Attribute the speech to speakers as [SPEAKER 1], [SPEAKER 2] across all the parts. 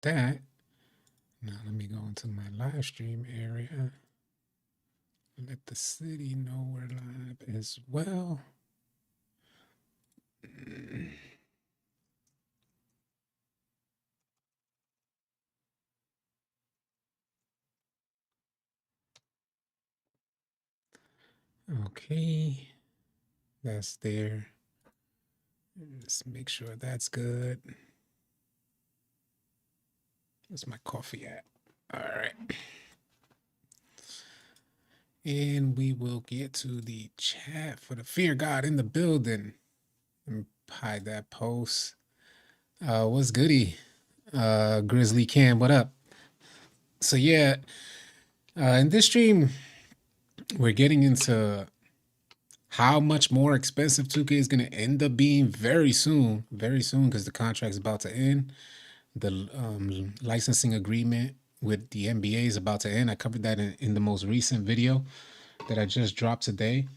[SPEAKER 1] that. Now let me go into my live stream area. Let the city know we're live as well. Okay, that's there. Let's make sure that's good. Where's my coffee at? All right. And we will get to the chat for the Fear God in the building. And hide that post. What's goody? Grizzly Cam, what up? So yeah, in this stream, we're getting into how much more expensive 2K is going to end up being very soon, because the contract's about to end. The licensing agreement with the NBA is about to end. I covered that in the most recent video that I just dropped today.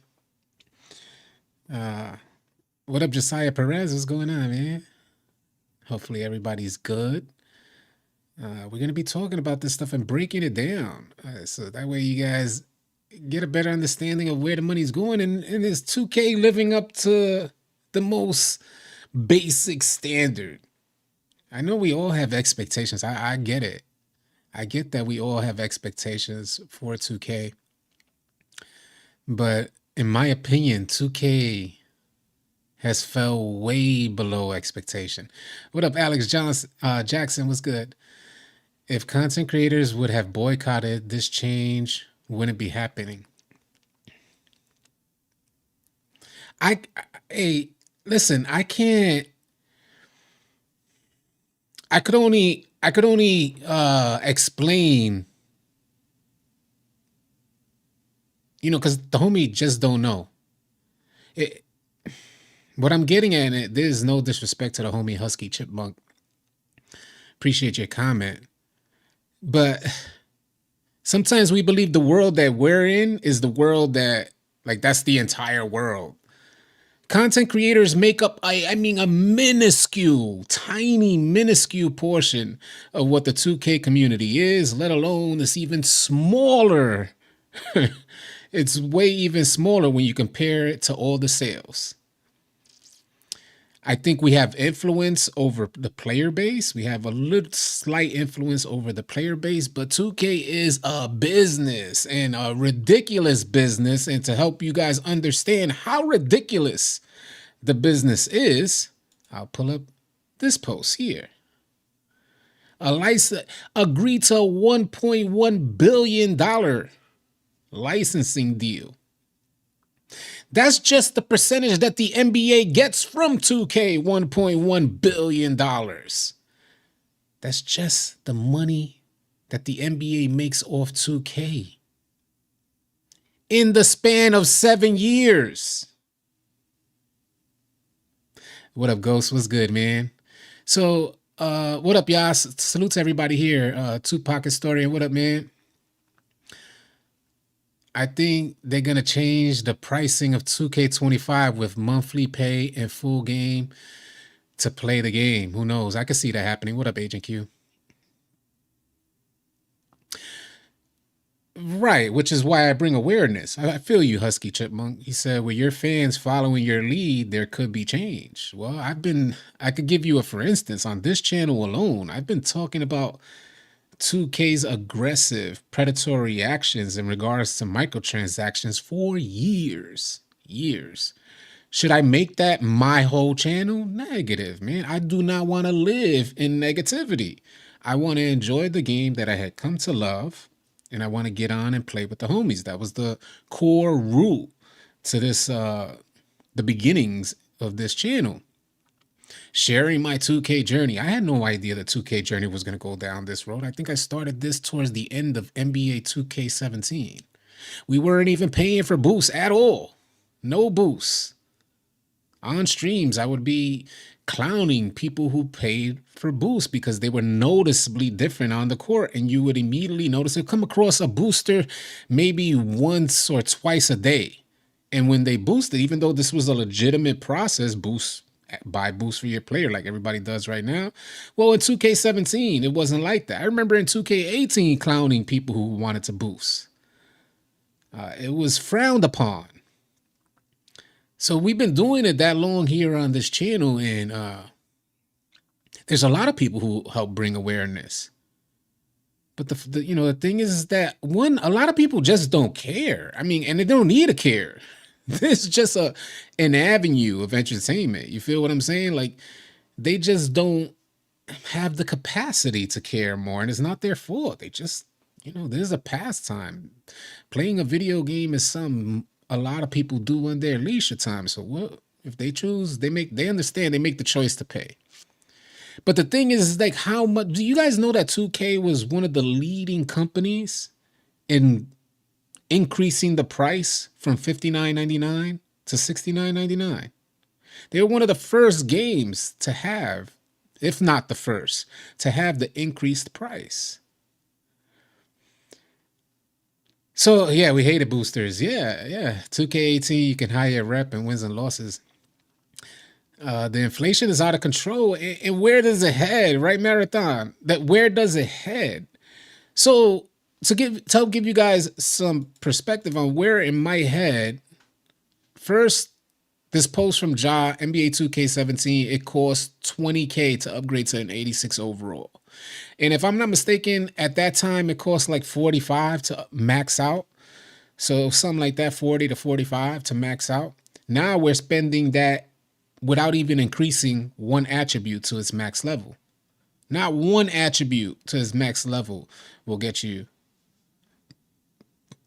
[SPEAKER 1] What up, Josiah Perez? What's going on, man? Hopefully everybody's good. We're going to be talking about this stuff and breaking it down. So that way you guys get a better understanding of where the money's going. And is 2K living up to the most basic standard? I know we all have expectations. I get it. I get that we all have expectations for 2K. But in my opinion, 2K has fell way below expectation. What up, Alex Jackson? What's good? If content creators would have boycotted, this change wouldn't be happening. Listen, I can't. I could only explain, because the homie just don't know. What I'm getting at, and there's no disrespect to the homie Husky Chipmunk. Appreciate your comment. But sometimes we believe the world that we're in is the world that, that's the entire world. Content creators make up, a minuscule, tiny, minuscule portion of what the 2K community is, let alone this even smaller. It's way even smaller when you compare it to all the sales. I think we have influence over the player base. We have a little slight influence over the player base, but 2K is a business, and a ridiculous business. And to help you guys understand how ridiculous the business is, I'll pull up this post here. A license agreed to a $1.1 billion licensing deal. That's just the percentage that the NBA gets from 2K, $1.1 billion. That's just the money that the NBA makes off 2K in the span of 7 years. What up, Ghost? What's good, man? So, what up, y'all? Salute to everybody here. Tupac Historian, what up, man? I think they're going to change the pricing of 2K25 with monthly pay and full game to play the game. Who knows? I could see that happening. What up, Agent Q? Right, which is why I bring awareness. I feel you, Husky Chipmunk. He said, with your fans following your lead, there could be change. Well, I could give you for instance, on this channel alone, I've been talking about 2K's aggressive predatory actions in regards to microtransactions for years. Should I make that my whole channel? Negative, man. I do not want to live in negativity. I want to enjoy the game that I had come to love, and I want to get on and play with the homies. That was the core root to this, the beginnings of this channel. Sharing my 2K journey. I had no idea the 2K journey was going to go down this road. I think I started this towards the end of NBA 2K17. We weren't even paying for boosts at all. No boosts. On streams, I would be clowning people who paid for boosts because they were noticeably different on the court, and you would immediately notice it. Come across a booster maybe once or twice a day. And when they boosted, even though this was a legitimate process, boosts buy boosts for your player like everybody does right now. Well, in 2K17, it wasn't like that. I remember in 2K18 clowning people who wanted to boost. It was frowned upon. So we've been doing it that long here on this channel, and there's a lot of people who help bring awareness. But the thing is that a lot of people just don't care. I mean, and they don't need to care. This is just an avenue of entertainment. You feel what I'm saying? Like, they just don't have the capacity to care more, and it's not their fault. They just, this is a pastime. Playing a video game is something a lot of people do in their leisure time. So what if they choose? They understand. They make the choice to pay. But the thing is like, how much do you guys know that 2K was one of the leading companies in increasing the price from $59.99 to $69.99? They were one of the first games to have, if not the first, to have the increased price. So yeah, we hated boosters. Yeah. 2K18, you can hire a rep and wins and losses. The inflation is out of control. And where does it head, right, Marathon? Where does it head? So to help give you guys some perspective on where it might head, first, this post from Ja, NBA 2K17, it costs $20K to upgrade to an 86 overall. And if I'm not mistaken, at that time, it cost like 45 to max out. So something like that, 40 to 45 to max out. Now we're spending that without even increasing one attribute to its max level. Not one attribute to its max level will get you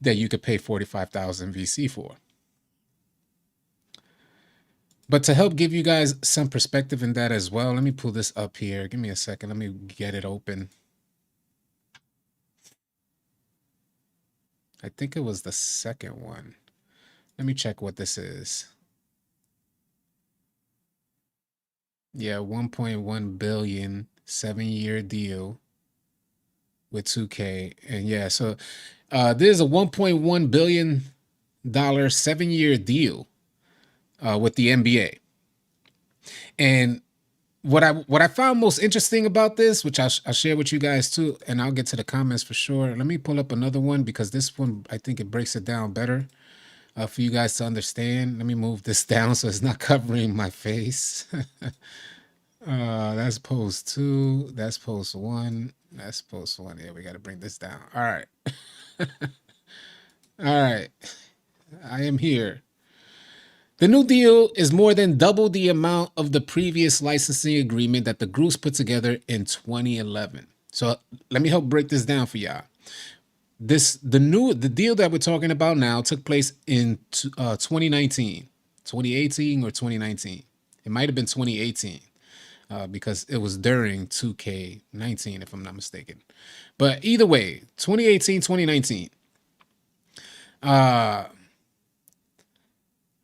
[SPEAKER 1] that you could pay 45,000 VC for. But to help give you guys some perspective in that as well, let me pull this up here. Give me a second. Let me get it open. I think it was the second one. Let me check what this is. Yeah, 1.1 billion, 7-year deal with 2K. And yeah, so there's a $1.1 billion 7-year deal with the NBA. And what I found most interesting about this, which I'll share with you guys too, and I'll get to the comments for sure. Let me pull up another one because this one, I think it breaks it down better for you guys to understand. Let me move this down so it's not covering my face. That's post 2. That's post 1. That's post 1. Yeah, we got to bring this down. All right. All right. I am here. The new deal is more than double the amount of the previous licensing agreement that the groups put together in 2011. So let me help break this down for y'all. The deal that we're talking about now took place in 2019, 2018 or 2019. It might have been 2018 because it was during 2K19, if I'm not mistaken. But either way, 2018, 2019.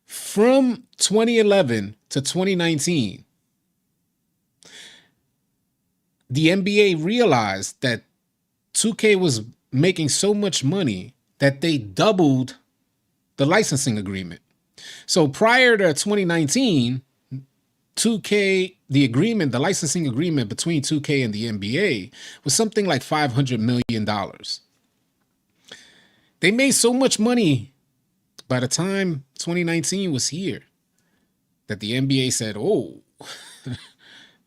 [SPEAKER 1] From 2011 to 2019, the NBA realized that 2K was making so much money that they doubled the licensing agreement. So prior to 2019, 2K, the licensing agreement between 2K and the NBA was something like $500 million. They made so much money by the time 2019 was here that the NBA said, oh,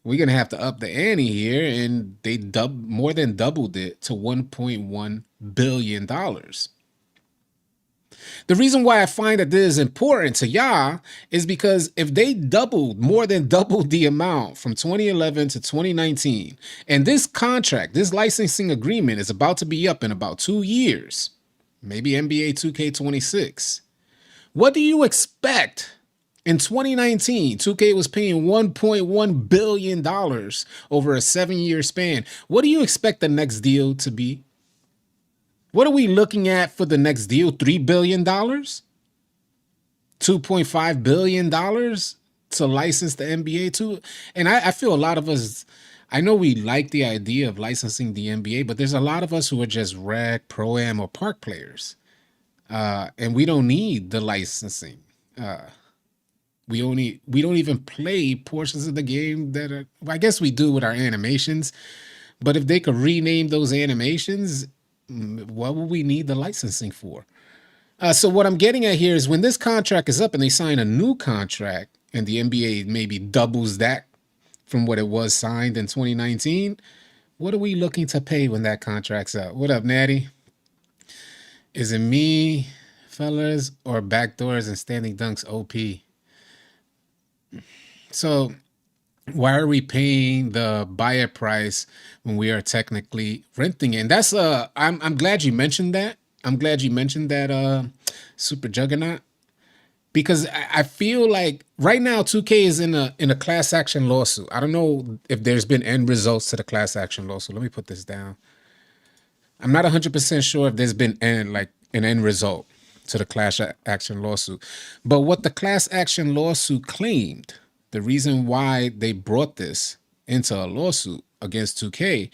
[SPEAKER 1] we're going to have to up the ante here. And they more than doubled it to $1.1 billion. The reason why I find that this is important to y'all is because if they more than doubled the amount from 2011 to 2019, and this contract, this licensing agreement is about to be up in about 2 years, maybe NBA 2K26. What do you expect? In 2019, 2K was paying $1.1 billion over a 7-year span. What do you expect the next deal to be? What are we looking at for the next deal? $3 billion? $2.5 billion to license the NBA to? And I feel a lot of us, I know we like the idea of licensing the NBA, but there's a lot of us who are just rec, pro-am, or park players. And we don't need the licensing. We don't even play portions of the game that are, well, I guess we do with our animations, but if they could rename those animations, what would we need the licensing for? So what I'm getting at here is when this contract is up and they sign a new contract and the NBA maybe doubles that from what it was signed in 2019, what are we looking to pay when that contract's up? What up, Natty? Is it me, fellas, or backdoors and standing dunks OP? So why are we paying the buyer price when we are technically renting it? And that's I'm glad you mentioned that. I'm glad you mentioned that super juggernaut, because I feel like right now 2K is in a class action lawsuit. I don't know if there's been end results to the class action lawsuit. Let me put this down. I'm not 100% sure if there's been an end result to the class action lawsuit. But what the class action lawsuit claimed, the reason why they brought this into a lawsuit against 2K,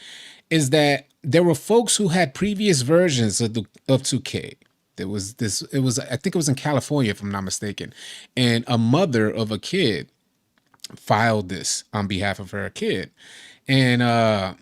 [SPEAKER 1] is that there were folks who had previous versions of 2K. There was this, it was, I think it was in California, if I'm not mistaken. And a mother of a kid filed this on behalf of her kid. And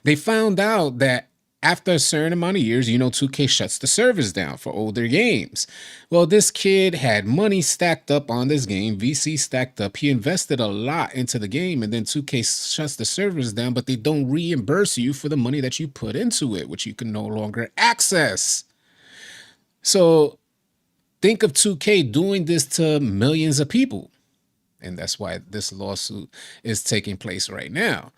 [SPEAKER 1] they found out that after a certain amount of years, 2K shuts the servers down for older games. Well, this kid had money stacked up on this game, VC stacked up. He invested a lot into the game, and then 2K shuts the servers down, but they don't reimburse you for the money that you put into it, which you can no longer access. So think of 2K doing this to millions of people. And that's why this lawsuit is taking place right now.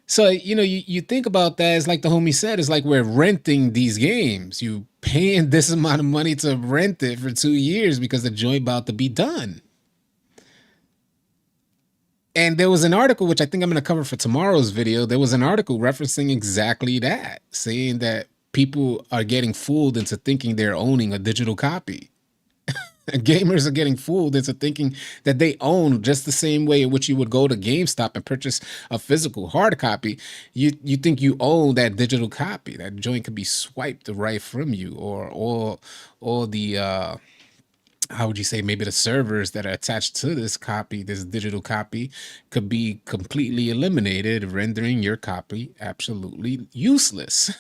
[SPEAKER 1] So, you think about that, it's like the homie said, it's like we're renting these games. You paying this amount of money to rent it for 2 years because the joint about to be done. And there was an article, which I think I'm going to cover for tomorrow's video. There was an article referencing exactly that, saying that people are getting fooled into thinking they're owning a digital copy. Gamers are getting fooled into thinking that they own, just the same way in which you would go to GameStop and purchase a physical hard copy. You think you own that digital copy. That joint could be swiped right from you, or all the how would you say, maybe the servers that are attached to this copy, this digital copy, could be completely eliminated, rendering your copy absolutely useless.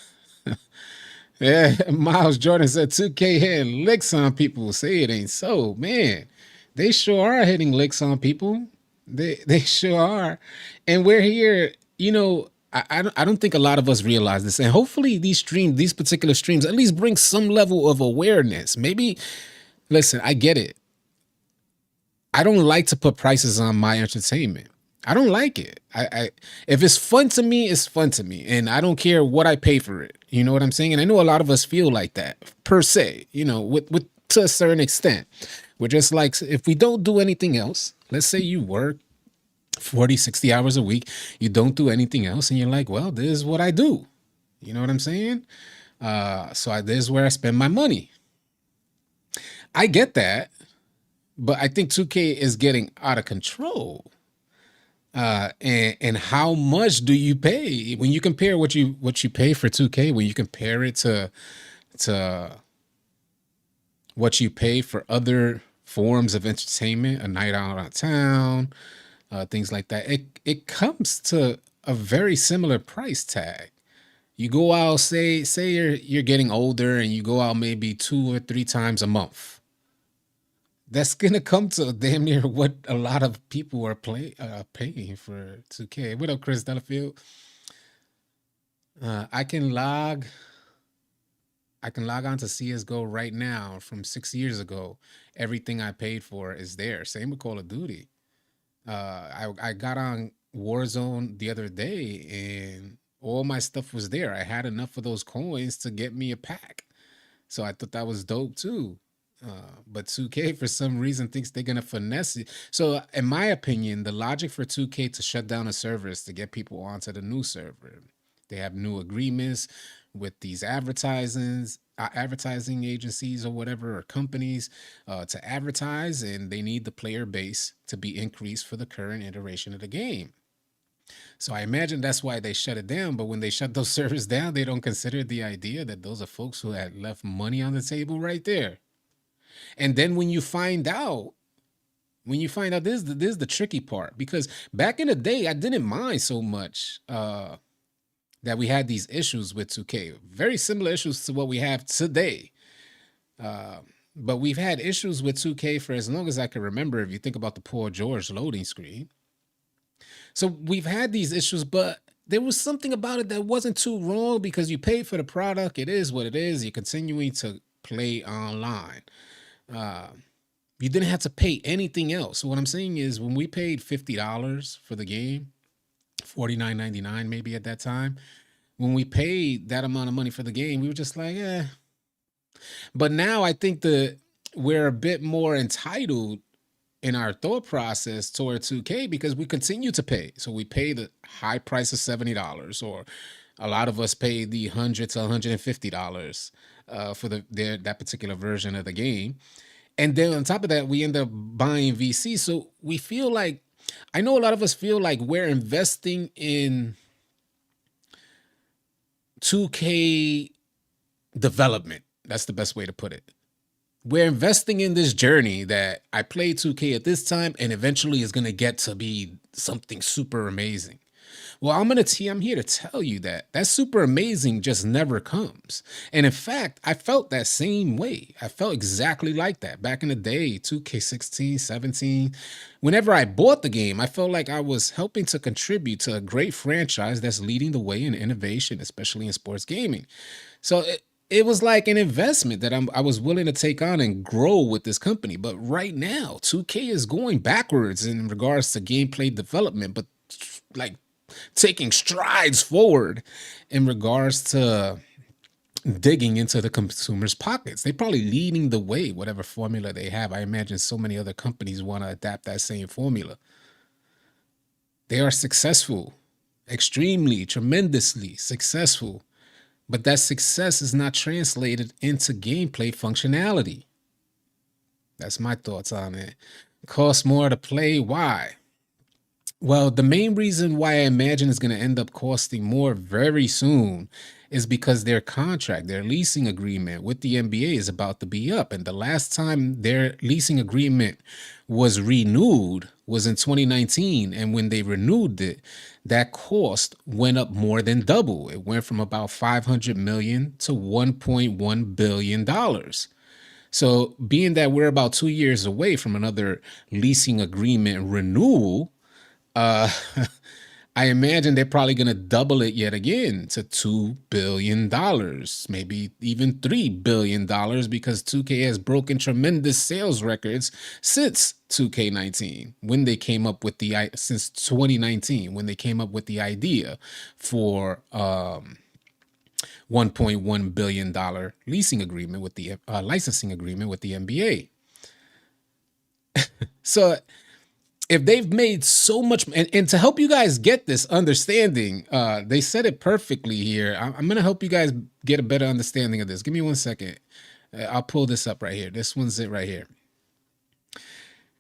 [SPEAKER 1] Yeah, Miles Jordan said 2K hitting licks on people. Say it ain't so, man. They sure are hitting licks on people. They sure are, and we're here. I don't think a lot of us realize this, and hopefully these particular streams, at least bring some level of awareness. Maybe, listen, I get it. I don't like to put prices on my entertainment. I don't like it. I if it's fun to me, it's fun to me, and I don't care what I pay for it. You know what I'm saying? And I know a lot of us feel like that per se. With to a certain extent, we're just like, if we don't do anything else, let's say you work 40, 60 hours a week, you don't do anything else, and you're like, well, this is what I do. You know what I'm saying? This is where I spend my money. I get that, but I think 2K is getting out of control. And how much do you pay when you compare what you pay for 2K, when you compare it to what you pay for other forms of entertainment, a night out on town, things like that? It comes to a very similar price tag. You go out, say you're getting older, and you go out maybe 2 or 3 times a month. That's gonna come to damn near what a lot of people are paying for 2K. What up, Chris Delafield? I can log on to CS:GO right now from 6 years ago. Everything I paid for is there. Same with Call of Duty. I got on Warzone the other day, and all my stuff was there. I had enough of those coins to get me a pack, so I thought that was dope too. But 2K for some reason thinks they're gonna finesse it. So in my opinion, the logic for 2K to shut down a server is to get people onto the new server. They have new agreements with these advertising agencies or whatever, or companies, to advertise, and they need the player base to be increased for the current iteration of the game. So I imagine that's why they shut it down. But when they shut those servers down, they don't consider the idea that those are folks who had left money on the table right there. And then when you find out when you find out this is the tricky part, because back in the day I didn't mind so much that we had these issues with 2K. Very similar issues to what we have today. Uh, but we've had issues with 2K for as long as I can remember, if you think about the Paul George loading screen. So we've had these issues, but there was something about it that wasn't too wrong, because you paid for the product. It is what it is. You're continuing to play online. Uh, you didn't have to pay anything else. So what I'm saying is, when we paid $50 for the game, $49.99 maybe at that time, when we paid that amount of money for the game, we were just like, eh. But now I think that we're a bit more entitled in our thought process toward 2K, because we continue to pay. So we pay the high price of $70, or a lot of us pay the $100 to $150 for that particular version of the game. And then on top of that, we end up buying VC. So we feel like, I know a lot of us feel like we're investing in 2K development. That's the best way to put it. We're investing in this journey that I played 2K at this time, and eventually is going to get to be something super amazing. Well, I'm here to tell you that super amazing just never comes. And in fact, I felt that same way. I felt exactly like that back in the day, 2K16, 17. Whenever I bought the game, I felt like I was helping to contribute to a great franchise that's leading the way in innovation, especially in sports gaming. So it was like an investment that I was willing to take on and grow with this company. But right now, 2K is going backwards in regards to gameplay development, but like taking strides forward in regards to digging into the consumer's pockets. They're probably leading the way, whatever formula they have. I imagine so many other companies want to adapt that same formula. They are successful, extremely, tremendously successful. But that success is not translated into gameplay functionality. That's my thoughts on it. Costs more to play. Why? Well, the main reason why I imagine it's going to end up costing more very soon is because their contract, their leasing agreement with the NBA is about to be up. And the last time their leasing agreement was renewed was in 2019. And when they renewed it, that cost went up more than double. It went from about $500 million to $1.1 billion. So being that we're about 2 years away from another leasing agreement renewal, I imagine they're probably going to double it yet again to $2 billion, maybe even $3 billion, because 2K has broken tremendous sales records since 2K19, when they came up with since 2019, when they came up with the idea for $1.1 billion leasing agreement with the licensing agreement with the NBA. So if they've made so much, and to help you guys get this understanding, they said it perfectly here. I'm going to help you guys get a better understanding of this. Give me 1 second. I'll pull this up right here. This one's it right here.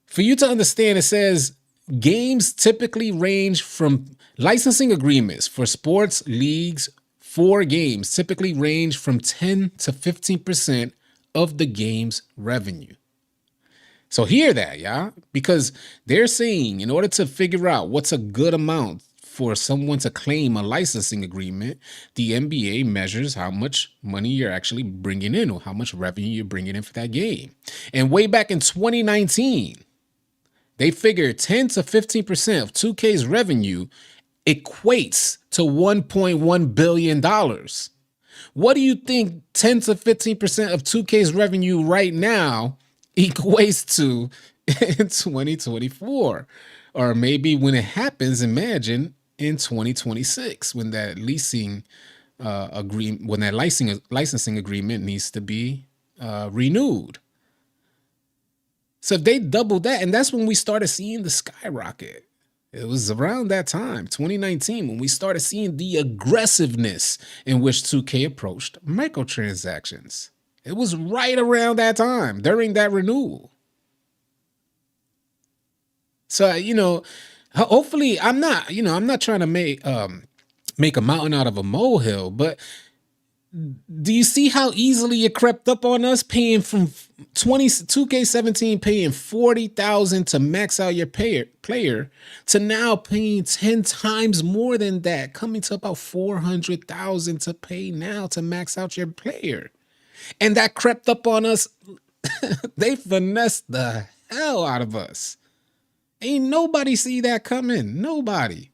[SPEAKER 1] For you to understand, it says games typically range from licensing agreements for sports leagues for games typically range from 10 to 15% of the game's revenue. So hear that, yeah? Because they're saying in order to figure out what's a good amount for someone to claim a licensing agreement, the NBA measures how much money you're actually bringing in, or how much revenue you're bringing in for that game. And way back in 2019, they figured 10 to 15% of 2K's revenue equates to $1.1 billion. What do you think 10 to 15% of 2K's revenue right now equates to in 2024? Or maybe when it happens, imagine in 2026, when that leasing agreement, when that licensing agreement needs to be renewed. So if they doubled that, and that's when we started seeing the skyrocket. It was around that time, 2019, when we started seeing the aggressiveness in which 2K approached microtransactions. It was right around that time, during that renewal. So, hopefully I'm not trying to make a mountain out of a molehill, but Do you see how easily it crept up on us, paying from 2K17, paying 40,000 to max out your player, to now paying 10 times more than that, coming to about 400,000 to pay now to max out your player. And that crept up on us. They finessed the hell out of us. Ain't nobody see that coming. Nobody.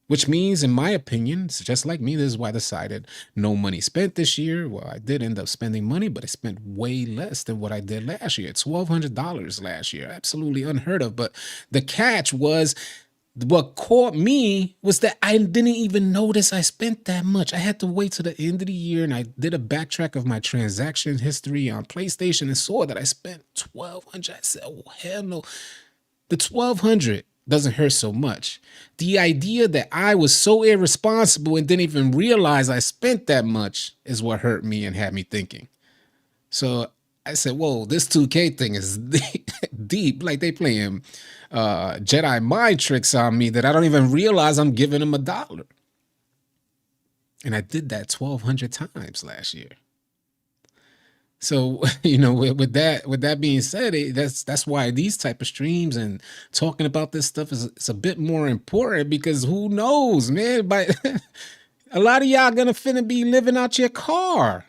[SPEAKER 1] Which means, in my opinion, it's just like me, this is why I decided no money spent this year. Well, I did end up spending money, but I spent way less than what I did last year. $1,200 last year. Absolutely unheard of. But the catch was, what caught me was that I didn't even notice I spent that much. I had to wait till the end of the year, and I did a backtrack of my transaction history on PlayStation and saw that I spent $1,200. I said, oh, hell no. The $1,200 doesn't hurt so much. The idea that I was so irresponsible and didn't even realize I spent that much is what hurt me and had me thinking. So I said, whoa, this 2K thing is deep. Like they playing Jedi mind tricks on me that I don't even realize I'm giving them $1. And I did that 1,200 times last year. So, with that being said, that's why these type of streams and talking about this stuff is a bit more important, because who knows, man, but a lot of y'all gonna finna be living out your car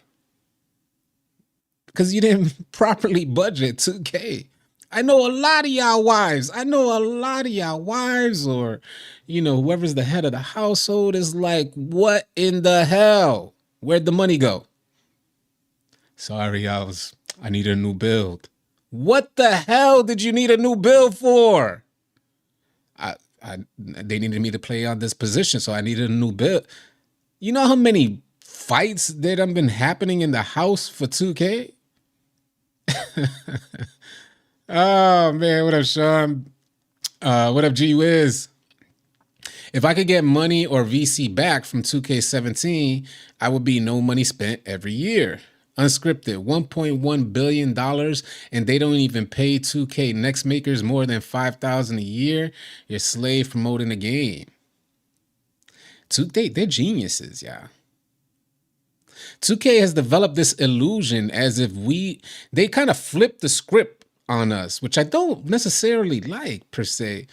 [SPEAKER 1] because you didn't properly budget 2K. I know a lot of y'all wives. Or, whoever's the head of the household is like, what in the hell? Where'd the money go? Sorry, I needed a new build. What the hell did you need a new build for? They needed me to play on this position, so I needed a new build. You know how many fights that have been happening in the house for 2K? Oh man, what up, Sean? What up, G Wiz? If I could get money or VC back from 2K17, I would be no money spent every year. Unscripted, $1.1 billion, and they don't even pay 2K next makers more than $5,000 a year. You're slave promoting the game. They're geniuses, yeah. 2K has developed this illusion as if they kind of flipped the script on us, which I don't necessarily like per se.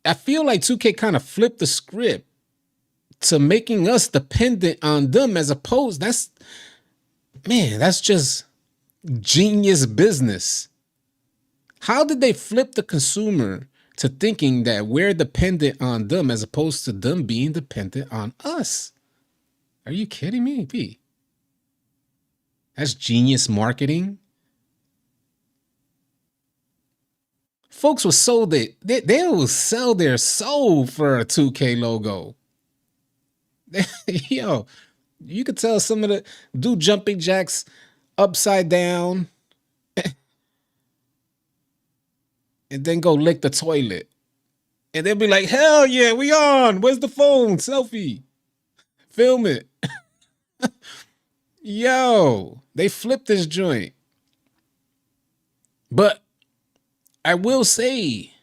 [SPEAKER 1] I feel like 2K kind of flipped the script to making us dependent on them, as opposed, that's just genius business. How did they flip the consumer to thinking that we're dependent on them as opposed to them being dependent on us? Are you kidding me, P? That's genius marketing. Folks will sold it. They will sell their soul for a 2K logo. Yo, you could tell some of the do jumping jacks upside down and then go lick the toilet. And they'll be like, hell yeah, we on. Where's the phone? Selfie. Film it. Yo, they flipped this joint. But I will say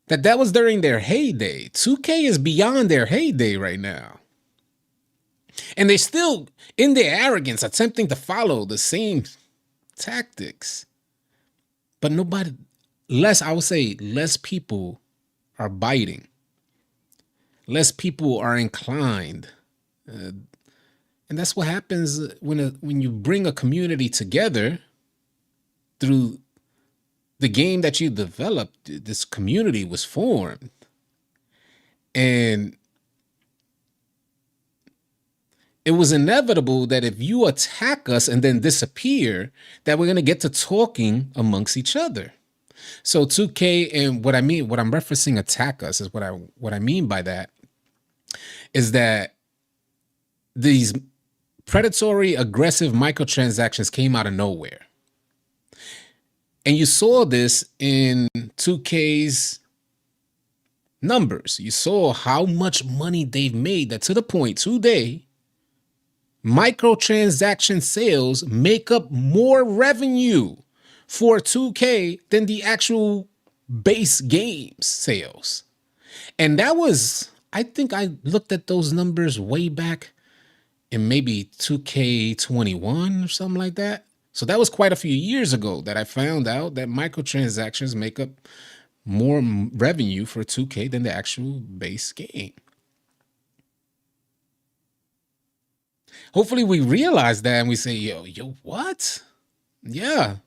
[SPEAKER 1] that was during their heyday. 2K is beyond their heyday right now. And they still, in their arrogance, attempting to follow the same tactics. But I would say less people are biting. Less people are inclined. And that's what happens when you bring a community together through the game that you developed. This community was formed. And it was inevitable that if you attack us and then disappear, that we're going to get to talking amongst each other. So 2K, and what I'm referencing attack us is what I mean by that is that these predatory, aggressive microtransactions came out of nowhere. And you saw this in 2K's numbers. You saw how much money they've made, that to the point today, microtransaction sales make up more revenue for 2K than the actual base games sales. And that was I think I looked at those numbers way back in maybe 2K21 or something like that. So that was quite a few years ago that I found out that microtransactions make up more revenue for 2K than the actual base game. Hopefully we realize that and we say, yo, what? Yeah.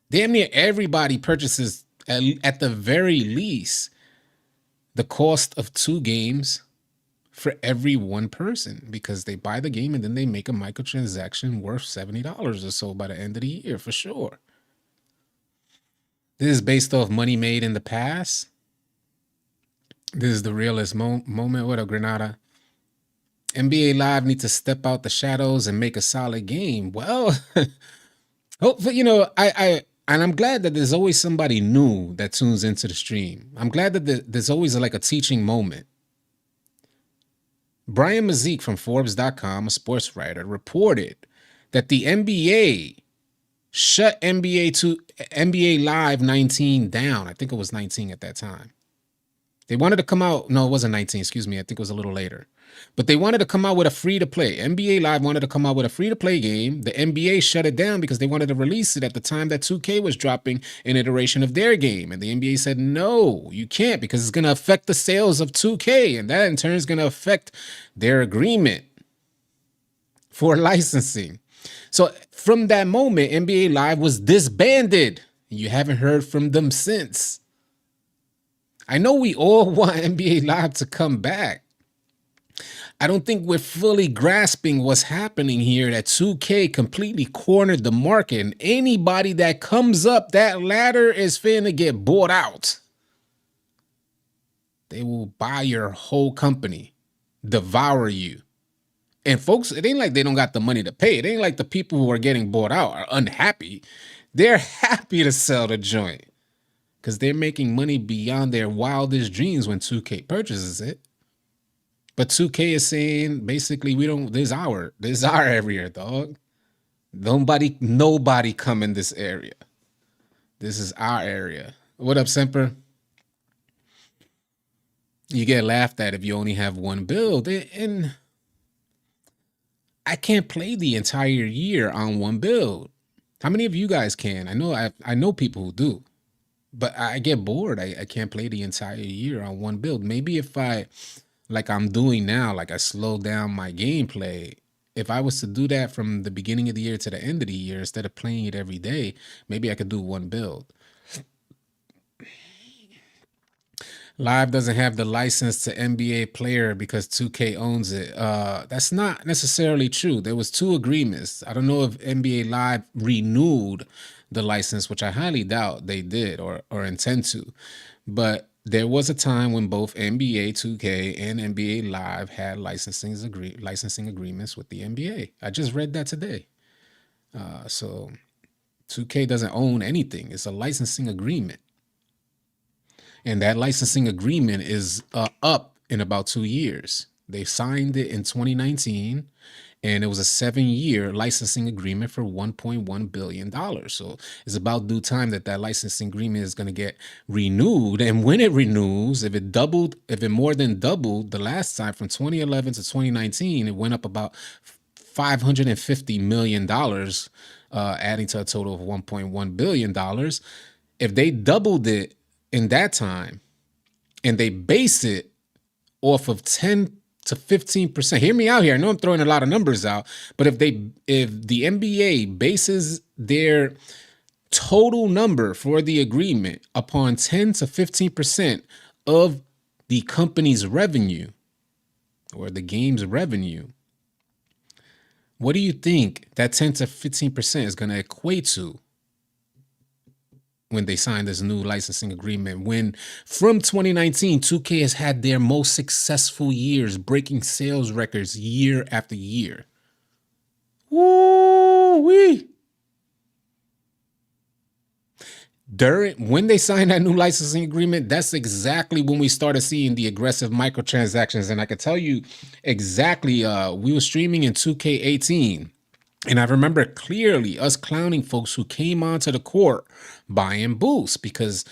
[SPEAKER 1] Damn near everybody purchases at the very least the cost of 2 games for every one person because they buy the game and then they make a microtransaction worth $70 or so by the end of the year for sure. This is based off money made in the past. This is the realest moment. What up, Granada? NBA Live needs to step out the shadows and make a solid game. Well, hopefully, and I'm glad that there's always somebody new that tunes into the stream. I'm glad that there's always like a teaching moment. Brian Mazik from Forbes.com, a sports writer, reported that the NBA shut NBA Live 19 down. I think it was 19 at that time. They wanted to come out. No, it wasn't 19. Excuse me. I think it was a little later. But they wanted to come out with a free-to-play. NBA Live wanted to come out with a free-to-play game. The NBA shut it down because they wanted to release it at the time that 2K was dropping an iteration of their game. And the NBA said, no, you can't because it's going to affect the sales of 2K. And that in turn is going to affect their agreement for licensing. So from that moment, NBA Live was disbanded. You haven't heard from them since. I know we all want NBA Live to come back. I don't think we're fully grasping what's happening here, that 2K completely cornered the market, and anybody that comes up that ladder is finna get bought out. They will buy your whole company, devour you. And folks, it ain't like they don't got the money to pay. It ain't like the people who are getting bought out are unhappy. They're happy to sell the joint because they're making money beyond their wildest dreams when 2K purchases it. But 2K is saying basically this is our area, dog. Nobody come in this area. This is our area. What up, Semper? You get laughed at if you only have one build. And I can't play the entire year on one build. How many of you guys can? I know people who do. But I get bored. I can't play the entire year on one build. Maybe if like I'm doing now, like I slow down my gameplay. If I was to do that from the beginning of the year to the end of the year, instead of playing it every day, maybe I could do one build. Live doesn't have the license to NBA player because 2K owns it. That's not necessarily true. There was 2 agreements. I don't know if NBA Live renewed the license, which I highly doubt they did or intend to. But there was a time when both NBA 2K and NBA Live had licensing agreements with the NBA. I just read that today. So 2K doesn't own anything. It's a licensing agreement. And that licensing agreement is up in about 2 years. They signed it in 2019. And it was a 7-year licensing agreement for $1.1 billion. So it's about due time that licensing agreement is going to get renewed. And when it renews, if it more than doubled the last time from 2011 to 2019, it went up about $550 million, adding to a total of $1.1 billion. If they doubled it in that time and they base it off of 10 to 15%. Hear me out here. I know I'm throwing a lot of numbers out, but if the NBA bases their total number for the agreement upon 10 to 15% of the company's revenue or the game's revenue, what do you think that 10 to 15% is going to equate to when they signed this new licensing agreement? When from 2019, 2K has had their most successful years, breaking sales records year after year. Woo-wee. When they signed that new licensing agreement, that's exactly when we started seeing the aggressive microtransactions. And I could tell you exactly, we were streaming in 2K18. And I remember clearly us clowning folks who came onto the court buying boosts because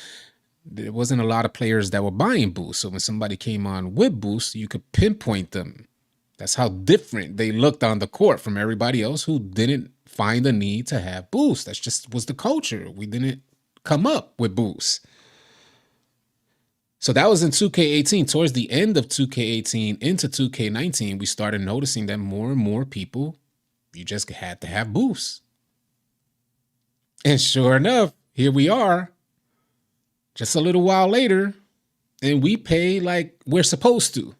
[SPEAKER 1] there wasn't a lot of players that were buying boosts. So when somebody came on with boosts, you could pinpoint them. That's how different they looked on the court from everybody else who didn't find the need to have boosts. That's just was the culture. We didn't come up with boosts. So that was in 2K18. Towards the end of 2K18 into 2K19, we started noticing that more and more people, you just had to have boosts. And sure enough, here we are, just a little while later, and we pay like we're supposed to.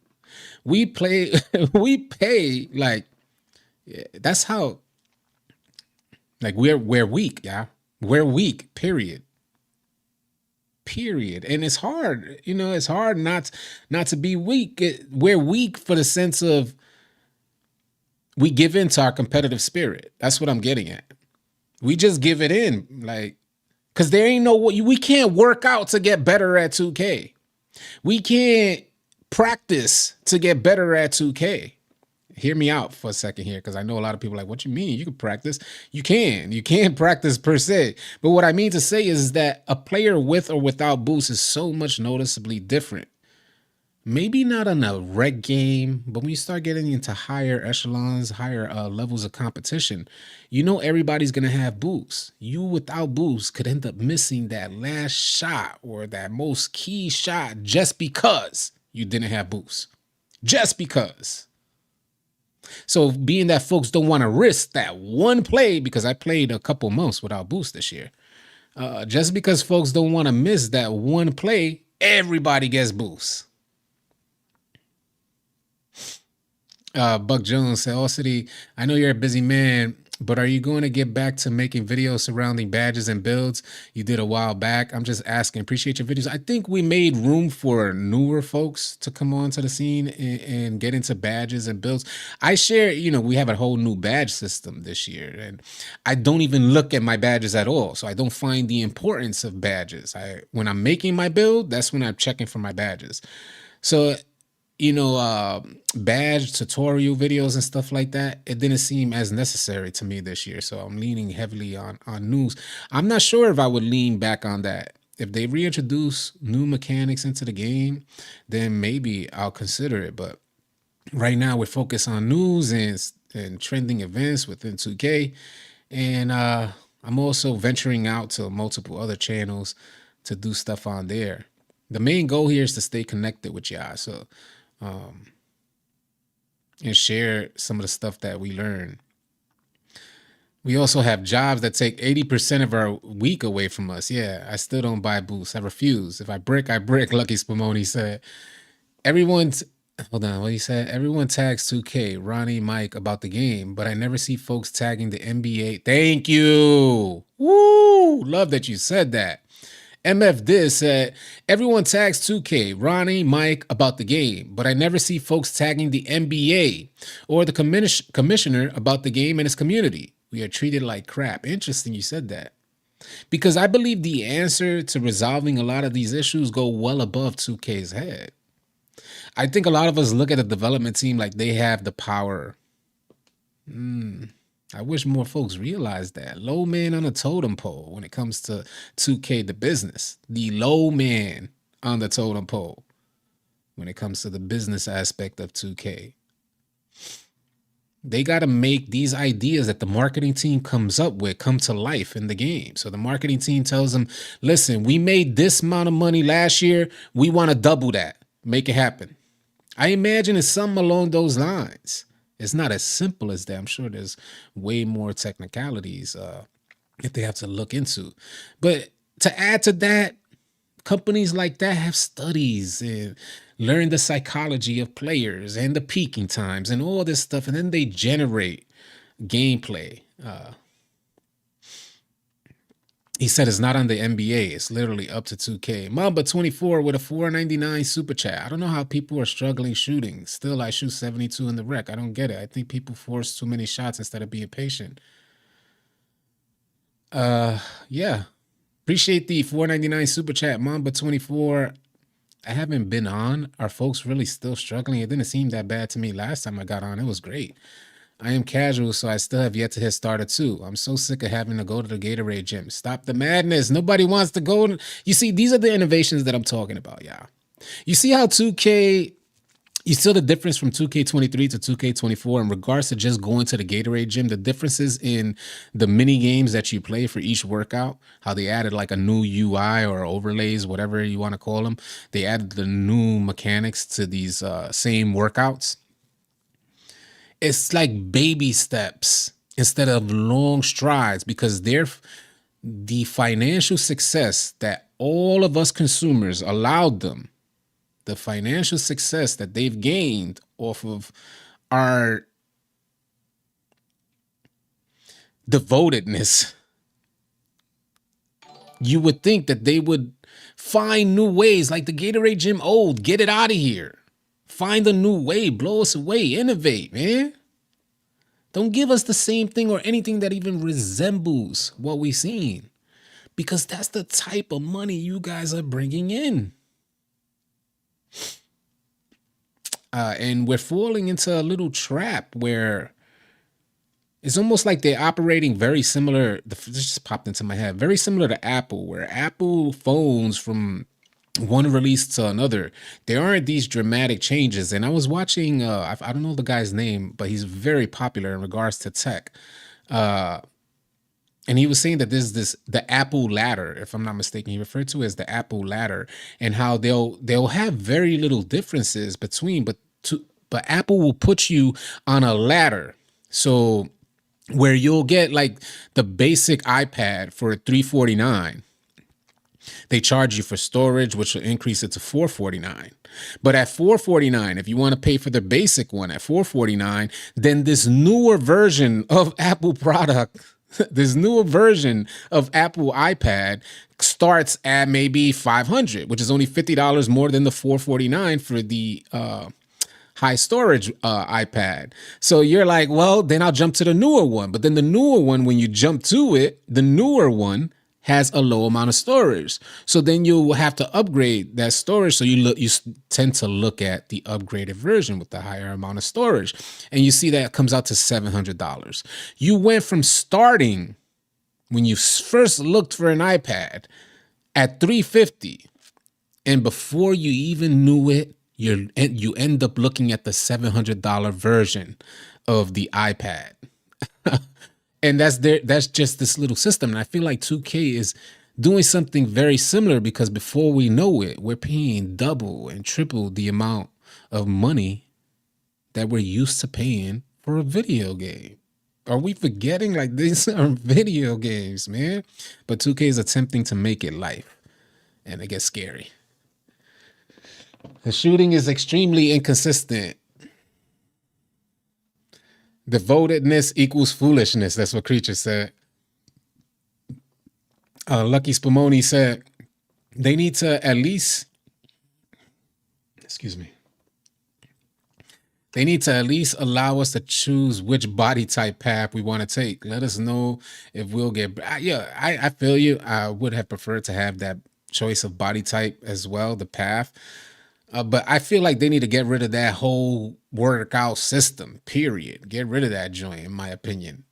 [SPEAKER 1] We pay like, that's how, like we're weak, yeah. We're weak, period. And it's hard, it's hard not to be weak. We're weak for the sense of we give in to our competitive spirit. That's what I'm getting at. We just give it in, like, because there ain't we can't work out to get better at 2K. We can't practice to get better at 2K. Hear me out for a second here, because I know a lot of people are like, what you mean? You can practice. You can't practice per se. But what I mean to say is that a player with or without boost is so much noticeably different. Maybe not on a rec game, but when you start getting into higher echelons, higher levels of competition, everybody's going to have boosts. You without boosts could end up missing that last shot or that most key shot just because you didn't have boosts. Just because. So being that folks don't want to risk that one play, because I played a couple months without boost this year, just because folks don't want to miss that one play, everybody gets boosts. Buck Jones said, "Oh, City, I know you're a busy man, but are you going to get back to making videos surrounding badges and builds you did a while back? I'm just asking. Appreciate your videos." I think we made room for newer folks to come onto the scene and get into badges and builds. I share, we have a whole new badge system this year, and I don't even look at my badges at all. So I don't find the importance of badges. When I'm making my build, that's when I'm checking for my badges. So badge tutorial videos and stuff like that, it didn't seem as necessary to me this year. So I'm leaning heavily on news. I'm not sure if I would lean back on that. If they reintroduce new mechanics into the game, then maybe I'll consider it. But right now we're focused on news and trending events within 2K. And I'm also venturing out to multiple other channels to do stuff on there. The main goal here is to stay connected with y'all. So and share some of the stuff that we learn. We also have jobs that take 80% of our week away from us. Yeah, I still don't buy boosts. I refuse. If I brick, I brick, Lucky Spumoni said. Hold on, what he said? Everyone tags 2K, Ronnie, Mike about the game, but I never see folks tagging the NBA. Thank you. Woo! Love that you said that. MF Diz said, everyone tags 2K, Ronnie, Mike about the game, but I never see folks tagging the NBA or the commissioner about the game and his community. We are treated like crap. Interesting you said that. Because I believe the answer to resolving a lot of these issues go well above 2K's head. I think a lot of us look at the development team like they have the power. I wish more folks realize that. Low man on a totem pole when it comes to 2K, the business. The low man on the totem pole when it comes to the business aspect of 2K. They got to make these ideas that the marketing team comes up with come to life in the game. So the marketing team tells them, listen, we made this amount of money last year. We want to double that. Make it happen. I imagine it's something along those lines. It's not as simple as that. I'm sure there's way more technicalities that they have to look into. But to add to that, companies like that have studies and learn the psychology of players and the peaking times and all this stuff. And then they generate gameplay. He said it's not on the NBA. It's literally up to 2K. Mamba24 with a $4.99 super chat. I don't know how people are struggling shooting. Still, I shoot 72 in the rec. I don't get it. I think people force too many shots instead of being patient. Yeah. Appreciate the $4.99 super chat. Mamba24. I haven't been on. Are folks really still struggling? It didn't seem that bad to me last time I got on. It was great. I am casual, so I still have yet to hit starter 2. I'm so sick of having to go to the Gatorade gym. Stop the madness. Nobody wants to go. You see, these are the innovations that I'm talking about, y'all. You see how 2K, you see the difference from 2K23 to 2K24 in regards to just going to the Gatorade gym, the differences in the mini games that you play for each workout, how they added like a new UI or overlays, whatever you want to call them. They added the new mechanics to these same workouts. It's like baby steps instead of long strides, because the financial success that all of us consumers allowed them, the financial success that they've gained off of our devotedness, you would think that they would find new ways, like the Gatorade gym old, get it out of here. Find a new way, blow us away, innovate, man. Don't give us the same thing or anything that even resembles what we've seen, because that's the type of money you guys are bringing in. And we're falling into a little trap where it's almost like they're operating very similar. This just popped into my head. Very similar to Apple, where Apple phones from one release to another, there aren't these dramatic changes. And I was watching, I don't know the guy's name, but he's very popular in regards to tech. And he was saying that the Apple ladder, if I'm not mistaken, he referred to it as the Apple ladder, and how they'll have very little differences between, but Apple will put you on a ladder. So where you'll get like the basic iPad for $349. They charge you for storage, which will increase it to $449. But at $449, if you want to pay for the basic one at $449, then this newer version of Apple product, this newer version of Apple iPad starts at maybe $500, which is only $50 more than the $449 for the high storage iPad. So you're like, well, then I'll jump to the newer one. But then the newer one, when you jump to it, the newer one has a low amount of storage. So then you'll have to upgrade that storage. So you tend to look at the upgraded version with the higher amount of storage. And you see that it comes out to $700. You went from starting when you first looked for an iPad at $350, and before you even knew it, you end up looking at the $700 version of the iPad. And that's just this little system. And I feel like 2K is doing something very similar, because before we know it, we're paying double and triple the amount of money that we're used to paying for a video game. Are we forgetting, like, these are video games, man? But 2K is attempting to make it life, and it gets scary. The shooting is extremely inconsistent. Devotedness equals foolishness. That's what Creature said. Lucky Spumoni said they need to at least, excuse me, they need to at least allow us to choose which body type path we want to take. Let us know if we'll get, I feel you. I would have preferred to have that choice of body type as well, the path. But I feel like they need to get rid of that whole workout system, period. Get rid of that joint, in my opinion.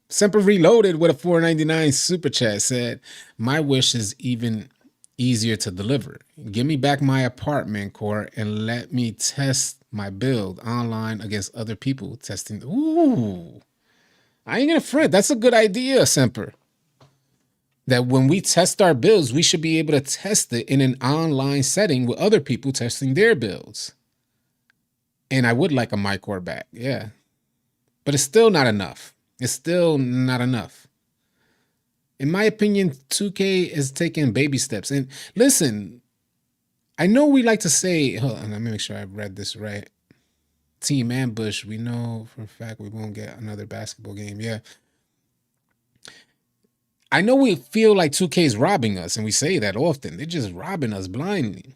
[SPEAKER 1] Semper Reloaded with a $4.99 super chat said, my wish is even easier to deliver. Give me back my apartment core and let me test my build online against other people testing. Ooh, I ain't gonna fret. That's a good idea, Semper. That when we test our builds, we should be able to test it in an online setting with other people testing their builds. And I would like a MyCore back, yeah. But it's still not enough. It's still not enough. In my opinion, 2K is taking baby steps. And listen, I know we like to say, hold on, let me make sure I read this right. Team Ambush, we know for a fact we won't get another basketball game, yeah. I know we feel like 2K is robbing us, and we say that often. They're just robbing us blindly.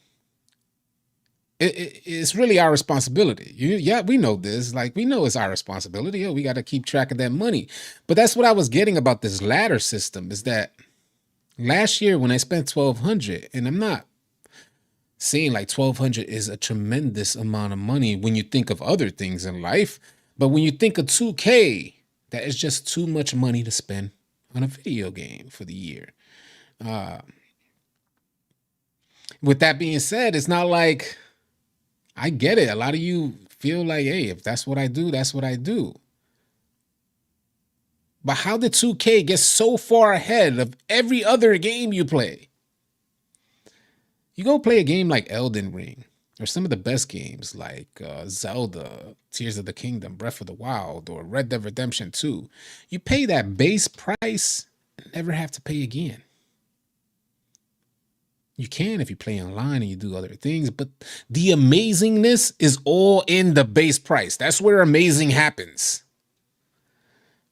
[SPEAKER 1] It's really our responsibility. Yeah, we know this. Like, we know it's our responsibility. We got to keep track of that money. But that's what I was getting about this ladder system, is that last year when I spent $1,200, and I'm not saying like $1,200 is a tremendous amount of money when you think of other things in life, But when you think of 2K, that is just too much money to spend on a video game for the year. Uh, with that being said, it's not like, I get it. A lot of you feel like, hey, if that's what I do, that's what I do. But how did 2K get so far ahead of every other game you play? You go play a game like Elden Ring, or some of the best games like Zelda, Tears of the Kingdom, Breath of the Wild, or Red Dead Redemption 2. You pay that base price and never have to pay again. You can if you play online and you do other things, but the amazingness is all in the base price. That's where amazing happens.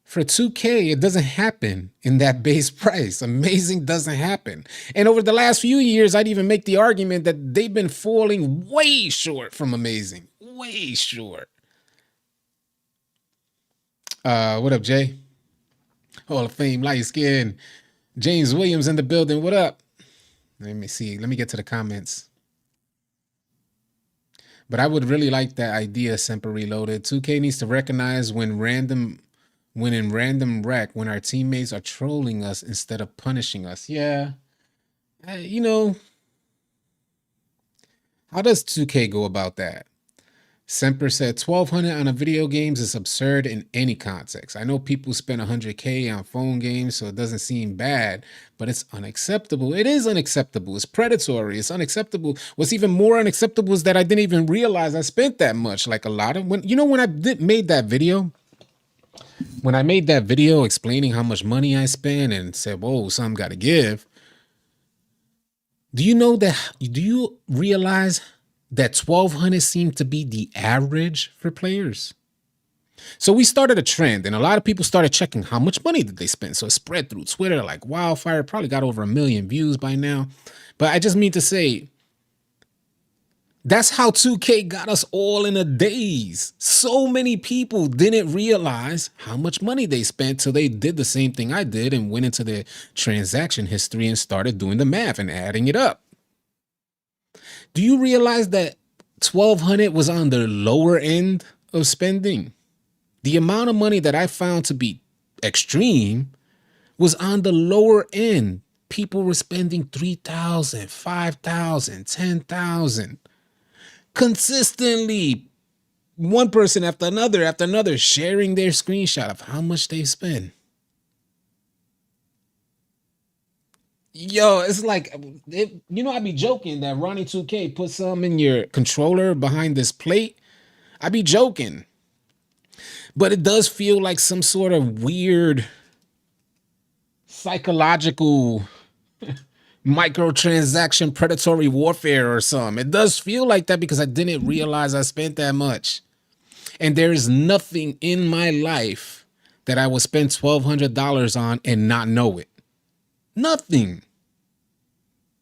[SPEAKER 1] For 2K, it doesn't happen in that base price. Amazing doesn't happen. And over the last few years, I'd even make the argument that they've been falling way short from amazing. Way short. What up, Jay? Hall of Fame, light skin. James Williams in the building. What up? Let me see. Let me get to the comments. But I would really like that idea, Semper Reloaded. 2K needs to recognize when in random wreck, when our teammates are trolling us instead of punishing us. Yeah. You know, how does 2K go about that? Semper said 1,200 on a video games is absurd in any context. I know people spend 100K on phone games, so it doesn't seem bad, but it's unacceptable. It is unacceptable. It's predatory. It's unacceptable. What's even more unacceptable is that I didn't even realize I spent that much. Like a lot of when I made that video. When I made that video explaining how much money I spent and said, whoa, something got to give. Do you realize that 1,200 seemed to be the average for players? So we started a trend and a lot of people started checking how much money did they spend. So it spread through Twitter like wildfire, probably got over 1 million views by now. But I just mean to say, that's how 2K got us all in a daze. So many people didn't realize how much money they spent till they did the same thing I did and went into their transaction history and started doing the math and adding it up. Do you realize that 1,200 was on the lower end of spending? The amount of money that I found to be extreme was on the lower end. People were spending 3,000, 5,000, 10,000. Consistently, one person after another, sharing their screenshot of how much they spend. Yo, it's like, I be joking that Ronnie 2K put some in your controller behind this plate. I be joking. But it does feel like some sort of weird psychological microtransaction predatory warfare or something. It does feel like that because I didn't realize I spent that much. And there is nothing in my life that I would spend $1,200 on and not know it. Nothing.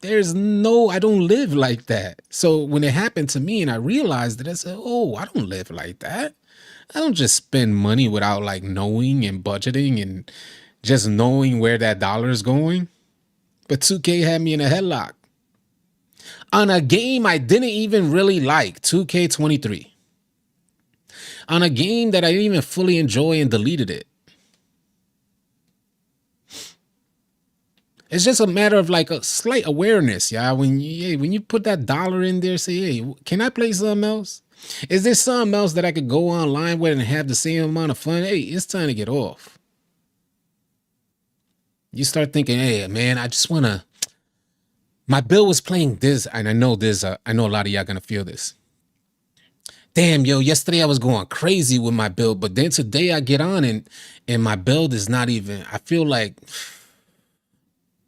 [SPEAKER 1] I don't live like that. So when it happened to me and I realized it, I said, oh, I don't live like that. I don't just spend money without like knowing and budgeting and just knowing where that dollar is going. But 2K had me in a headlock on a game I didn't even really like, 2K23. On a game that I didn't even fully enjoy and deleted it. It's just a matter of like a slight awareness, yeah. When you put that dollar in there, say, hey, can I play something else? Is there something else that I could go online with and have the same amount of fun? Hey, it's time to get off. You start thinking, hey, man, I just want to, my bill was playing this, and I know a lot of y'all going to feel this. Damn, yo, yesterday I was going crazy with my build, but then today I get on and my build is not even, I feel like,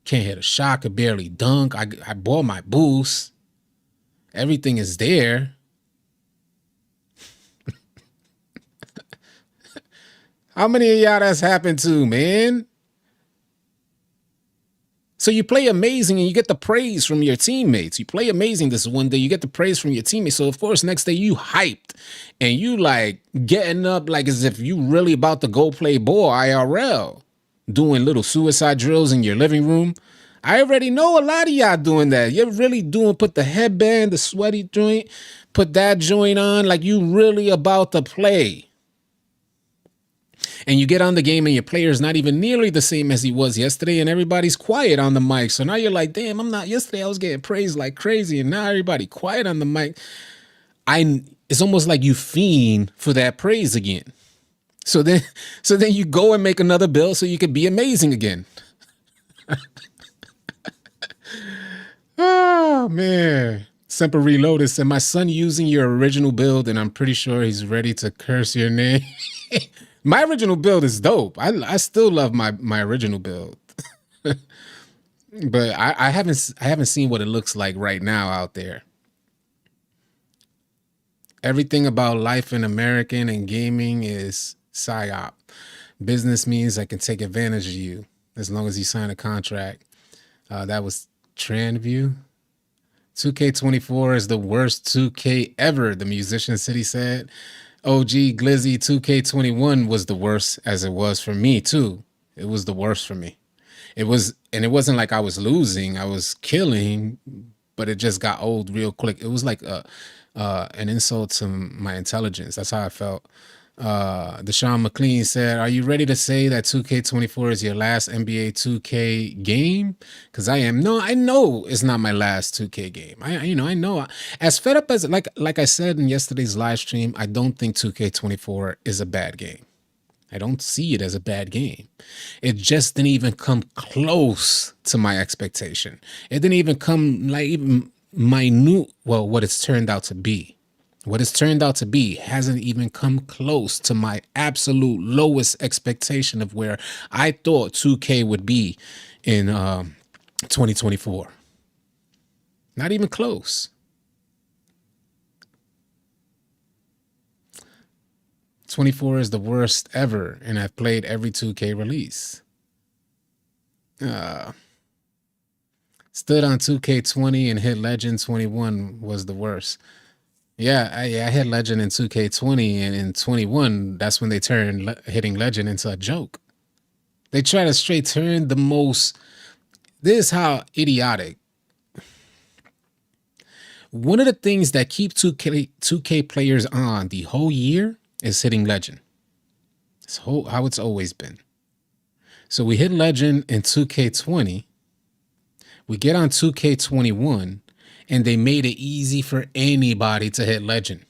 [SPEAKER 1] can't hit a shot, could barely dunk. I bought my boost. Everything is there. How many of y'all that's happened to, man? So you play amazing and you get the praise from your teammates. You play amazing this one day, you get the praise from your teammates. So of course, next day you hyped and you like getting up like as if you really about to go play ball IRL, doing little suicide drills in your living room. I already know a lot of y'all doing that. You're really put the headband, the sweaty joint, put that joint on like you really about to play. And you get on the game and your player is not even nearly the same as he was yesterday, and everybody's quiet on the mic. So now you're like, damn, I'm not. Yesterday I was getting praised like crazy, and now everybody quiet on the mic. It's almost like you fiend for that praise again. So then you go and make another build so you could be amazing again. Oh man. Semper Reloaded said, my son using your original build, and I'm pretty sure he's ready to curse your name. My original build is dope. I still love my original build. But I haven't seen what it looks like right now out there. Everything about life in American and gaming is psyop. Business means I can take advantage of you as long as you sign a contract. That was Trandview. 2K24 is the worst 2K ever, the Musician City said. OG Glizzy 2K21 was the worst, as it was for me too. It was the worst for me. It wasn't like I was losing, I was killing, but it just got old real quick. It was like an insult to my intelligence. That's how I felt. Deshaun McLean said, are you ready to say that 2K24 is your last NBA 2K game? Because I am. No, I know it's not my last 2K game. I know. As fed up as, like I said in yesterday's live stream, I don't think 2K24 is a bad game. I don't see it as a bad game. It just didn't even come close to my expectation. It didn't even come like even minute, well, what it's turned out to be. What it's turned out to be hasn't even come close to my absolute lowest expectation of where I thought 2K would be in 2024. Not even close. 24 is the worst ever, and I've played every 2K release. Stood on 2K20 and hit Legend 21 was the worst. Yeah, I hit Legend in 2K20, and in 21, that's when they turned hitting Legend into a joke. They try to straight turn the most. This is how idiotic. One of the things that keep 2K players on the whole year is hitting Legend. It's how it's always been. So we hit Legend in 2K20. We get on 2K21. And they made it easy for anybody to hit Legend.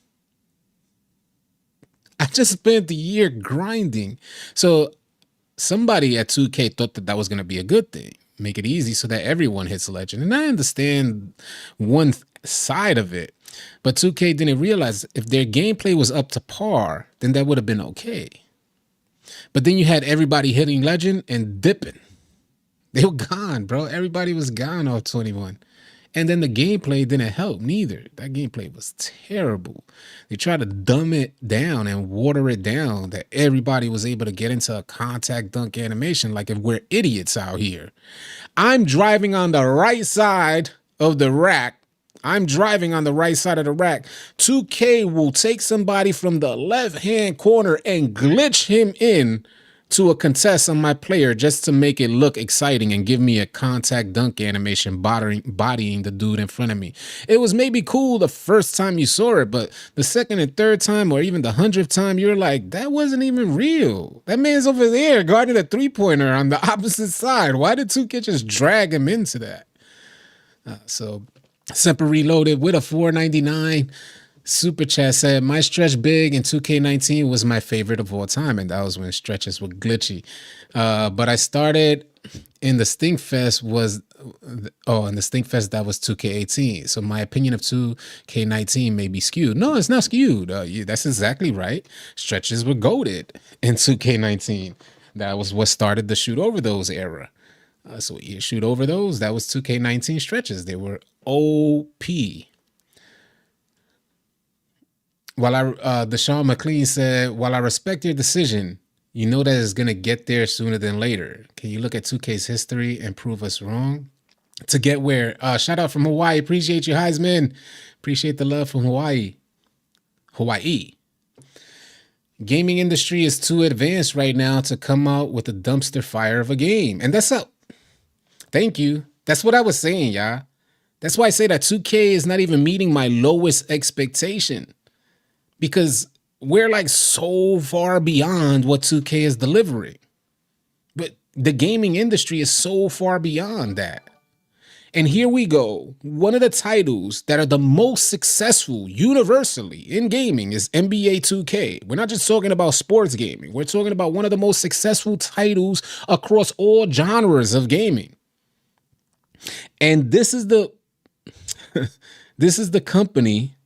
[SPEAKER 1] I just spent the year grinding. So somebody at 2K thought that was going to be a good thing. Make it easy so that everyone hits Legend. And I understand one side of it. But 2K didn't realize if their gameplay was up to par, then that would have been okay. But then you had everybody hitting Legend and dipping. They were gone, bro. Everybody was gone off 21. And then the gameplay didn't help neither. That gameplay was terrible. They tried to dumb it down and water it down that everybody was able to get into a contact dunk animation like if we're idiots out here. I'm driving on the right side of the rack. 2K will take somebody from the left-hand corner and glitch him in to a contest on my player just to make it look exciting and give me a contact dunk animation bodying the dude in front of me. It was maybe cool the first time you saw it, but the second and third time or even the 100th time, you're like, that wasn't even real. That man's over there guarding the three-pointer on the opposite side. Why did 2K just drag him into that? So Semper Reloaded with a $4.99. Super Chat said, my stretch big in 2K19 was my favorite of all time, and that was when stretches were glitchy. But I started in the Stinkfest in the Stinkfest that was 2K18. So my opinion of 2K19 may be skewed. No, it's not skewed. That's exactly right. Stretches were goated in 2K19. That was what started the shoot over those era. So you shoot over those, that was 2K19 stretches. They were OP. Deshaun McLean said, while I respect your decision, you know that it's going to get there sooner than later. Can you look at 2K's history and prove us wrong? To get where? Shout out from Hawaii. Appreciate you, Heisman. Appreciate the love from Hawaii. Gaming industry is too advanced right now to come out with a dumpster fire of a game. And that's up. Thank you. That's what I was saying, y'all. That's why I say that 2K is not even meeting my lowest expectation. Because we're like so far beyond what 2K is delivering. But the gaming industry is so far beyond that. And here we go. One of the titles that are the most successful universally in gaming is NBA 2K. We're not just talking about sports gaming. We're talking about one of the most successful titles across all genres of gaming. And this is the this is the company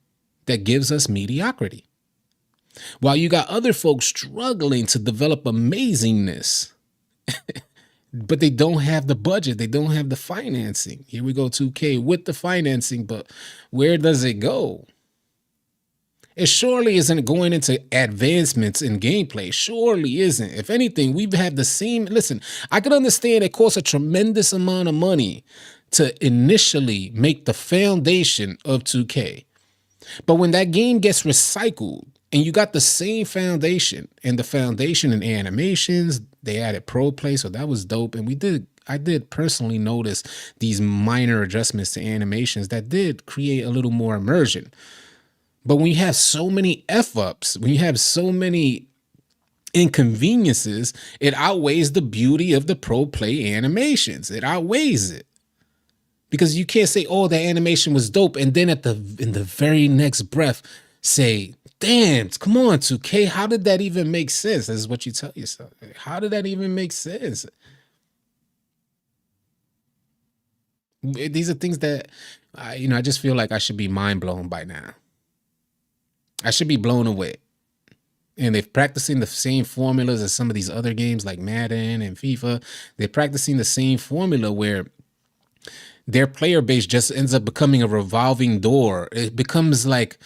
[SPEAKER 1] that gives us mediocrity. While you got other folks struggling to develop amazingness, but they don't have the budget. They don't have the financing. Here we go, 2K with the financing, but where does it go? It surely isn't going into advancements in gameplay. Surely isn't. If anything, we've had the same. Listen, I can understand it costs a tremendous amount of money to initially make the foundation of 2K. But when that game gets recycled and you got the same foundation, and the foundation in animations, they added pro play, so that was dope. And I did personally notice these minor adjustments to animations that did create a little more immersion. But when you have so many F-ups, when you have so many inconveniences, it outweighs the beauty of the pro play animations. It outweighs it. Because you can't say, oh, the animation was dope, and then in the very next breath say, damn, come on, 2K, how did that even make sense? This is what you tell yourself. How did that even make sense? These are things that, I just feel like I should be mind blown by now. I should be blown away. And they're practicing the same formulas as some of these other games like Madden and FIFA. They're practicing the same formula where their player base just ends up becoming a revolving door. It becomes like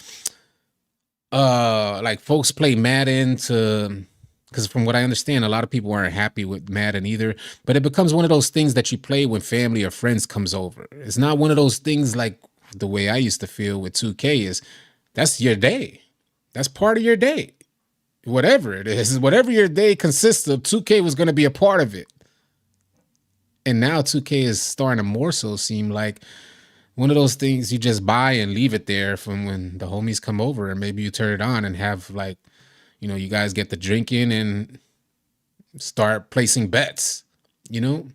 [SPEAKER 1] folks play Madden because from what I understand, a lot of people aren't happy with Madden either, but it becomes one of those things that you play when family or friends comes over. It's not one of those things like the way I used to feel with 2K is that's your day. That's part of your day. Whatever it is, whatever your day consists of, 2K was going to be a part of it. And now 2K is starting to more so seem like one of those things you just buy and leave it there from when the homies come over, and maybe you turn it on and have like, you guys get the drinking and start placing bets, Deshaun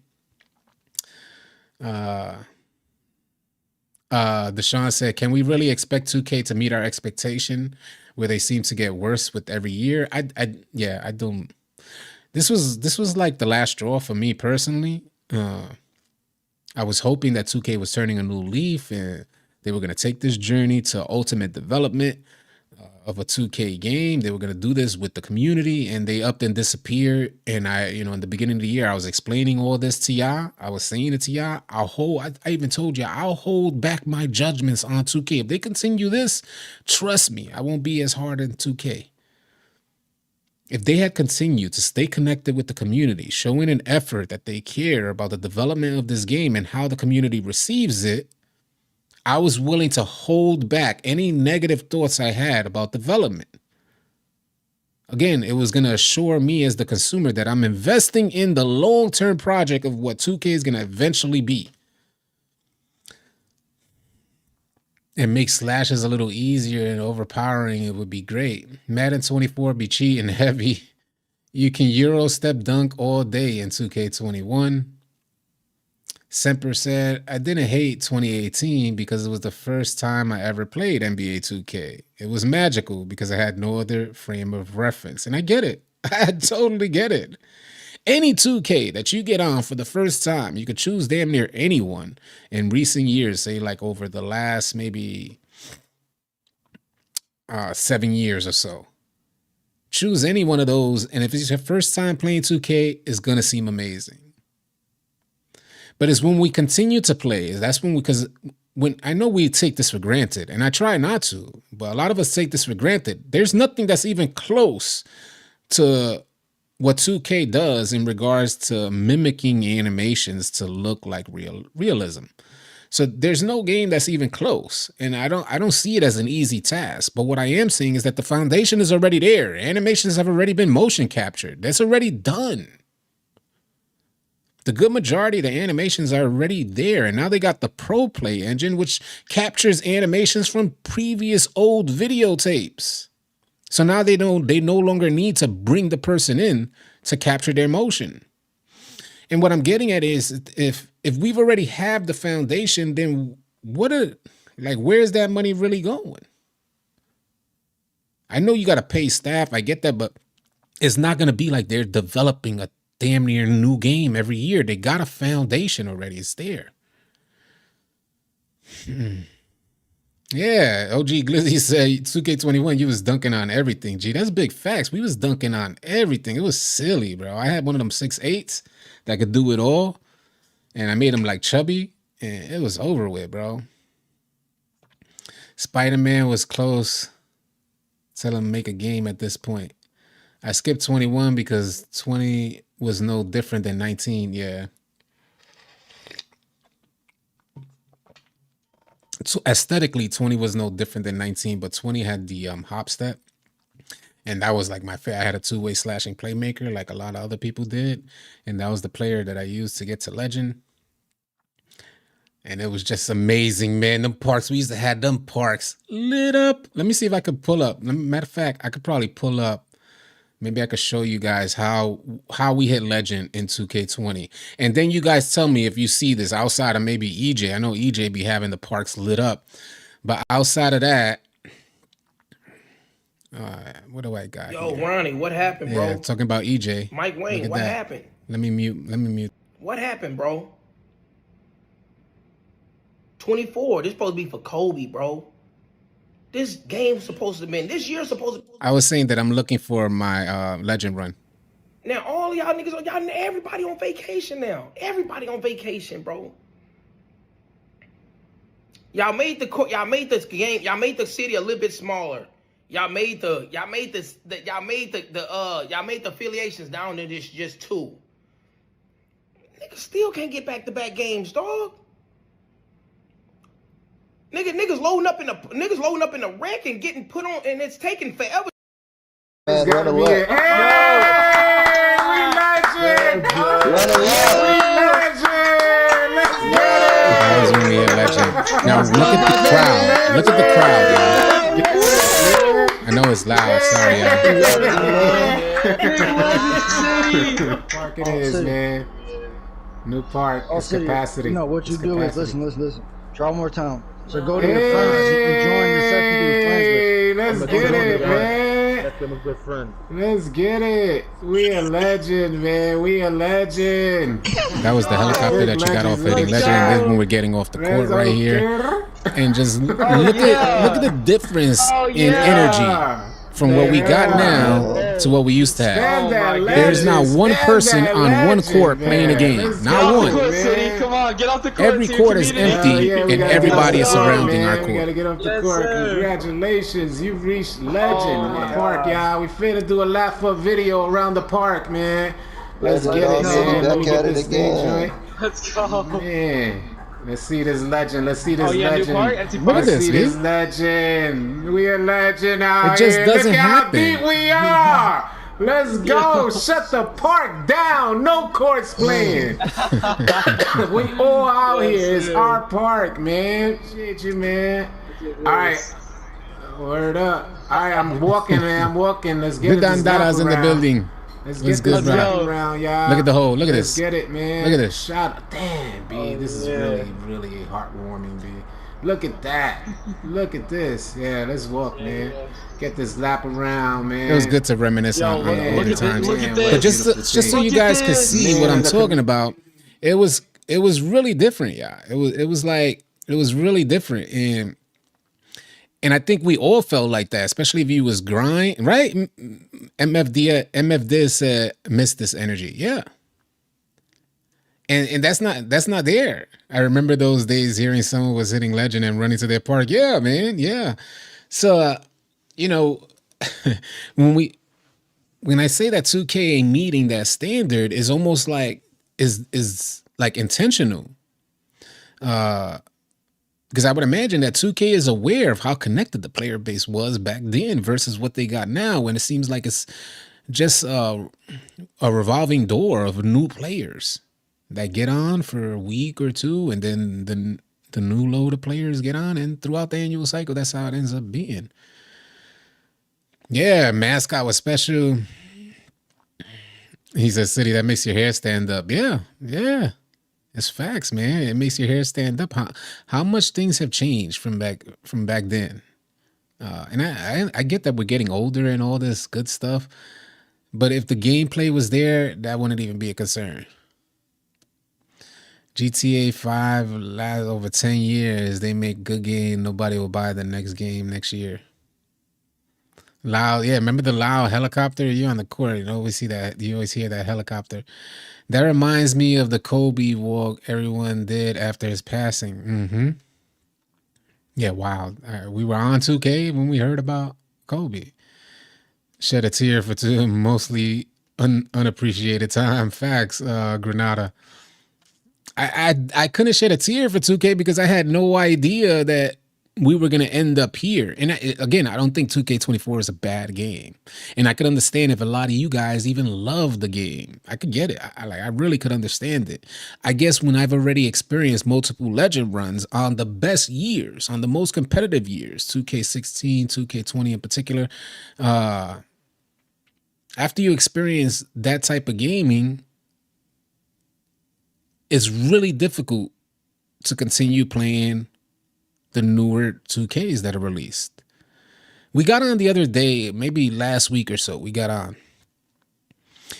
[SPEAKER 1] said, can we really expect 2K to meet our expectation where they seem to get worse with every year? I don't. This was like the last straw for me personally. I was hoping that 2K was turning a new leaf and they were going to take this journey to ultimate development of a 2K game. They were going to do this with the community, and they upped and disappeared. And in the beginning of the year, I was explaining all this to y'all. I was saying it to y'all. I even told you I'll hold back my judgments on 2K. If they continue this, trust me, I won't be as hard on 2K. If they had continued to stay connected with the community, showing an effort that they care about the development of this game and how the community receives it, I was willing to hold back any negative thoughts I had about development. Again, it was going to assure me as the consumer that I'm investing in the long-term project of what 2K is going to eventually be. And make slashes a little easier and overpowering, it would be great. Madden 24 be cheating heavy. You can Euro step dunk all day in 2K21. Semper said, I didn't hate 2018 because it was the first time I ever played NBA 2K. It was magical because I had no other frame of reference. And I get it. I totally get it. Any 2K that you get on for the first time, you could choose damn near anyone in recent years, say like over the last maybe 7 years or so. Choose any one of those, and if it's your first time playing 2K, it's going to seem amazing. But it's when we continue to play, that's because when I know we take this for granted, and I try not to, but a lot of us take this for granted. There's nothing that's even close to what 2K does in regards to mimicking animations to look like realism. So there's no game that's even close, and I don't see it as an easy task. But what I am seeing is that the foundation is already there. Animations have already been motion captured. That's already done. The good majority of the animations are already there, and now they got the Pro Play engine, which captures animations from previous old videotapes. So now they no longer need to bring the person in to capture their motion. And what I'm getting at is if we've already have the foundation, then where's that money really going? I know you got to pay staff, I get that, but it's not going to be like they're developing a damn near new game every year. They got a foundation already. It's there. Yeah, OG Glizzy said 2K21, you was dunking on everything. Gee, that's big facts. We was dunking on everything. It was silly, bro. I had one of them 6'8s that could do it all, and I made him like chubby, and it was over with, bro. Spider-Man was close. Tell him make a game at this point. I skipped 21 because 20 was no different than 19. Yeah. So aesthetically, 20 was no different than 19, but 20 had the hop step. And that was like my favorite. I had a two-way slashing playmaker like a lot of other people did. And that was the player that I used to get to legend. And it was just amazing, man. Them parks, we used to have them parks lit up. Let me see if I could pull up. Matter of fact, I could probably pull up. Maybe I could show you guys how we hit legend in 2K20. And then you guys tell me if you see this outside of maybe EJ. I know EJ be having the parks lit up. But outside of that, what do I got
[SPEAKER 2] Yo,
[SPEAKER 1] here?
[SPEAKER 2] Ronnie, what happened, bro?
[SPEAKER 1] Yeah, talking about EJ.
[SPEAKER 2] Mike Wayne, what happened?
[SPEAKER 1] Let me mute.
[SPEAKER 2] What happened, bro? 24. This supposed to be for Kobe, bro. This game's supposed to be, this year's supposed to.
[SPEAKER 1] I was saying that I'm looking for my legend run.
[SPEAKER 2] Now all y'all niggas, everybody on vacation now. Everybody on vacation, bro. Y'all made the game. Y'all made the city a little bit smaller. Y'all made the affiliations down to this just 2. Niggas still can't get back-to-back games, dog. Niggas loading up in the wreck and getting put on, and it's taking forever.
[SPEAKER 3] It's gotta be it.
[SPEAKER 1] Hey, we legend! We legend! Let's get it! That was when we hit legend. Now look at the crowd. Look at the crowd, y'all. I know it's loud. Sorry, y'all. Park it is, man. New park. It's capacity.
[SPEAKER 3] No, what you do is listen. Try one more time. So go to your friends and join the session to your friends.
[SPEAKER 1] Let's get it, man.
[SPEAKER 4] That's been a good friend.
[SPEAKER 1] Let's get it. We a legend, man. We a legend. That was the helicopter that you got off hitting legend. And then when we're getting off the court right here. And just look at the difference in energy from what we got now to what we used to have. There's not one person on one court playing a game. Not one.
[SPEAKER 4] Come on, get off the court.
[SPEAKER 1] Every court is empty and everybody is surrounding our court.
[SPEAKER 5] We gotta get off the court. Congratulations, you've reached legend in the park, y'all. We finna do a laugh up video around the park, man. Let's get it, man. Let me get this thing joint.
[SPEAKER 4] Let's go.
[SPEAKER 5] Man. Let's see this legend. Let's see this legend.
[SPEAKER 1] Look at this,
[SPEAKER 5] this legend. We a legend out
[SPEAKER 1] It just
[SPEAKER 5] here.
[SPEAKER 1] doesn't
[SPEAKER 5] Look
[SPEAKER 1] happen.
[SPEAKER 5] how deep we are. Let's go. Shut the park down. No courts playing. We all out here. It's our park, man. Shit, you, man. All right. Word up. All right, I'm walking, man. I'm walking. Let's get it.
[SPEAKER 1] Big Dada's in the building.
[SPEAKER 5] Let's
[SPEAKER 1] Let's
[SPEAKER 5] get this
[SPEAKER 1] go.
[SPEAKER 5] lap around, y'all.
[SPEAKER 1] Look at the hole. Look at
[SPEAKER 5] Let's
[SPEAKER 1] this.
[SPEAKER 5] get it, man.
[SPEAKER 1] Look at this.
[SPEAKER 5] Shot. Damn, B. This is really heartwarming, B. Look at that. Look at this. Yeah, let's walk, man. Get this lap around, man.
[SPEAKER 1] It was good to reminisce on the older times. But just so you guys could see what I'm talking about, it was really different, yeah. It was really different, and I think we all felt like that, especially if you was grind, right? MFD said miss this energy, yeah. And that's not there. I remember those days hearing someone was hitting legend and running to their park. Yeah, man, yeah. So when I say that 2K ain't meeting that standard, is almost like is like intentional. Because I would imagine that 2K is aware of how connected the player base was back then versus what they got now, and it seems like it's just a revolving door of new players that get on for a week or two, and then the new load of players get on, and throughout the annual cycle, that's how it ends up being. Yeah, mascot was special. He said, "City that makes your hair stand up." Yeah, yeah, it's facts, man. It makes your hair stand up. How much things have changed from back then. And I get that we're getting older and all this good stuff, but if the gameplay was there, that wouldn't even be a concern. GTA 5 lasts over 10 years. They make good game. Nobody will buy the next game next year. Loud, yeah. Remember the loud helicopter? You're on the court. You always see that. You always hear that helicopter. That reminds me of the Kobe walk everyone did after his passing. Mm-hmm. Yeah, wow. We were on 2K when we heard about Kobe. Shed a tear for two mostly unappreciated time. Facts, Granada. I couldn't shed a tear for 2K because I had no idea that we were going to end up here. And again, I don't think 2K24 is a bad game. And I could understand if a lot of you guys even love the game. I could get it. I really could understand it. I guess when I've already experienced multiple legend runs on the best years, on the most competitive years, 2K16, 2K20 in particular, after you experience that type of gaming, it's really difficult to continue playing the newer 2Ks that are released. We got on the other day, maybe last week or so, we got on.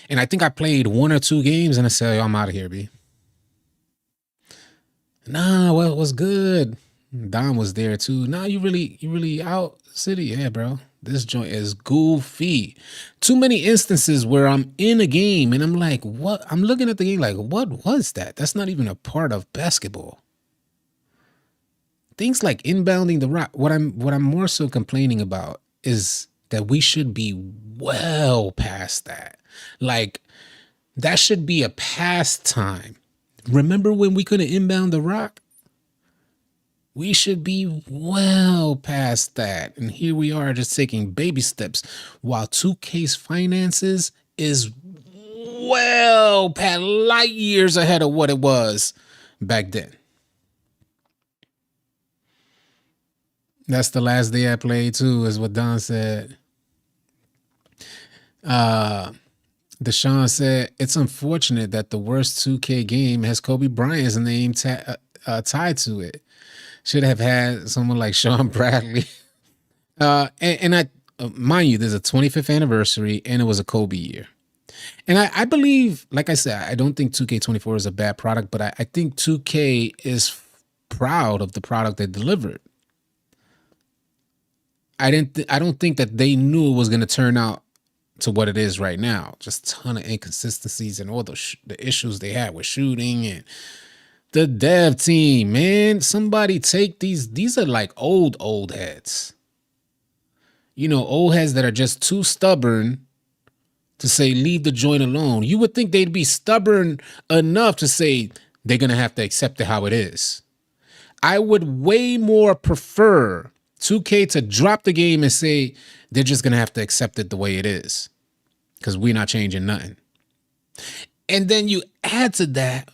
[SPEAKER 1] And I think I played 1 or 2 games and I said, yo, I'm out of here, B. Nah, well, it was good. Don was there too. Nah, you really out, City? Yeah, bro. This joint is goofy. Too many instances where I'm in a game and I'm like, what? I'm looking at the game like, what was that? That's not even a part of basketball. Things like inbounding the rock. What I'm more so complaining about is that we should be well past that. Like, that should be a pastime. Remember when we couldn't inbound the rock? We should be well past that. And here we are just taking baby steps while 2K's finances is well past light years ahead of what it was back then. That's the last day I played too, is what Don said. Deshaun said, it's unfortunate that the worst 2K game has Kobe Bryant's name tied to it. Should have had someone like Sean Bradley. And I, mind you, there's a 25th anniversary and it was a Kobe year. And I believe, like I said, I don't think 2K24 is a bad product, but I think 2K is proud of the product they delivered. I don't think that they knew it was going to turn out to what it is right now. Just a ton of inconsistencies and all the issues they had with shooting and the dev team, man. Somebody take these are like old heads. You know, old heads that are just too stubborn to say, leave the joint alone. You would think they'd be stubborn enough to say they're going to have to accept it how it is. I would way more prefer 2K to drop the game and say they're just going to have to accept it the way it is because we're not changing nothing. And then you add to that,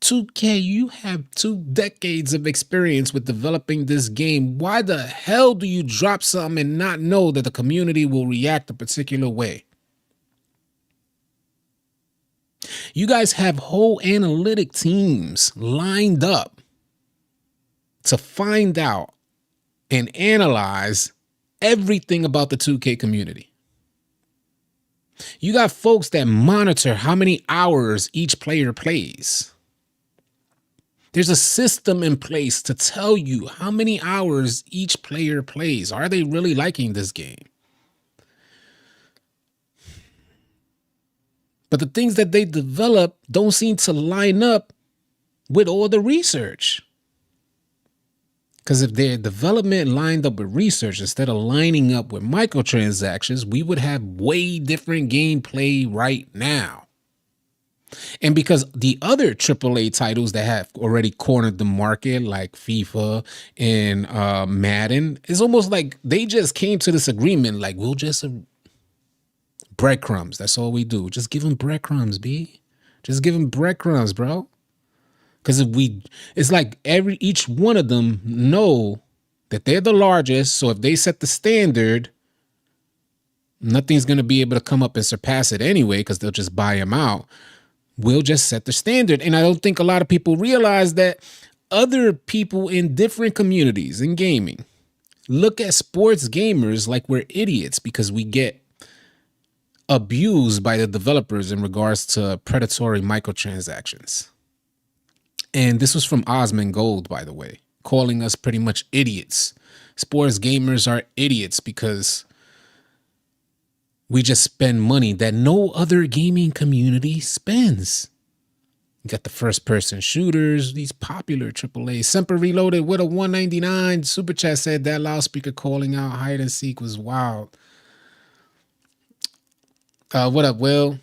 [SPEAKER 1] 2K, you have 2 decades of experience with developing this game. Why the hell do you drop something and not know that the community will react a particular way? You guys have whole analytic teams lined up to find out and analyze everything about the 2K community. You got folks that monitor how many hours each player plays. There's a system in place to tell you how many hours each player plays. Are they really liking this game? But the things that they develop don't seem to line up with all the research. Because if their development lined up with research instead of lining up with microtransactions, we would have way different gameplay right now. And because the other AAA titles that have already cornered the market, like FIFA and Madden, it's almost like they just came to this agreement, like, we'll just breadcrumbs. That's all we do. Just give them breadcrumbs, B. Just give them breadcrumbs, bro. Because it's like each one of them know that they're the largest. So if they set the standard, Nothing's going to be able to come up and surpass it anyway because they'll just buy them out. We'll just set the standard. And I don't think a lot of people realize that other people in different communities in gaming look at sports gamers like we're idiots because we get abused by the developers in regards to predatory microtransactions. And this was from Osmond Gold, by the way, calling us pretty much idiots. Sports gamers are idiots because we just spend money that no other gaming community spends. You got the first person shooters, these popular AAA. Semper Reloaded with a 199 super chat said that loudspeaker calling out hide and seek was wild. What up, Will?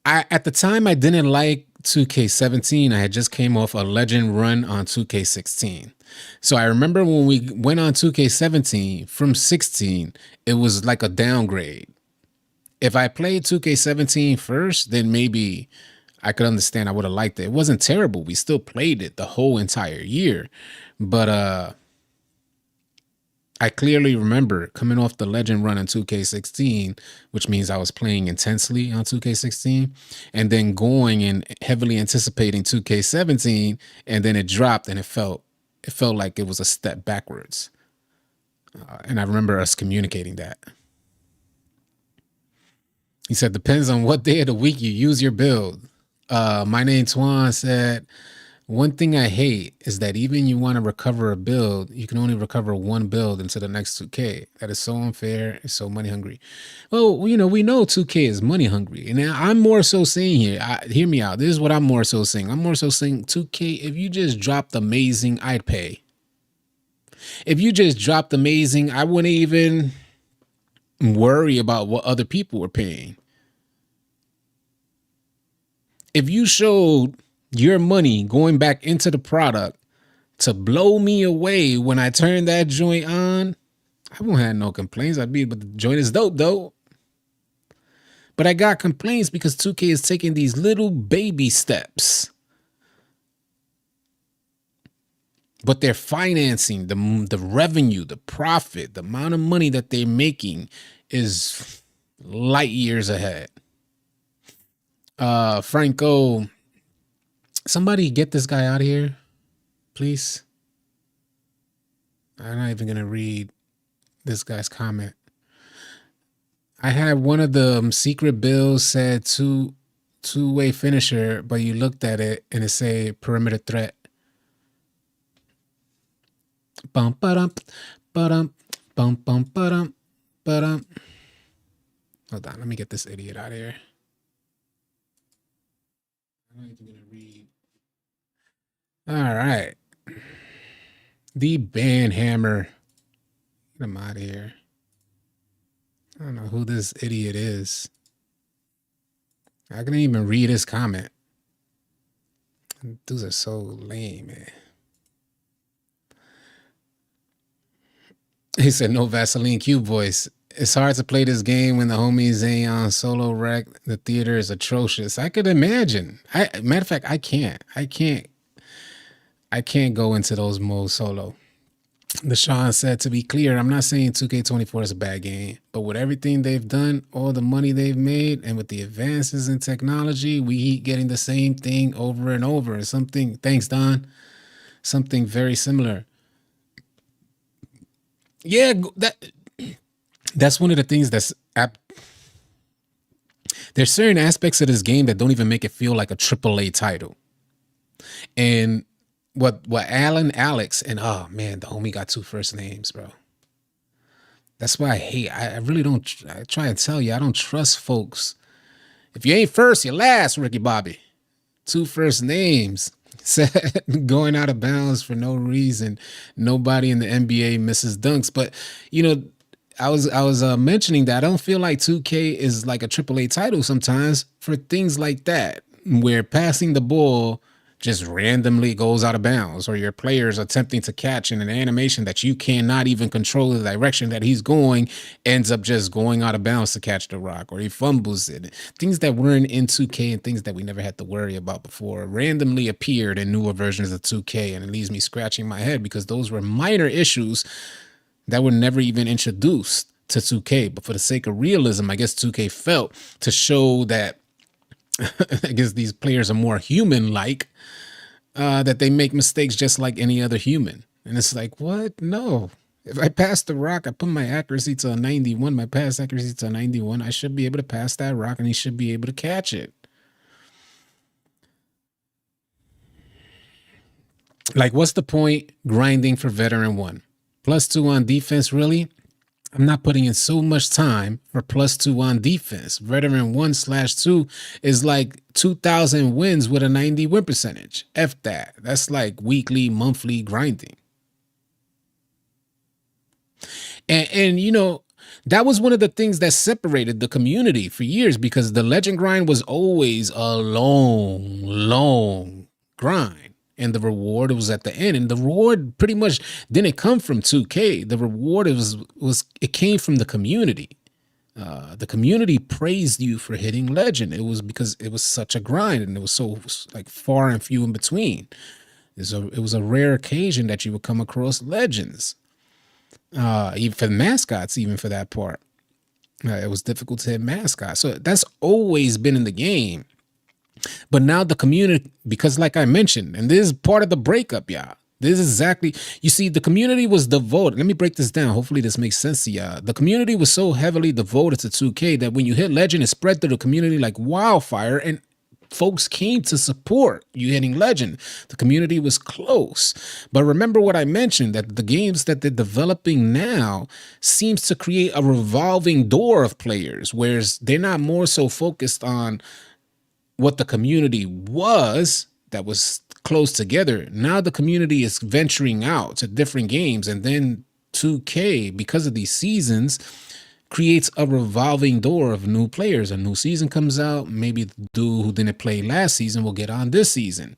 [SPEAKER 1] At the time I didn't like 2K17. I had just came off a legend run on 2K16. So I remember when we went on 2K17 from 16, it was like a downgrade. If I played 2K17 first, then maybe I could understand. I would have liked it. It wasn't terrible. We still played it the whole entire year. But I clearly remember coming off the legend run on 2K16, which means I was playing intensely on 2K16, and then going and heavily anticipating 2K17, and then it dropped and it felt like it was a step backwards. And I remember us communicating that. He said, depends on what day of the week you use your build. My name Twan said, one thing I hate is that even you want to recover a build, you can only recover one build into the next 2K. That is so unfair. It's so money hungry. Well, you know, we know 2K is money hungry. And I'm more so saying here, hear me out. This is what I'm more so saying. I'm more so saying 2K, if you just dropped amazing, I'd pay. If you just dropped amazing, I wouldn't even worry about what other people were paying. If you showed your money going back into the product to blow me away when I turn that joint on, I won't have no complaints. But the joint is dope though. But I got complaints because 2K is taking these little baby steps. But they're financing the revenue, the profit, the amount of money that they're making is light years ahead. Franco, somebody get this guy out of here, please. I'm not even going to read this guy's comment. I had one of the secret bills said two-way finisher, but you looked at it and it say perimeter threat. Bum ba-dum, ba-dum, bum bum ba-dum, ba-dum. Hold on, let me get this idiot out of here. I'm not even gonna read. All right. The band hammer. Get him out of here. I don't know who this idiot is. I couldn't even read his comment. Dudes are so lame, man. He said, no Vaseline Cube voice. It's hard to play this game when the homies ain't on solo rec. The theater is atrocious. I could imagine. Matter of fact, I can't go into those modes solo. Deshaun said, to be clear, I'm not saying 2K24 is a bad game, but with everything they've done, all the money they've made, and with the advances in technology, we keep getting the same thing over and over. Thanks, Don. Something very similar. Yeah, that's one of the things there's certain aspects of this game that don't even make it feel like a AAA title. And what Alan, Alex, and oh man, the homie got two first names, bro. That's why I really don't, I try and tell you, I don't trust folks. If you ain't first, you're last, Ricky Bobby. Two first names. Going out of bounds for no reason. Nobody in the NBA misses dunks. But, you know, I was mentioning that I don't feel like 2K is like a AAA title sometimes for things like that, where passing the ball just randomly goes out of bounds, or your players attempting to catch in an animation that you cannot even control the direction that he's going, ends up just going out of bounds to catch the rock, or he fumbles it. Things that weren't in 2K and things that we never had to worry about before randomly appeared in newer versions of 2K, and it leaves me scratching my head because those were minor issues that were never even introduced to 2K. But for the sake of realism, I guess 2K felt to show that I guess these players are more human-like, that they make mistakes just like any other human. And it's like, what? No. If I pass the rock, I put my accuracy to a 91, my pass accuracy to a 91, I should be able to pass that rock and he should be able to catch it. Like, what's the point grinding for veteran 1? +2 on defense, really? I'm not putting in so much time for +2 on defense. Veteran 1/2 is like 2,000 wins with a 90 win percentage. F that. That's like weekly, monthly grinding. And you know, that was one of the things that separated the community for years, because the legend grind was always a long grind. And the reward was at the end. And the reward pretty much didn't come from 2K. The reward it came from the community. The community praised you for hitting legend. It was because it was such a grind and it was so like far and few in between. It was a rare occasion that you would come across legends. Even for mascots, even for that part. It was difficult to hit mascots. So that's always been in the game. But now the community, because like I mentioned, and this is part of the breakup, y'all. This is exactly, you see, the community was devoted. Let me break this down. Hopefully this makes sense to y'all. The community was so heavily devoted to 2K that when you hit legend, it spread through the community like wildfire, and folks came to support you hitting legend. The community was close. But remember what I mentioned, that the games that they're developing now seems to create a revolving door of players, whereas they're not more so focused on what the community was that was close together. Now the community is venturing out to different games, and then 2K, because of these seasons, creates a revolving door of new players. A new season comes out, maybe the dude who didn't play last season will get on this season.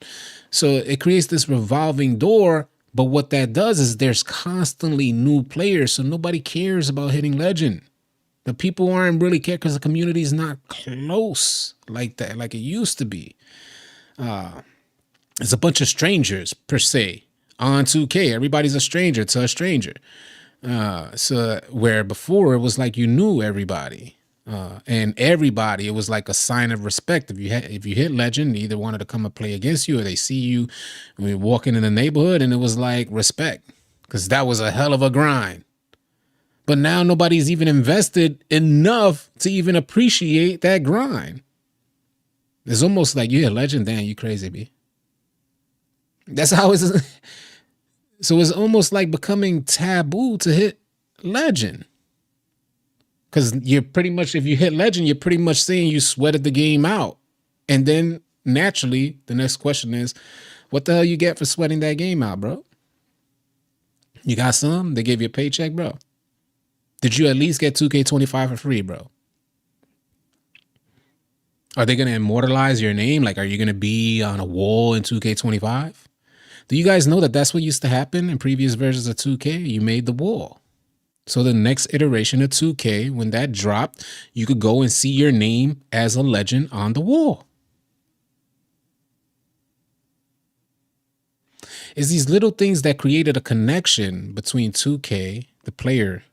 [SPEAKER 1] So it creates this revolving door, but what that does is there's constantly new players, so nobody cares about hitting legend. The people aren't really care because the community is not close like that, like it used to be. It's a bunch of strangers, per se, on 2K. Everybody's a stranger to a stranger. So where before it was like you knew everybody. And everybody, it was like a sign of respect. If you hit legend, they either wanted to come and play against you, or they see you when you're walking in the neighborhood, and it was like respect, because that was a hell of a grind. But now nobody's even invested enough to even appreciate that grind. It's almost like you're a legend, damn, you crazy, B. That's how it's. So it's almost like becoming taboo to hit legend. Because you're pretty much, if you hit legend, you're pretty much saying you sweated the game out. And then naturally, the next question is, what the hell you get for sweating that game out, bro? You got some? They gave you a paycheck, bro? Did you at least get 2K25 for free, bro? Are they going to immortalize your name? Like, are you going to be on a wall in 2K25? Do you guys know that that's what used to happen in previous versions of 2K? You made the wall. So the next iteration of 2K, when that dropped, you could go and see your name as a legend on the wall. It's these little things that created a connection between 2K, the player,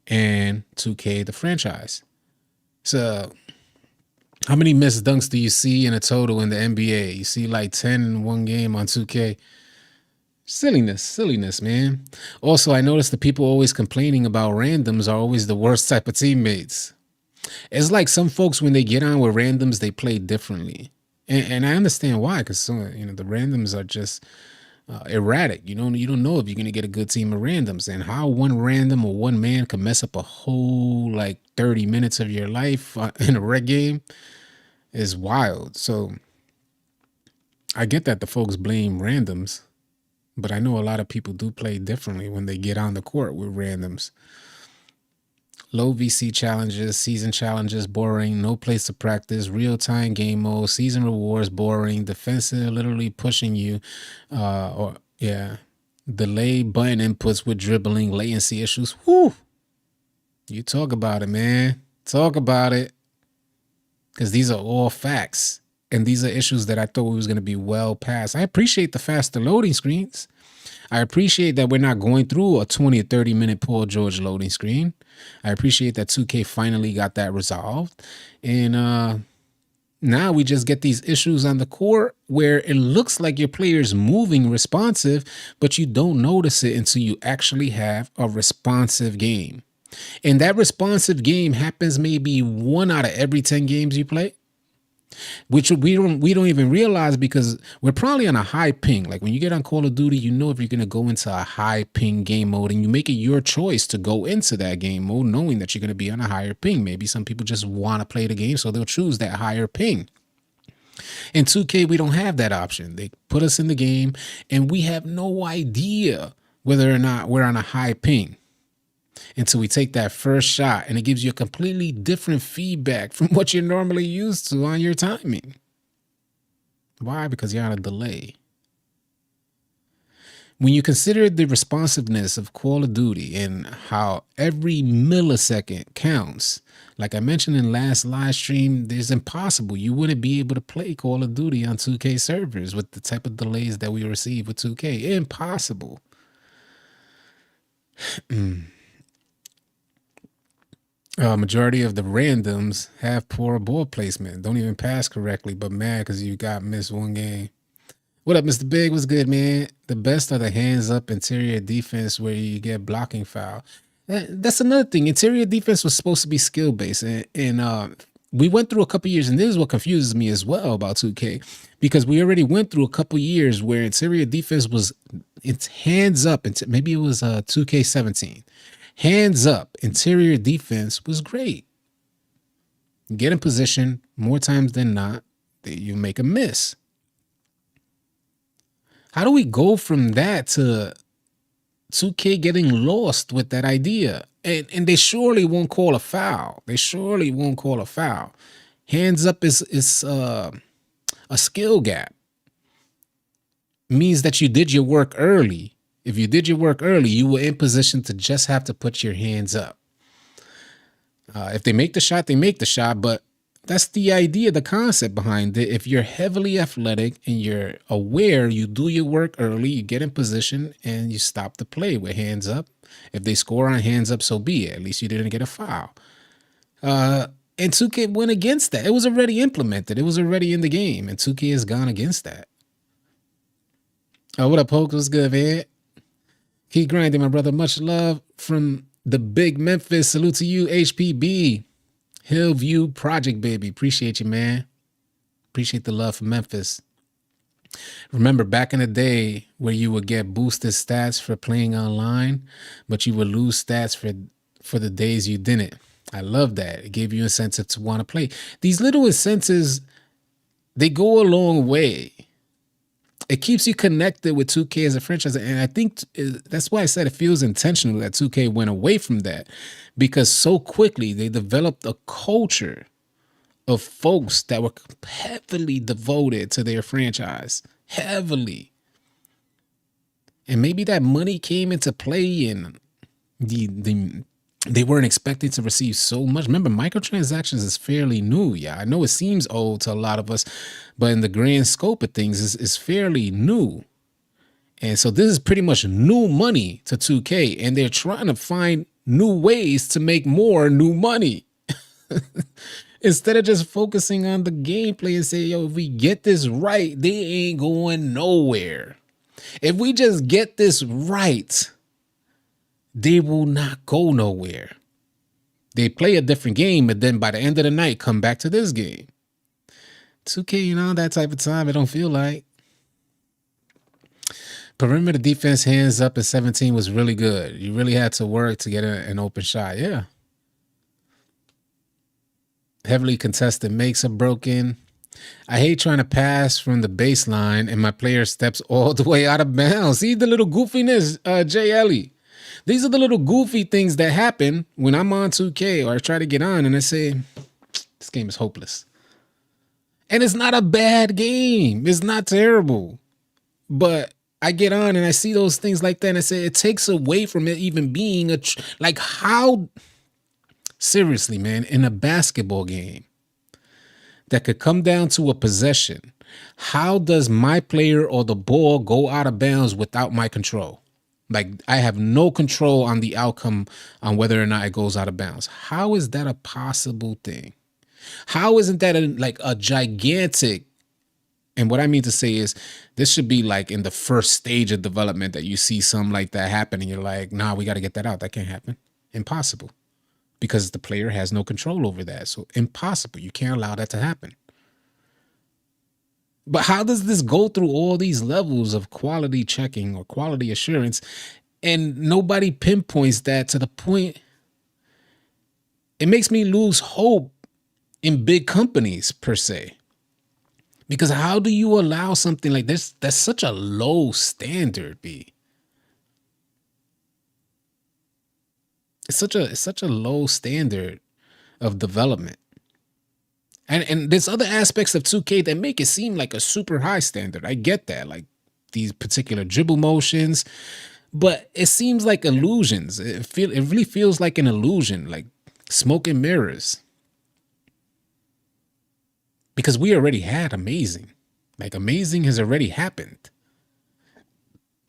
[SPEAKER 1] and 2K, the franchise. So how many missed dunks do you see in a total in the NBA? You see like 10 in one game on 2K. Silliness, man. Also, I noticed the people always complaining about randoms are always the worst type of teammates. It's like some folks, when they get on with randoms, they play differently. And I understand why, because the randoms are just erratic. You don't know if you're going to get a good team of randoms, and how one random or one man can mess up a whole like 30 minutes of your life in a rec game is wild. So I get that the folks blame randoms, but I know a lot of people do play differently when they get on the court with randoms. Low VC challenges, season challenges, boring, no place to practice, real-time game mode, season rewards, boring, defensive, literally pushing you, delay button inputs with dribbling, latency issues. Whew. You talk about it, man. Talk about it. Because these are all facts. And these are issues that I thought we was going to be well past. I appreciate the faster loading screens. I appreciate that we're not going through a 20 or 30 minute Paul George loading screen. I appreciate that 2K finally got that resolved. And now we just get these issues on the court where it looks like your player's moving responsive, but you don't notice it until you actually have a responsive game. And that responsive game happens maybe 1 out of every 10 games you play, which we don't even realize because we're probably on a high ping. Like when you get on Call of Duty, you know if you're going to go into a high ping game mode, and you make it your choice to go into that game mode knowing that you're going to be on a higher ping. Maybe some people just want to play the game, so they'll choose that higher ping. In 2K, we don't have that option. They put us in the game and we have no idea whether or not we're on a high ping until we take that first shot, and it gives you a completely different feedback from what you're normally used to on your timing. Why? Because you're on a delay. When you consider the responsiveness of Call of Duty and how every millisecond counts, like I mentioned in last live stream, it's impossible. You wouldn't be able to play Call of Duty on 2K servers with the type of delays that we receive with 2K. Impossible. Majority of the randoms have poor ball placement. Don't even pass correctly, but mad because you got missed one game. What up, Mr. Big? What's good, man? The best are the hands-up interior defense where you get blocking foul. That's another thing. Interior defense was supposed to be skill-based. And we went through a couple years, and this is what confuses me as well about 2K, because we already went through a couple years where interior defense was, it's hands-up. Maybe it was 2K17. Hands up, interior defense was great. Get in position more times than not, you make a miss. How do we go from that to 2K getting lost with that idea? And they surely won't call a foul. They surely won't call a foul. Hands up is a skill gap. Means that you did your work early. If you did your work early, you were in position to just have to put your hands up. If they make the shot, they make the shot. But that's the idea, the concept behind it. If you're heavily athletic and you're aware, you do your work early, you get in position, and you stop the play with hands up. If they score on hands up, so be it. At least you didn't get a foul. And 2K went against that. It was already implemented. It was already in the game, and 2K has gone against that. What up, Poke? What's good, man? Keep grinding, my brother. Much love from the big Memphis. Salute to you, HPB. Hillview Project, baby. Appreciate you, man. Appreciate the love from Memphis. Remember back in the day where you would get boosted stats for playing online, but you would lose stats for the days you didn't. I love that. It gave you incentive to want to play. These little incentives, they go a long way. It keeps you connected with 2K as a franchise. And I think that's why I said it feels intentional that 2K went away from that, because so quickly they developed a culture of folks that were heavily devoted to their franchise. Heavily. And maybe that money came into play and they weren't expecting to receive so much. Remember, microtransactions is fairly new. Yeah, I know it seems old to a lot of us, but in the grand scope of things, it's fairly new. And so this is pretty much new money to 2K, and they're trying to find new ways to make more new money. Instead of just focusing on the gameplay and say, yo, if we get this right, they ain't going nowhere. If we just get this right, they will not go nowhere. They play a different game, but then by the end of the night, come back to this game. 2K, that type of time, it don't feel like. Perimeter defense hands up at 17 was really good. You really had to work to get an open shot. Yeah. Heavily contested makes are broken. I hate trying to pass from the baseline and my player steps all the way out of bounds. See the little goofiness, J. Ellie. These are the little goofy things that happen when I'm on 2K or I try to get on and I say, this game is hopeless. And it's not a bad game. It's not terrible. But I get on and I see those things like that and I say, it takes away from it even being like how, seriously, man, in a basketball game that could come down to a possession How does my player or the ball go out of bounds without my control? Like, I have no control on the outcome on whether or not it goes out of bounds. How is that a possible thing? How isn't that like a gigantic, and what I mean to say is this should be like in the first stage of development that you see something like that happen and you're like, nah, we got to get that out. That can't happen. Impossible. Because the player has no control over that. So impossible. You can't allow that to happen. But how does this go through all these levels of quality checking or quality assurance and nobody pinpoints that to the point? It makes me lose hope in big companies per se. Because how do you allow something like this? That's such a low standard, B. It's such a low standard of development. And there's other aspects of 2K that make it seem like a super high standard. I get that, like these particular dribble motions, but it seems like illusions. It really feels like an illusion, like smoke and mirrors. Because we already had amazing. Like amazing has already happened.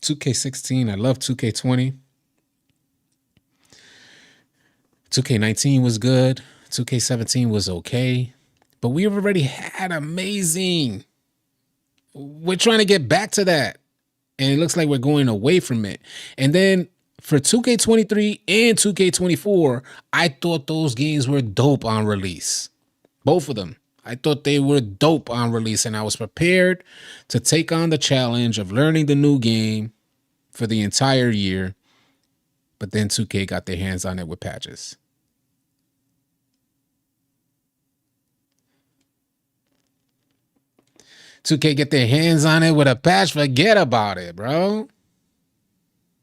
[SPEAKER 1] 2K16, I love 2K20. 2K19 was good. 2K17 was okay. But we've already had amazing. We're trying to get back to that. And it looks like we're going away from it. And then for 2K23 and 2K24, I thought those games were dope on release. Both of them. I thought they were dope on release. And I was prepared to take on the challenge of learning the new game for the entire year. But then 2K got their hands on it with patches. Two K get their hands on it with a patch, forget about it, bro.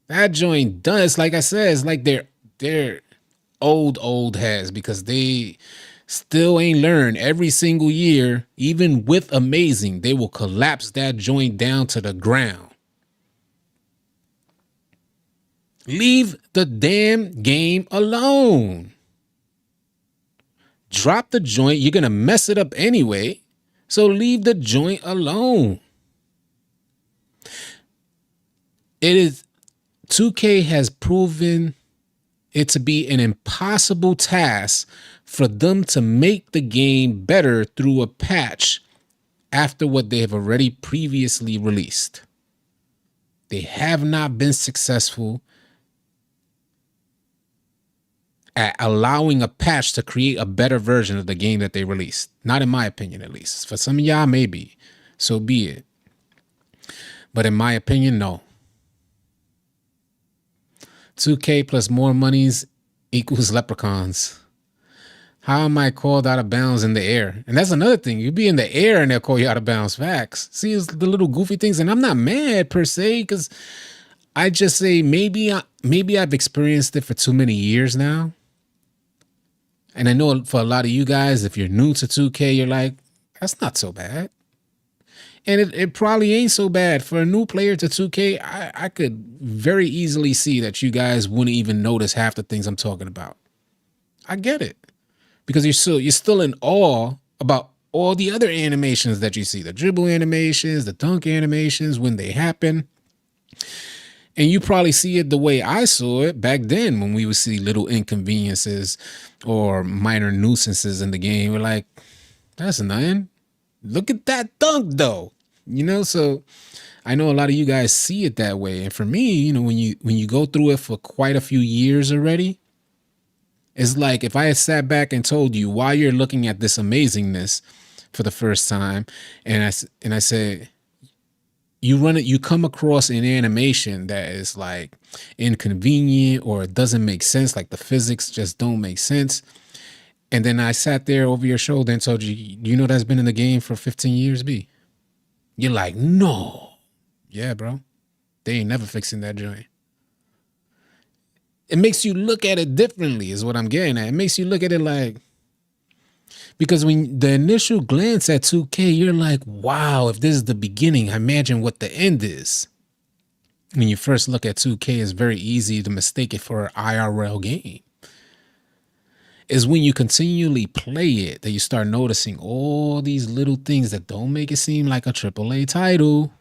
[SPEAKER 1] That joint done. It's like I said, it's like they're old heads because they still ain't learned every single year, even with amazing, they will collapse that joint down to the ground. Leave the damn game alone. Drop the joint. You're going to mess it up anyway. So leave the joint alone. It is 2K has proven it to be an impossible task for them to make the game better through a patch after what they have already previously released. They have not been successful at allowing a patch to create a better version of the game that they released. Not in my opinion, at least. For some of y'all, maybe. So be it. But in my opinion, no. 2K plus more monies equals leprechauns. How am I called out of bounds in the air? And that's another thing. You be in the air and they'll call you out of bounds. Facts. See, it's the little goofy things. And I'm not mad per se, because I just say maybe I've experienced it for too many years now. And I know for a lot of you guys, if you're new to 2K, you're like, that's not so bad. And it probably ain't so bad. For a new player to 2K, I could very easily see that you guys wouldn't even notice half the things I'm talking about. I get it. Because you're still in awe about all the other animations that you see. The dribble animations, the dunk animations, when they happen. And you probably see it the way I saw it back then when we would see little inconveniences or minor nuisances in the game. We're like, that's nothing. Look at that dunk, though. You know, so I know a lot of you guys see it that way. And for me, you know, when you go through it for quite a few years already, it's like if I had sat back and told you why you're looking at this amazingness for the first time, and I said, you come across an animation that is like inconvenient or it doesn't make sense, like the physics just don't make sense. And then I sat there over your shoulder and told you know that's been in the game for 15 years, B. You're like, no. Yeah, bro. They ain't never fixing that joint. It makes you look at it differently is what I'm getting at. It makes you look at it like, because when the initial glance at 2K, you're like, wow, if this is the beginning, imagine what the end is. When you first look at 2K, it's very easy to mistake it for an IRL game. is when you continually play it that you start noticing all these little things that don't make it seem like a AAA title.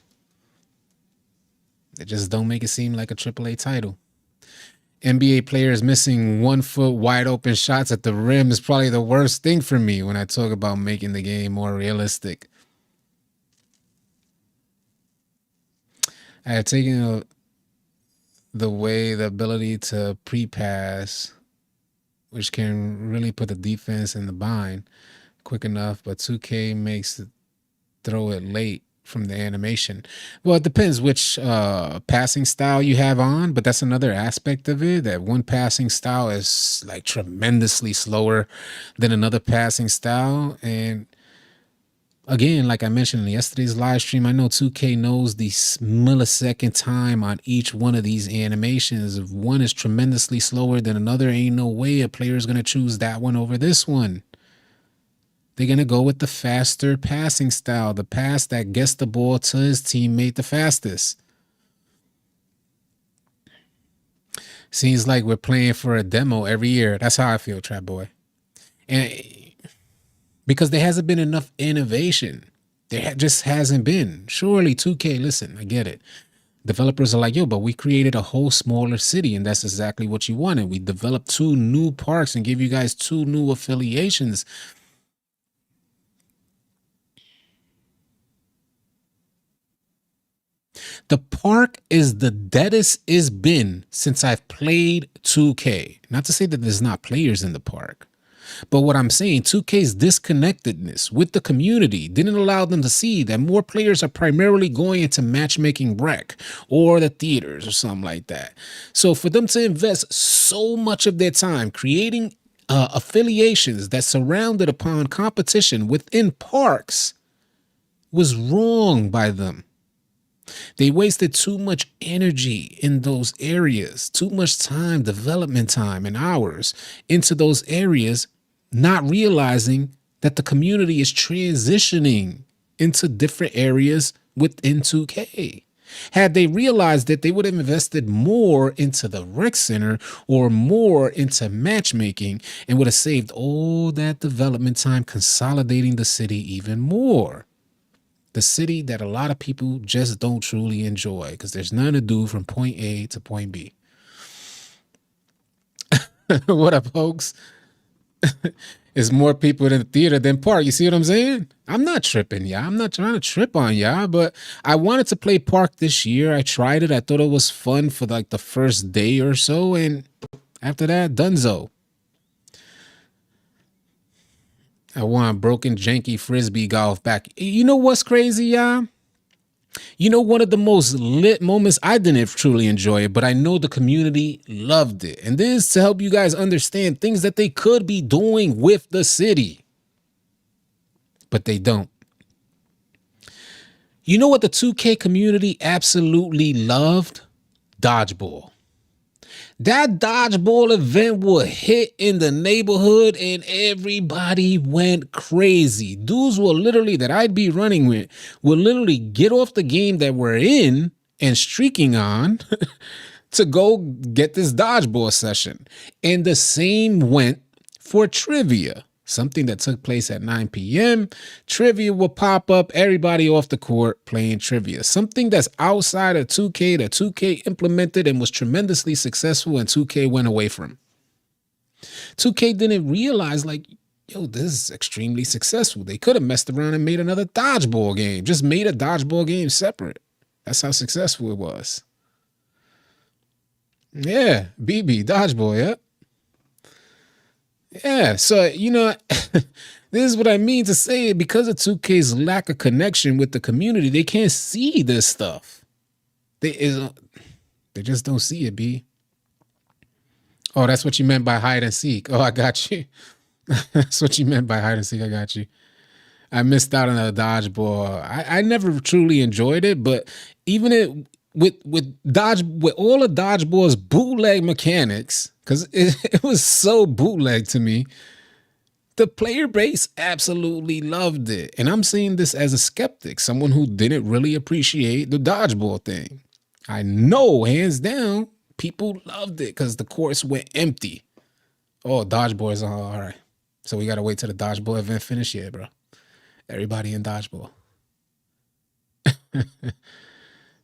[SPEAKER 1] They just don't make it seem like a AAA title. NBA players missing 1 foot wide open shots at the rim is probably the worst thing for me when I talk about making the game more realistic. I had taken the way the ability to pre-pass, which can really put the defense in the bind quick enough, but 2K makes it throw it late from the animation. Well, it depends which passing style you have on, but that's another aspect of it, that one passing style is like tremendously slower than another passing style. And again, like I mentioned in yesterday's live stream, I know 2K knows the millisecond time on each one of these animations. If one is tremendously slower than another, ain't no way a player is going to choose that one over this one. They're going to go with the faster passing style, the pass that gets the ball to his teammate the fastest. Seems like we're playing for a demo every year. That's how I feel, Trap Boy. And because there hasn't been enough innovation. There just hasn't been. Surely 2K, listen, I get it. Developers are like, yo, but we created a whole smaller city, and that's exactly what you wanted. We developed 2 new parks and gave you guys 2 new affiliations. The park is the deadest it's been since I've played 2K. Not to say that there's not players in the park, but what I'm saying, 2K's disconnectedness with the community didn't allow them to see that more players are primarily going into matchmaking rec or the theaters or something like that. So for them to invest so much of their time creating affiliations that surrounded upon competition within parks was wrong by them. They wasted too much energy in those areas, too much time, development time and hours into those areas, not realizing that the community is transitioning into different areas within 2K. Had they realized that, they would have invested more into the rec center or more into matchmaking and would have saved all that development time consolidating the city even more. The city that a lot of people just don't truly enjoy because there's nothing to do from point A to point B. What up, folks? It's more people in the theater than park. You see what I'm saying? I'm not tripping, y'all. I'm not trying to trip on y'all, but I wanted to play park this year. I tried it. I thought it was fun for like the first day or so. And after that, dunzo. I want broken, janky frisbee golf back. You know what's crazy, y'all? You know, one of the most lit moments, I didn't truly enjoy it, but I know the community loved it. And this is to help you guys understand things that they could be doing with the city, but they don't. You know what the 2K community absolutely loved? Dodgeball. That dodgeball event would hit in the neighborhood and everybody went crazy. Dudes will literally, that I'd be running with, will literally get off the game that we're in and streaking on to go get this dodgeball session. And the same went for trivia. Something that took place at 9 p.m. Trivia will pop up, everybody off the court playing trivia. Something that's outside of 2K that 2K implemented and was tremendously successful and 2K went away from. 2K didn't realize, like, yo, this is extremely successful. They could have messed around and made another dodgeball game. Just made a dodgeball game separate. That's how successful it was. Yeah, BB, dodgeball, yeah. Yeah, so, you know, this is what I mean to say. Because of 2K's lack of connection with the community, they can't see this stuff. They just don't see it, B. Oh, that's what you meant by hide and seek. Oh, I got you. That's what you meant by hide and seek. I got you. I missed out on a dodgeball. I never truly enjoyed it, but even with all of dodgeball's bootleg mechanics, because it was so bootleg to me, the player base absolutely loved it. And I'm saying this as a skeptic, someone who didn't really appreciate the dodgeball thing. I know, hands down, people loved it because the course went empty. Oh, dodgeball is on. All right. So we got to wait till the dodgeball event finish. Yeah, bro. Everybody in dodgeball.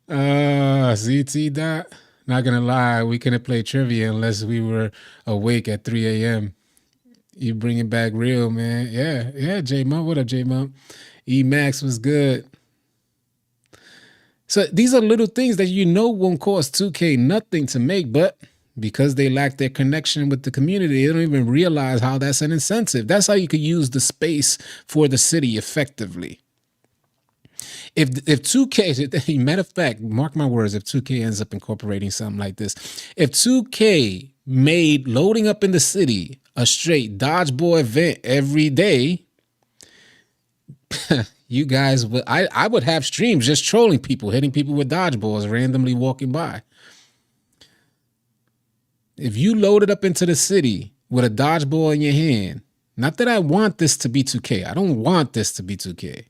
[SPEAKER 1] ZT dot. Not gonna lie, we couldn't play trivia unless we were awake at 3 a.m. You bring it back real, man. Yeah, J Mump. What up, J Mump? E Max was good. So these are little things that won't cost 2K nothing to make, but because they lack their connection with the community, they don't even realize how that's an incentive. That's how you could use the space for the city effectively. If 2K, matter of fact, mark my words, if 2K ends up incorporating something like this, if 2K made loading up in the city a straight dodgeball event every day, you guys would, I would have streams just trolling people, hitting people with dodgeballs randomly walking by. If you loaded up into the city with a dodgeball in your hand, not that I want this to be 2K. I don't want this to be 2K.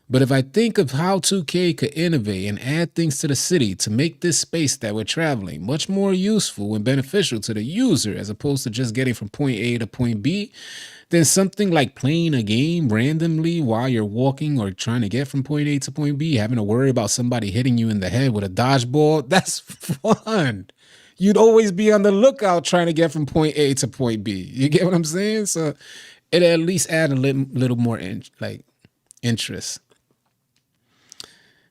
[SPEAKER 1] But if I think of how 2K could innovate and add things to the city to make this space that we're traveling much more useful and beneficial to the user, as opposed to just getting from point A to point B, then something like playing a game randomly while you're walking or trying to get from point A to point B, having to worry about somebody hitting you in the head with a dodgeball, that's fun. You'd always be on the lookout trying to get from point A to point B. You get what I'm saying? So it at least add a little more interest.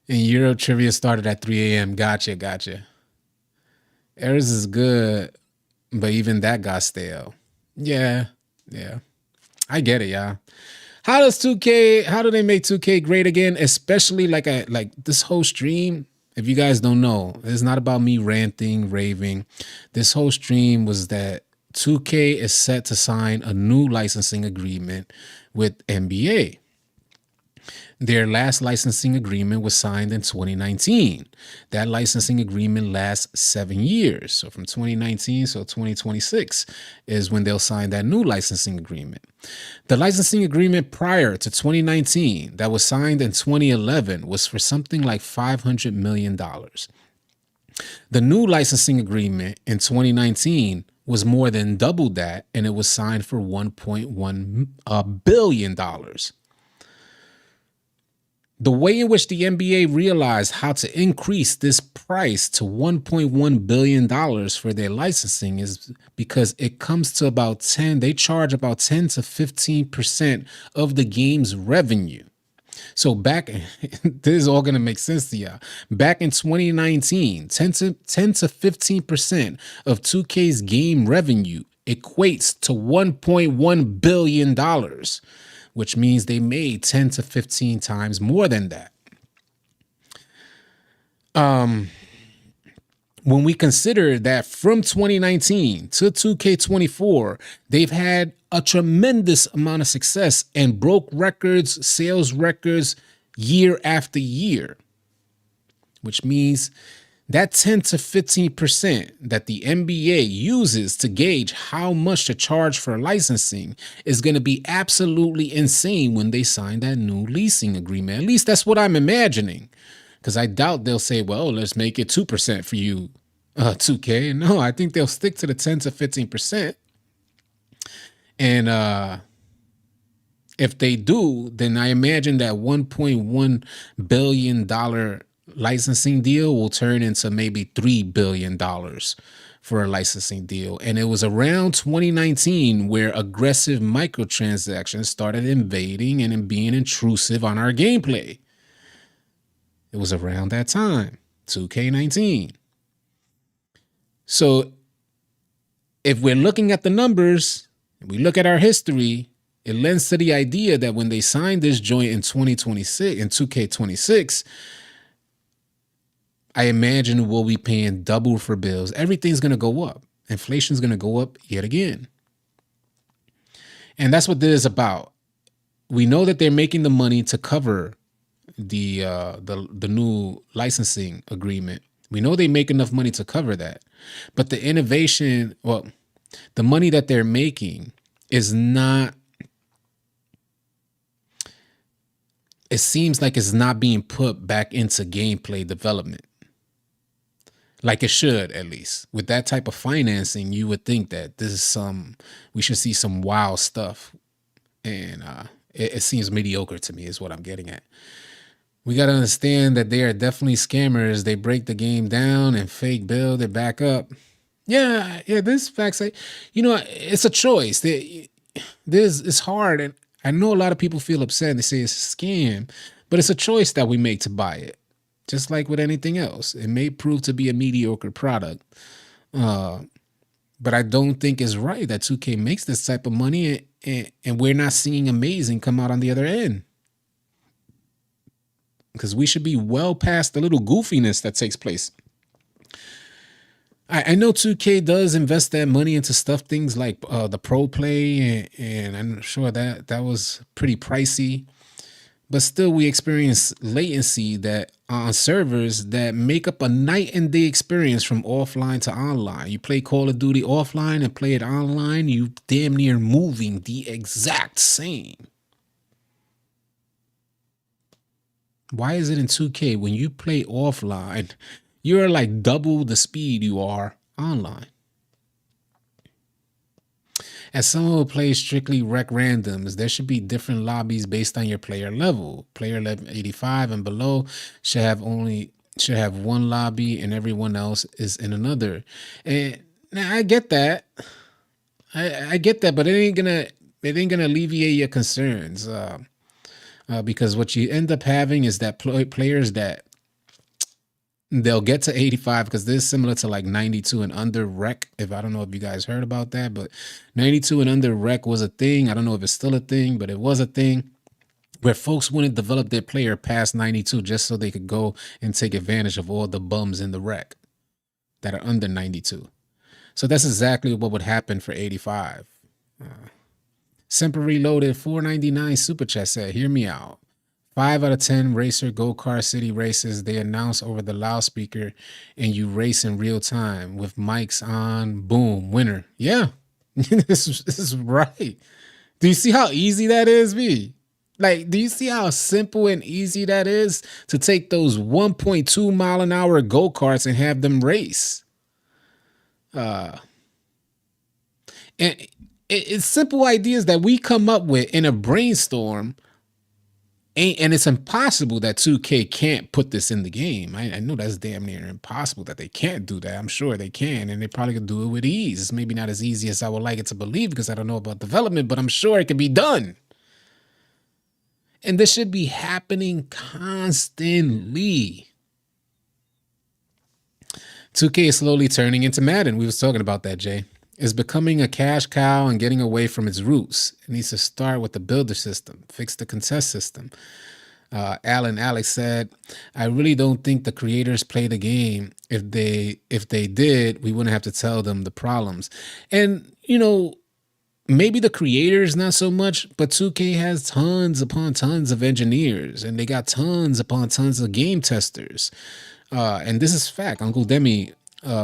[SPEAKER 1] And Euro trivia started at 3 a.m. Gotcha. Errors is good, but even that got stale. Yeah. I get it, y'all. How do they make 2K great again? Especially like this whole stream. If you guys don't know, it's not about me ranting, raving. This whole stream was that 2K is set to sign a new licensing agreement with NBA. Their last licensing agreement was signed in 2019. That licensing agreement lasts 7 years. So from 2019, so 2026 is when they'll sign that new licensing agreement. The licensing agreement prior to 2019 that was signed in 2011 was for something like $500 million. The new licensing agreement in 2019 was more than double that, and it was signed for $1.1 billion. The way in which the NBA realized how to increase this price to $1.1 billion for their licensing is because it comes to they charge about 10 to 15% of the game's revenue. So this is all going to make sense to y'all. Back in 2019, 10 to 15% of 2K's game revenue equates to $1.1 billion. Which means they made 10 to 15 times more than that. When we consider that from 2019 to 2K24, they've had a tremendous amount of success and broke records, sales records year after year, which means that 10 to 15% that the NBA uses to gauge how much to charge for licensing is going to be absolutely insane when they sign that new leasing agreement. At least that's what I'm imagining, because I doubt they'll say, well, let's make it 2% for you, 2K. No, I think they'll stick to the 10 to 15%. And if they do, then I imagine that $1.1 billion licensing deal will turn into maybe $3 billion for a licensing deal. And it was around 2019 where aggressive microtransactions started invading and being intrusive on our gameplay. It was around that time, 2K19. So if we're looking at the numbers, we look at our history, it lends to the idea that when they signed this joint in 2026, in 2K26, I imagine we'll be paying double for bills. Everything's going to go up. Inflation's going to go up yet again. And that's what this is about. We know that they're making the money to cover the new licensing agreement. We know they make enough money to cover that. But the innovation, well, the money that they're making is not, it seems like it's not being put back into gameplay development. like it should, at least. With that type of financing, you would think that this is we should see some wild stuff. And it seems mediocre to me is what I'm getting at. We got to understand that they are definitely scammers. They break the game down and fake build it back up. Yeah, this facts. It's a choice. It's hard, and I know a lot of people feel upset and they say it's a scam, but it's a choice that we make to buy it. Just like with anything else, it may prove to be a mediocre product, but I don't think it's right that 2K makes this type of money and we're not seeing amazing come out on the other end. Because we should be well past the little goofiness that takes place. I know 2K does invest that money into things like the pro play, and I'm sure that was pretty pricey. But still, we experience latency that on servers that make up a night and day experience from offline to online. You play Call of Duty offline and play it online, you damn near moving the exact same. Why is it in 2K when you play offline, you're like double the speed you are online? As someone who plays strictly rec randoms, there should be different lobbies based on your player level. Player level 85 and below should have one lobby and everyone else is in another. And now I get that. I get that, but it ain't gonna alleviate your concerns. Because what you end up having is that players that they'll get to 85, because this is similar to like 92 and under rec. I don't know if you guys heard about that, but 92 and under rec was a thing. I don't know if it's still a thing, but it was a thing where folks wouldn't develop their player past 92 just so they could go and take advantage of all the bums in the rec that are under 92. So that's exactly what would happen for 85. Simple Reloaded 499 Super Chat said, hear me out. 5 out of 10 racer go-kart city races, they announce over the loudspeaker and you race in real time with mics on. Boom, winner. Yeah, this is right. Do you see how easy that is, V? Like, do you see how simple and easy that is to take those 1.2 mile an hour go-karts and have them race? And it's simple ideas that we come up with in a brainstorm. And it's impossible that 2K can't put this in the game. I know that's damn near impossible that they can't do that. I'm sure they can, and they probably could do it with ease. It's maybe not as easy as I would like it to believe because I don't know about development, but I'm sure it can be done. And this should be happening constantly. 2K is slowly turning into Madden. We was talking about that, Jay. It's becoming a cash cow and getting away from its roots. It needs to start with the builder system, fix the contest system. Alan Alex said, I really don't think the creators play the game. If they did, we wouldn't have to tell them the problems. And, maybe the creators not so much, but 2K has tons upon tons of engineers, and they got tons upon tons of game testers. And this is fact. Uncle Demi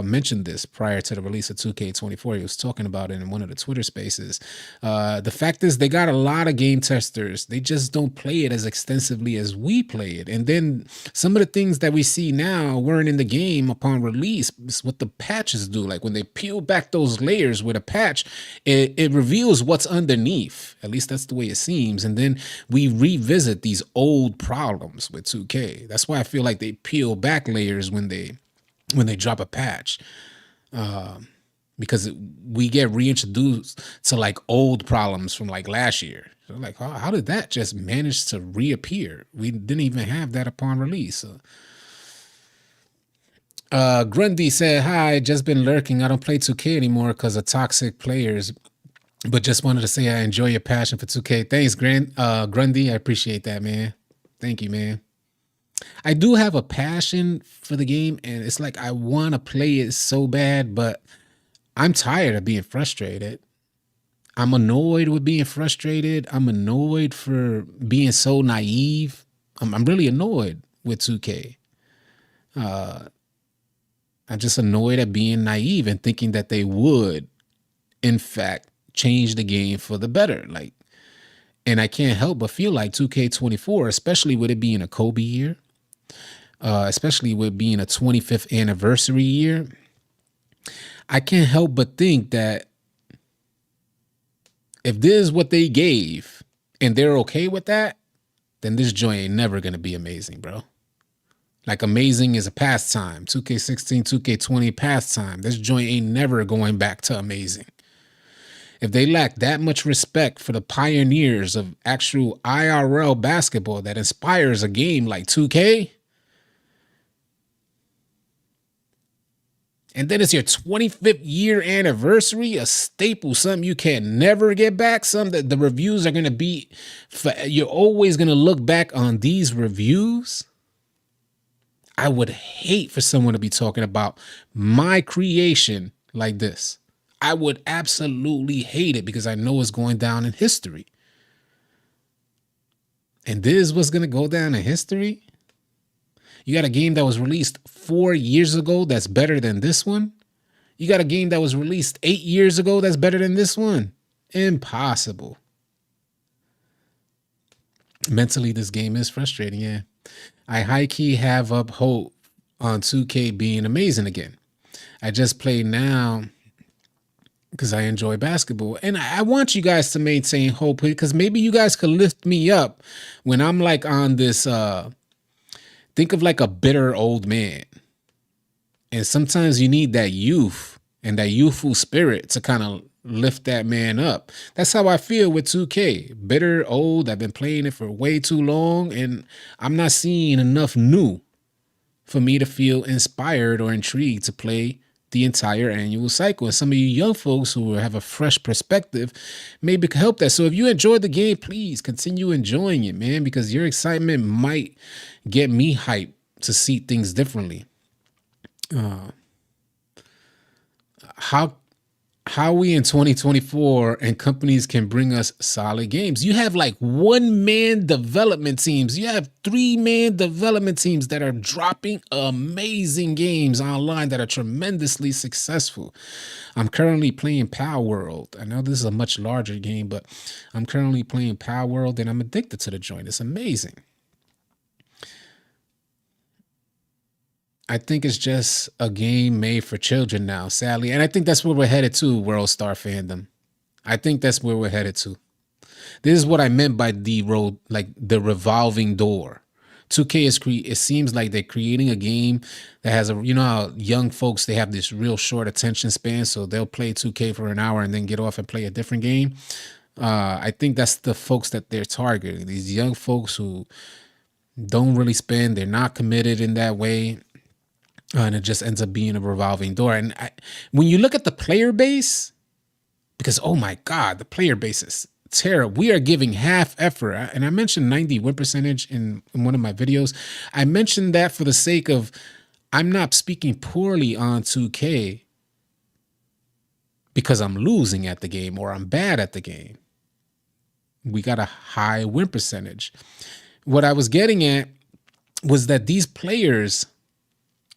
[SPEAKER 1] mentioned this prior to the release of 2K24. He was talking about it in one of the Twitter spaces. The fact is they got a lot of game testers. They just don't play it as extensively as we play it. And then some of the things that we see now weren't in the game upon release. It's what the patches do. Like when they peel back those layers with a patch, it reveals what's underneath. At least that's the way it seems. And then we revisit these old problems with 2K. That's why I feel like they peel back layers when they drop a patch, because we get reintroduced to like old problems from like last year. So like, how did that just manage to reappear? We didn't even have that upon release. Grundy said, hi, just been lurking. I don't play 2K anymore because of toxic players, but just wanted to say I enjoy your passion for 2K. Thanks, Grundy. I appreciate that, man. Thank you, man. I do have a passion for the game, and it's like I want to play it so bad, but I'm tired of being frustrated. I'm annoyed with being frustrated. I'm annoyed for being so naive. I'm really annoyed with 2K. I'm just annoyed at being naive and thinking that they would, in fact, change the game for the better. And I can't help but feel like 2K24, especially with it being a Kobe year, especially with being a 25th anniversary year, I can't help but think that if this is what they gave and they're okay with that, then this joint ain't never going to be amazing, bro. Like, amazing is a pastime. 2K16, 2K20 pastime. This joint ain't never going back to amazing. If they lack that much respect for the pioneers of actual IRL basketball that inspires a game like 2K, and then it's your 25th year anniversary, a staple, something you can never get back, something that the reviews are going to be, you're always going to look back on these reviews. I would hate for someone to be talking about my creation like this. I would absolutely hate it because I know it's going down in history. And this is what's going to go down in history? You got a game that was released 4 years ago that's better than this one? You got a game that was released 8 years ago that's better than this one? Impossible. Mentally, this game is frustrating, yeah. I high-key have up hope on 2K being amazing again. I just play now because I enjoy basketball. And I want you guys to maintain hope because maybe you guys could lift me up when I'm like on this, think of like a bitter old man. And sometimes you need that youth and that youthful spirit to kind of lift that man up. That's how I feel with 2K. Bitter, old, I've been playing it for way too long and I'm not seeing enough new for me to feel inspired or intrigued to play the entire annual cycle. And some of you young folks who have a fresh perspective maybe can help that. So if you enjoyed the game, please continue enjoying it, man, because your excitement might get me hyped to see things differently. How we in 2024 and companies can bring us solid games. You have like 1-man development teams. You have 3-man development teams that are dropping amazing games online that are tremendously successful. I'm currently playing Power World. I know this is a much larger game, but I'm currently playing Power World and I'm addicted to the joint. It's amazing. I think it's just a game made for children now, sadly. And I think that's where we're headed to, World Star fandom. I think that's where we're headed to. This is what I meant by the road, like the revolving door. 2K is it seems like they're creating a game that has you know how young folks, they have this real short attention span, so they'll play 2K for an hour and then get off and play a different game. I think that's the folks that they're targeting. These young folks who don't really spend, they're not committed in that way. And it just ends up being a revolving door. And when you look at the player base, because, oh my God, the player base is terrible. We are giving half effort. And I mentioned 90 win percentage in one of my videos. I mentioned that for the sake of, I'm not speaking poorly on 2K because I'm losing at the game or I'm bad at the game. We got a high win percentage. What I was getting at was that these players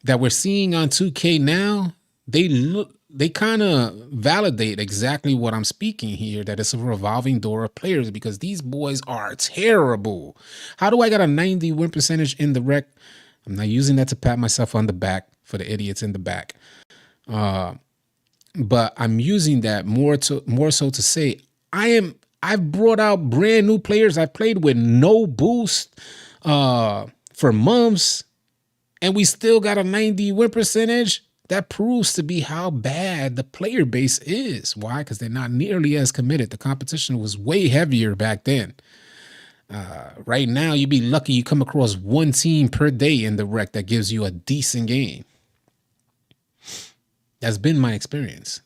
[SPEAKER 1] that we're seeing on 2K now, they kind of validate exactly what I'm speaking here, that it's a revolving door of players because these boys are terrible. How do I got a 90 win percentage in the rec? I'm not using that to pat myself on the back for the idiots in the back. But I'm using that more so to say I've brought out brand new players. I played with no boost for months. And we still got a 90 win percentage. That proves to be how bad the player base is. Why? Because they're not nearly as committed. The competition was way heavier back then. Right now, you'd be lucky you come across one team per day in the rec that gives you a decent game. That's been my experience.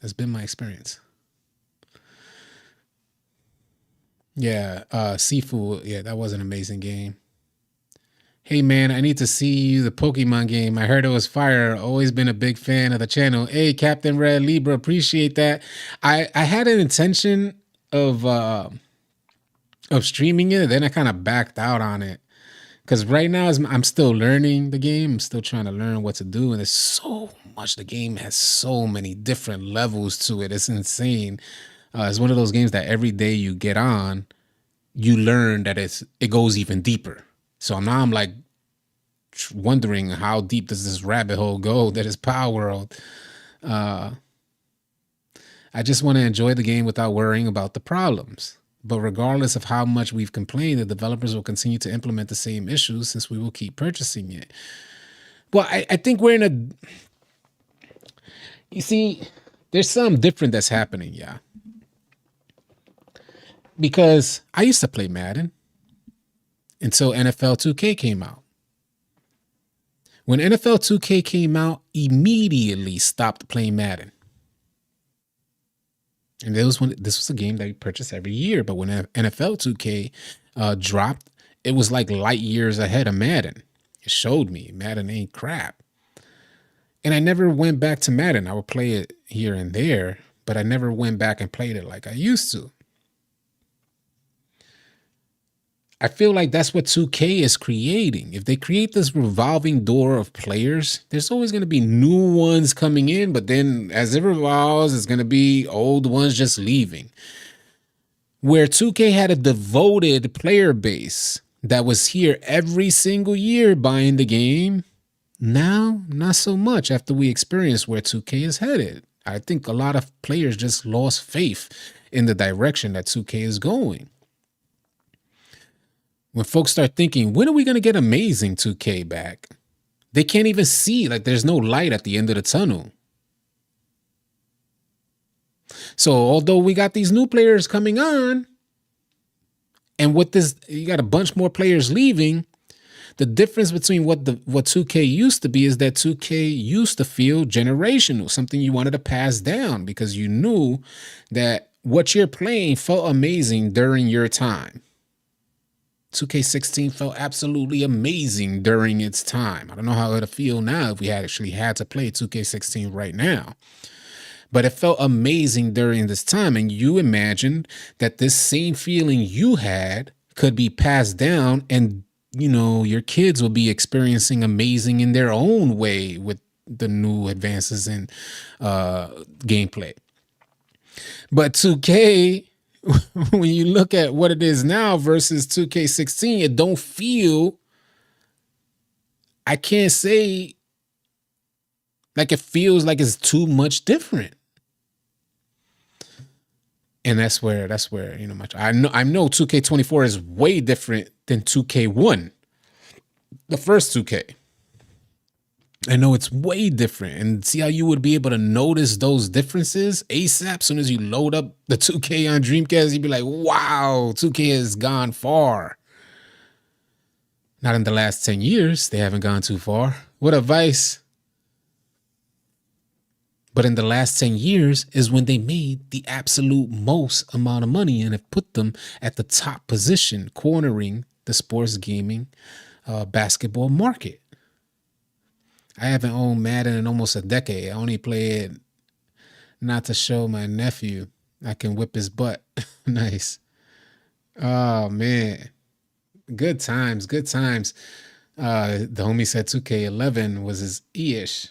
[SPEAKER 1] Yeah, Seafood. Yeah, that was an amazing game. Hey man, I need to see you the Pokemon game. I heard it was fire. Always been a big fan of the channel. Hey, Captain Red Libra, appreciate that. I had an intention of streaming it, then I kind of backed out on it. Because right now I'm still learning the game. I'm still trying to learn what to do. And there's so much. The game has so many different levels to it. It's insane. It's one of those games that every day you get on, you learn that it goes even deeper. So now I'm like wondering how deep does this rabbit hole go that is Power World. I just want to enjoy the game without worrying about the problems. But regardless of how much we've complained, the developers will continue to implement the same issues since we will keep purchasing it. Well, I think we're in a... You see, there's something different that's happening, yeah. Because I used to play Madden until NFL 2K came out. When NFL 2K came out, immediately stopped playing Madden. And this was a game that we purchased every year. But when NFL 2K dropped, it was like light years ahead of Madden. It showed me Madden ain't crap. And I never went back to Madden. I would play it here and there, but I never went back and played it like I used to. I feel like that's what 2K is creating. If they create this revolving door of players, there's always going to be new ones coming in, but then as it revolves, it's going to be old ones just leaving. Where 2K had a devoted player base that was here every single year buying the game, now not so much after we experienced where 2K is headed. I think a lot of players just lost faith in the direction that 2K is going. When folks start thinking, when are we going to get amazing 2K back? They can't even see, like there's no light at the end of the tunnel. So although we got these new players coming on, and with this, you got a bunch more players leaving, the difference between what 2K used to be is that 2K used to feel generational, something you wanted to pass down because you knew that what you're playing felt amazing during your time. 2K16 felt absolutely amazing during its time. I don't know how it'll feel now if we actually had to play 2K16 right now. But it felt amazing during this time. And you imagined that this same feeling you had could be passed down and, you know, your kids will be experiencing amazing in their own way with the new advances in gameplay. But 2K... when you look at what it is now versus 2K16, it don't feel, I can't say like it feels like it's too much different. And that's where, you know, I know 2K24 is way different than 2K1, the first 2K. I know it's way different, and see how you would be able to notice those differences ASAP. As soon as you load up the 2K on Dreamcast, you'd be like, wow, 2K has gone far. Not in the last 10 years. They haven't gone too far. What advice? But in the last 10 years is when they made the absolute most amount of money and have put them at the top position, cornering the sports gaming basketball market. I haven't owned Madden in almost a decade. I only play it not to show my nephew I can whip his butt. Nice. Oh, man. Good times, good times. The homie said 2K11 was his E-ish.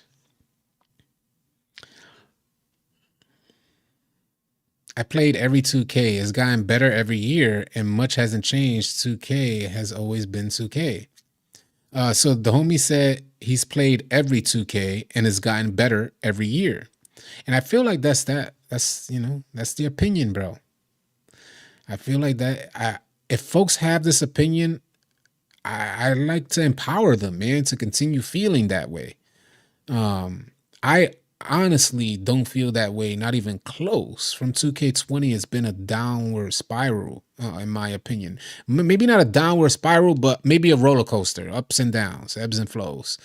[SPEAKER 1] I played every 2K. It's gotten better every year, and much hasn't changed. 2K has always been 2K. So the homie said he's played every 2K and has gotten better every year. And I feel like that's you know, that's the opinion, bro. I feel like that if folks have this opinion, I like to empower them, man, to continue feeling that way. I honestly don't feel that way, not even close. From 2K20, it's been a downward spiral, in my opinion. Maybe not a downward spiral, but maybe a roller coaster, ups and downs, ebbs and flows.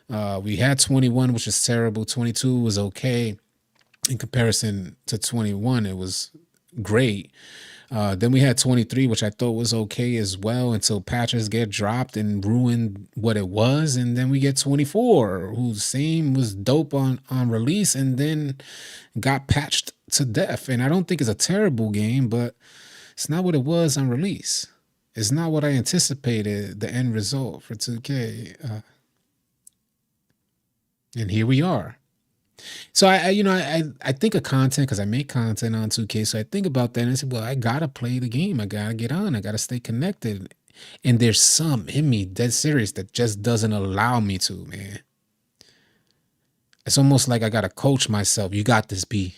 [SPEAKER 1] We had 21, which was terrible. 22 was okay. In comparison to 21, it was great. Then we had 23, which I thought was okay as well until patches get dropped and ruined what it was. And then we get 24, whose same was dope on release and then got patched to death. And I don't think it's a terrible game, but it's not what it was on release. It's not what I anticipated the end result for 2K. And here we are. So I think of content because I make content on 2K. So I think about that and I said, well, I gotta play the game. I gotta get on. I gotta stay connected. And there's some in me, dead serious, that just doesn't allow me to, man. It's almost like I gotta coach myself. You got this, B.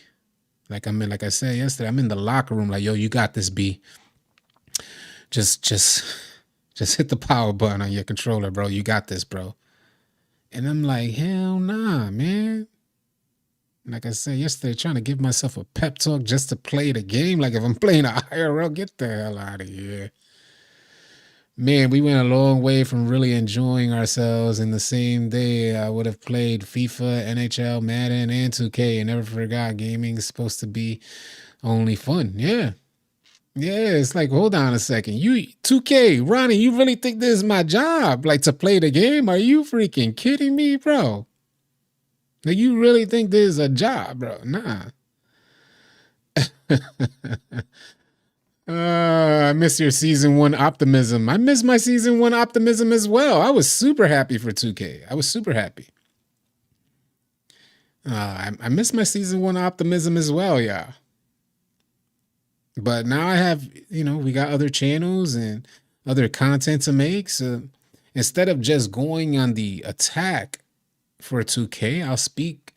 [SPEAKER 1] Like I said yesterday, I'm in the locker room, like, yo, you got this, B. Just hit the power button on your controller, bro. You got this, bro. And I'm like, hell nah, man. Like I said yesterday, trying to give myself a pep talk just to play the game. Like if I'm playing a IRL, get the hell out of here. Man, we went a long way from really enjoying ourselves. In the same day, I would have played FIFA, NHL, Madden, and 2K, and never forgot gaming is supposed to be only fun. Yeah. Yeah, it's like, hold on a second. You 2K, Ronnie, you really think this is my job? Like to play the game? Are you freaking kidding me, bro? Like you really think this is a job, bro? Nah. I miss your season 1 optimism. I miss my season 1 optimism as well. I was super happy for 2K. I was super happy. I miss my season 1 optimism as well, yeah. But now I have, we got other channels and other content to make. So instead of just going on the attack for 2K, I'll speak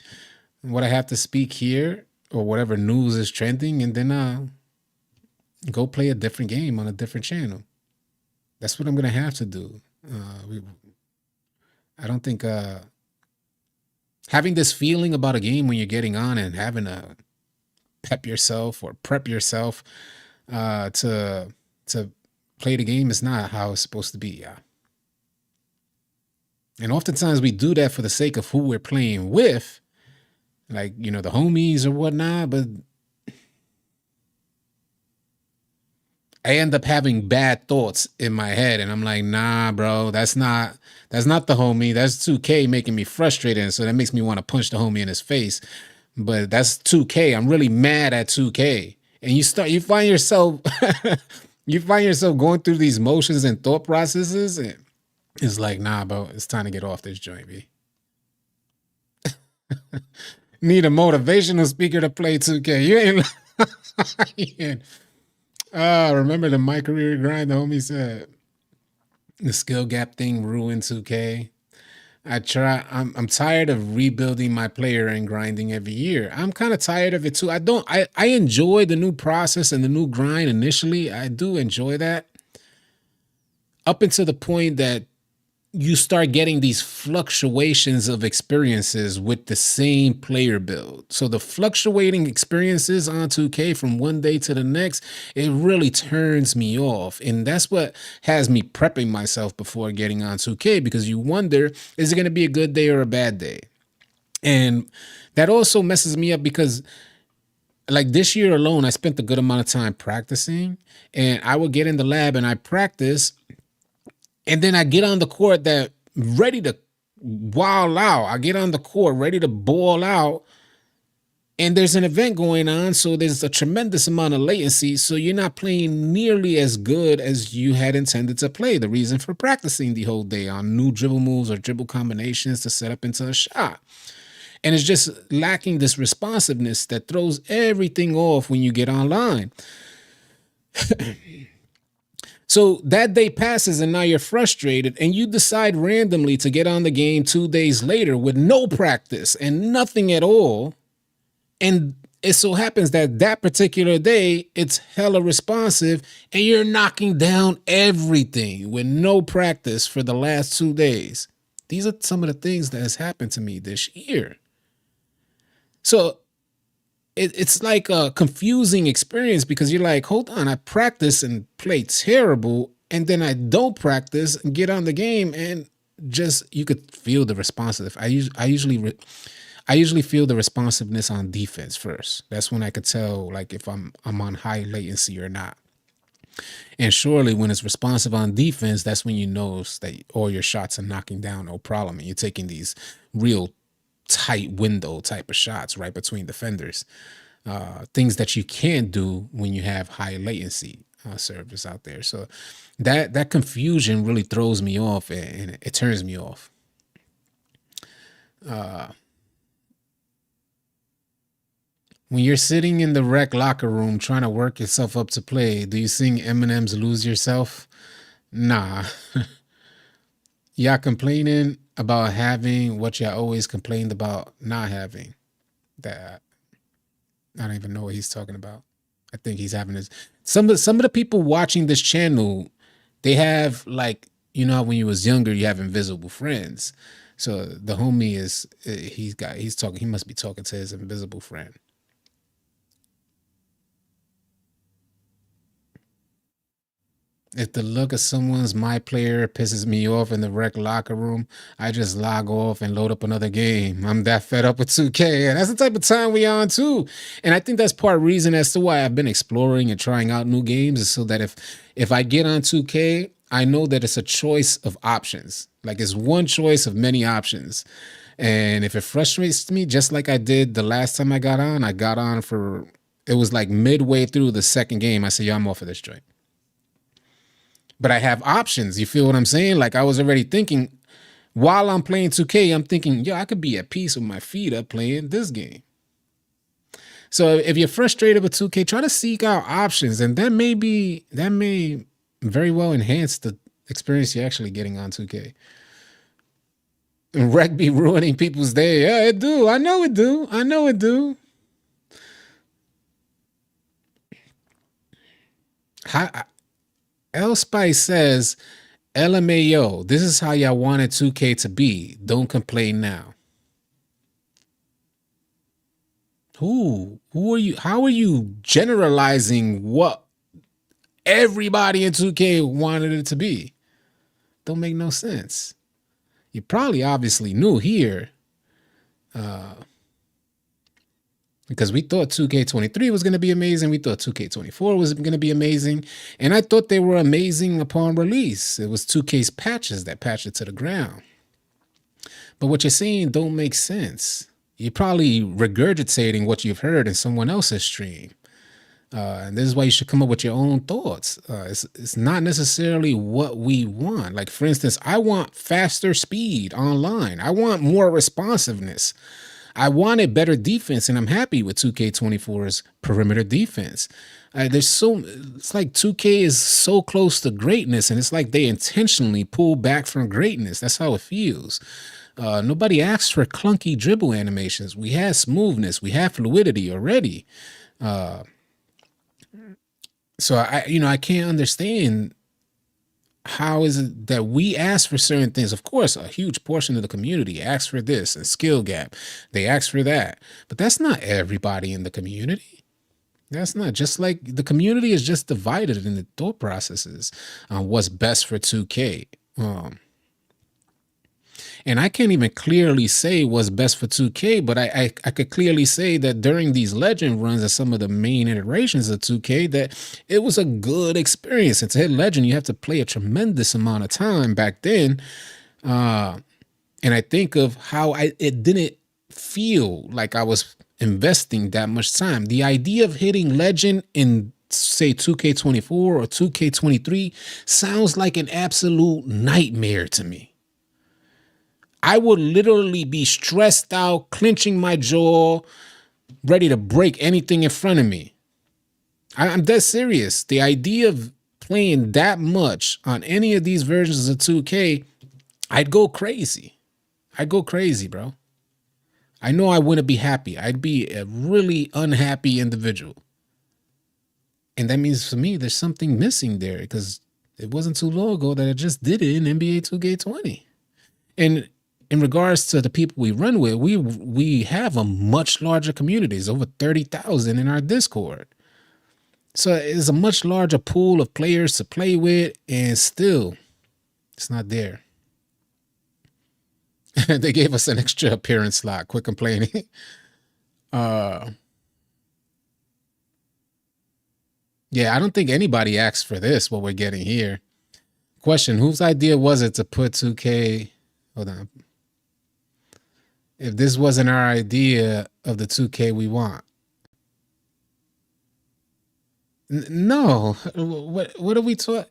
[SPEAKER 1] what I have to speak here or whatever news is trending, and then go play a different game on a different channel. That's what I'm going to have to do. I don't think having this feeling about a game when you're getting on and having to pep yourself or prep yourself to play the game is not how it's supposed to be. Yeah. And oftentimes we do that for the sake of who we're playing with, like, the homies or whatnot, but I end up having bad thoughts in my head, and I'm like, nah, bro, that's not the homie. That's 2K making me frustrated, and so that makes me want to punch the homie in his face. But that's 2K. I'm really mad at 2K. And you find yourself going through these motions and thought processes, and it's like, nah, bro, it's time to get off this joint, B. Need a motivational speaker to play 2K. You ain't. Remember the My Career Grind? The homie said the skill gap thing ruined 2K. I'm tired of rebuilding my player and grinding every year. I'm kind of tired of it too. I enjoy the new process and the new grind initially. I do enjoy that. Up until the point that you start getting these fluctuations of experiences with the same player build. So the fluctuating experiences on 2K from one day to the next, it really turns me off. And that's what has me prepping myself before getting on 2K, because you wonder, is it going to be a good day or a bad day? And that also messes me up because, like, this year alone, I spent a good amount of time practicing, and I would get in the lab and I practice. And then I get on the court that ready to wild out. I get on the court ready to ball out. And there's an event going on. So there's a tremendous amount of latency. So you're not playing nearly as good as you had intended to play. The reason for practicing the whole day on new dribble moves or dribble combinations to set up into a shot. And it's just lacking this responsiveness that throws everything off when you get online. So that day passes and now you're frustrated and you decide randomly to get on the game 2 days later with no practice and nothing at all. And it so happens that that particular day, it's hella responsive and you're knocking down everything with no practice for the last 2 days. These are some of the things that has happened to me this year. So it's like a confusing experience because you're like, hold on, I practice and play terrible, and then I don't practice and get on the game, and just you could feel the responsive. I usually feel the responsiveness on defense first. That's when I could tell, like, if I'm on high latency or not. And surely when it's responsive on defense, that's when you know that all your shots are knocking down no problem, and you're taking these real tight window type of shots right between defenders, things that you can't do when you have high latency service out there. So that confusion really throws me off and it turns me off. When you're sitting in the rec locker room trying to work yourself up to play, do you sing Eminem's Lose Yourself? Nah. Y'all complaining about having what y'all always complained about not having. That I don't even know what he's talking about. I think he's having this. Some of the people watching this channel, they have like, you know how when you was younger you have invisible friends. So the homie is he must be talking to his invisible friend. If the look of someone's my player pisses me off in the rec locker room, I just log off and load up another game. I'm that fed up with 2K. And that's the type of time we on too. And I think that's part of the reason as to why I've been exploring and trying out new games is so that if I get on 2K, I know that it's a choice of options. Like it's one choice of many options. And if it frustrates me, just like I did the last time I got on for, it was like midway through the second game. I said, yo, I'm off of this joint. But I have options. You feel what I'm saying? Like I was already thinking while I'm playing 2K, I'm thinking, yo, I could be at peace with my feet up playing this game. So if you're frustrated with 2K, try to seek out options. And that may very well enhance the experience you're actually getting on 2K. And rec be ruining people's day. Yeah, it do. I know it do. L Spice says, LMAO, this is how y'all wanted 2K to be. Don't complain now. Who are you? How are you generalizing what everybody in 2K wanted it to be? Don't make no sense. You probably obviously knew here. Because we thought 2K23 was going to be amazing. We thought 2K24 was going to be amazing. And I thought they were amazing upon release. It was 2K's patches that patched it to the ground. But what you're saying don't make sense. You're probably regurgitating what you've heard in someone else's stream. And this is why you should come up with your own thoughts. It's not necessarily what we want. Like, for instance, I want faster speed online. I want more responsiveness. I wanted better defense, and I'm happy with 2K24's perimeter defense. It's like 2K is so close to greatness, and it's like they intentionally pull back from greatness. That's how it feels. Nobody asked for clunky dribble animations. We had smoothness. We had fluidity already. So I can't understand how is it that we ask for certain things. Of course, a huge portion of the community asks for this and skill gap. They ask for that, but that's not everybody in the community. That's not, just like the community is just divided in the thought processes on what's best for 2K. And I can't even clearly say what's best for 2K, but I could clearly say that during these legend runs and some of the main iterations of 2K, that it was a good experience. And to hit legend, you have to play a tremendous amount of time back then. And I think of how it didn't feel like I was investing that much time. The idea of hitting legend in, say, 2K24 or 2K23 sounds like an absolute nightmare to me. I would literally be stressed out, clenching my jaw, ready to break anything in front of me. I'm dead serious. The idea of playing that much on any of these versions of 2K, I'd go crazy. I'd go crazy, bro. I know I wouldn't be happy. I'd be a really unhappy individual. And that means for me, there's something missing there, because it wasn't too long ago that I just did it in NBA 2K20. And in regards to the people we run with, we have a much larger community. There's over 30,000 in our Discord. So it's a much larger pool of players to play with, and still, it's not there. They gave us an extra appearance slot. Quit complaining. Yeah, I don't think anybody asked for this, what we're getting here. Question, whose idea was it to put 2K... Hold on. If this wasn't our idea of the 2K we want. No. What are we talking?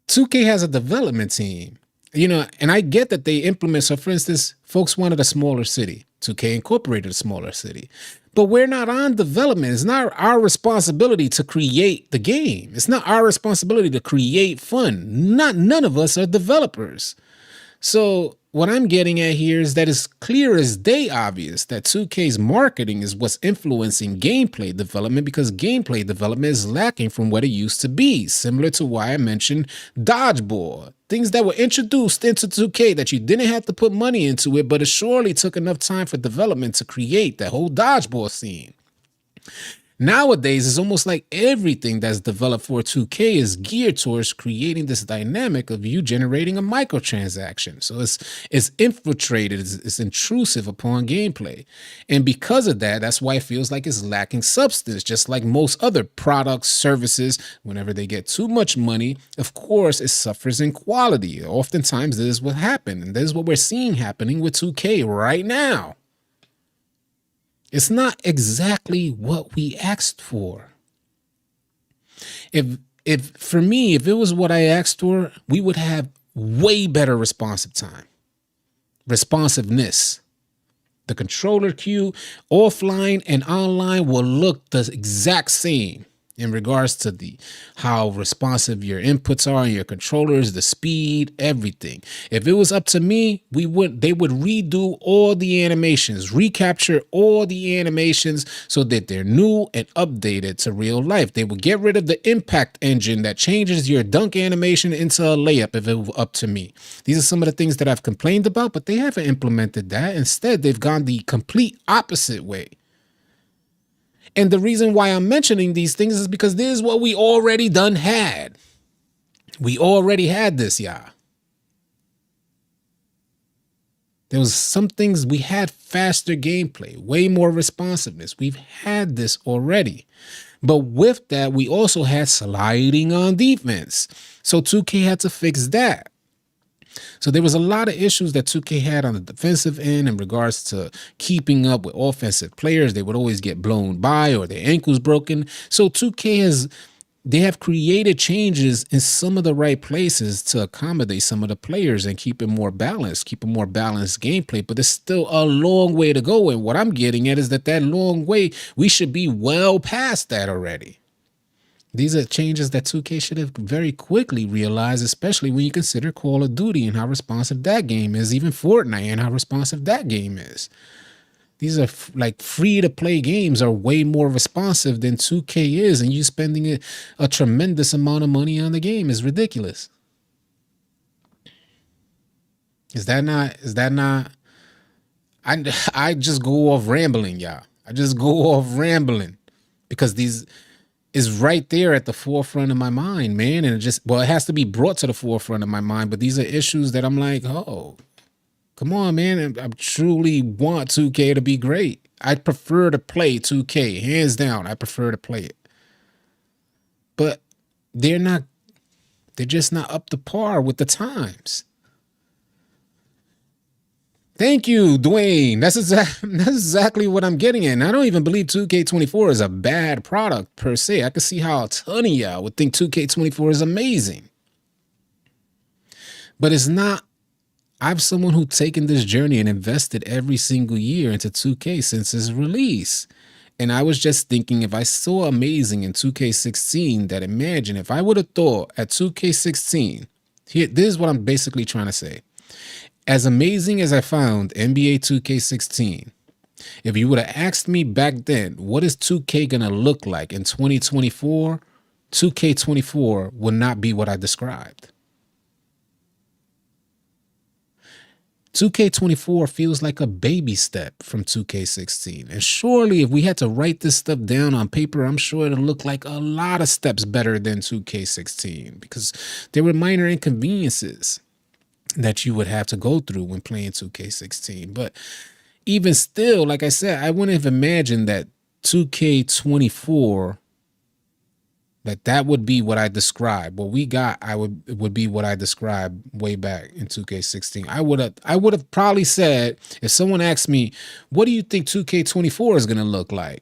[SPEAKER 1] 2K has a development team. And I get that they implement. So, for instance, folks wanted a smaller city. 2K incorporated a smaller city. But we're not on development. It's not our responsibility to create the game. It's not our responsibility to create fun. None of us are developers. So what I'm getting at here is that it's clear as day obvious that 2K's marketing is what's influencing gameplay development, because gameplay development is lacking from what it used to be, similar to why I mentioned dodgeball. Things that were introduced into 2K that you didn't have to put money into it, but it surely took enough time for development to create that whole dodgeball scene. Nowadays, it's almost like everything that's developed for 2K is geared towards creating this dynamic of you generating a microtransaction. So it's infiltrated, it's intrusive upon gameplay. And because of that, that's why it feels like it's lacking substance, just like most other products, services. Whenever they get too much money, of course, it suffers in quality. Oftentimes, this is what happened. And this is what we're seeing happening with 2K right now. It's not exactly what we asked for. If for me, if it was what I asked for, we would have way better responsive time, responsiveness. The controller queue, offline and online, will look the exact same in regards to how responsive your inputs are and your controllers, the speed, everything. If it was up to me, they would redo all the animations, recapture all the animations so that they're new and updated to real life. They would get rid of the impact engine that changes your dunk animation into a layup if it were up to me. These are some of the things that I've complained about, but they haven't implemented that. Instead, they've gone the complete opposite way. And the reason why I'm mentioning these things is because this is what we already done had. We already had this, y'all. There was some things we had faster gameplay, way more responsiveness. We've had this already. But with that, we also had sliding on defense. So 2K had to fix that. So there was a lot of issues that 2K had on the defensive end in regards to keeping up with offensive players. They would always get blown by or their ankles broken. So 2K they have created changes in some of the right places to accommodate some of the players and keep it more balanced, keep a more balanced gameplay. But there's still a long way to go. And what I'm getting at is that long way, we should be well past that already. These are changes that 2K should have very quickly realized, especially when you consider Call of Duty and how responsive that game is, even Fortnite and how responsive that game is. These are like free-to-play games are way more responsive than 2K is, and you spending a tremendous amount of money on the game is ridiculous. Is that not? I just go off rambling, y'all. I just go off rambling because these is right there at the forefront of my mind, man. And it has to be brought to the forefront of my mind. But these are issues that I'm like, oh, come on, man. I truly want 2K to be great. I prefer to play 2K, hands down. I prefer to play it. But they're just not up to par with the times. Thank you, Dwayne. That's exactly what I'm getting at. And I don't even believe 2K24 is a bad product per se. I can see how a ton of y'all would think 2K24 is amazing. But it's not. I'm someone who's taken this journey and invested every single year into 2K since its release. And I was just thinking, if I saw amazing in 2K16, that imagine if I would have thought at 2K16, this is what I'm basically trying to say. As amazing as I found NBA 2K16, if you would have asked me back then, what is 2K going to look like in 2024, 2K24 would not be what I described. 2K24 feels like a baby step from 2K16. And surely if we had to write this stuff down on paper, I'm sure it'll look like a lot of steps better than 2K16 because there were minor inconveniences that you would have to go through when playing 2K16. But even still, like I said, I wouldn't have imagined that 2K24, that would be what I described. What we got, it would be what I described way back in 2K16. I would have probably said, if someone asked me, what do you think 2K24 is going to look like?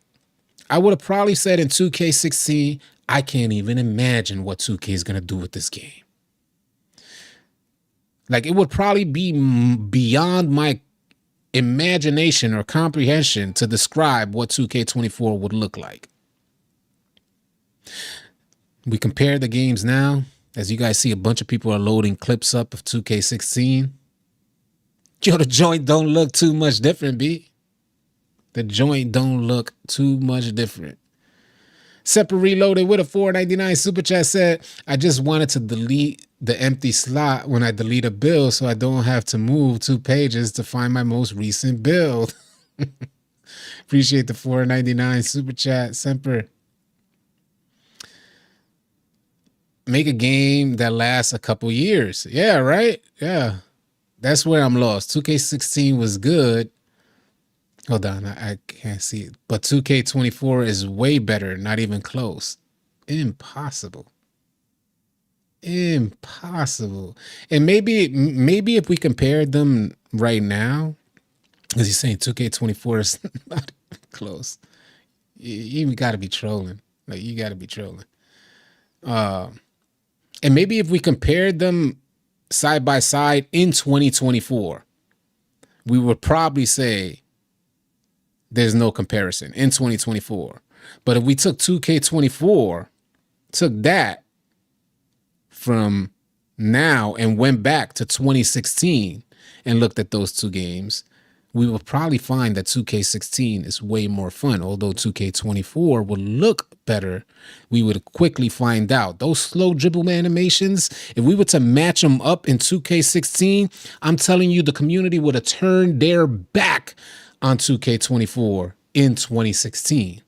[SPEAKER 1] I would have probably said in 2K16, I can't even imagine what 2K is going to do with this game. Like, it would probably be beyond my imagination or comprehension to describe what 2K24 would look like. We compare the games now. As you guys see, a bunch of people are loading clips up of 2K16. Yo, the joint don't look too much different, B. The joint don't look too much different. Separate Reloaded with a $4.99 super chat said, I just wanted to delete the empty slot when I delete a build so I don't have to move 2 pages to find my most recent build. Appreciate the $4.99 super chat, Semper. Make a game that lasts a couple years. Yeah, right? Yeah. That's where I'm lost. 2K16 was good. Hold on, I can't see it. But 2K24 is way better, not even close. Impossible. Impossible. And maybe if we compared them right now, because he's saying 2K24 is not close. You got to be trolling. Like, you got to be trolling. And maybe if we compared them side by side in 2024, we would probably say there's no comparison in 2024. But if we took 2K24, took that from now and went back to 2016 and looked at those two games, we will probably find that 2K16 is way more fun. Although 2K24 will look better, we would quickly find out. Those slow dribble animations, if we were to match them up in 2K16, I'm telling you, the community would have turned their back on 2K24 in 2016.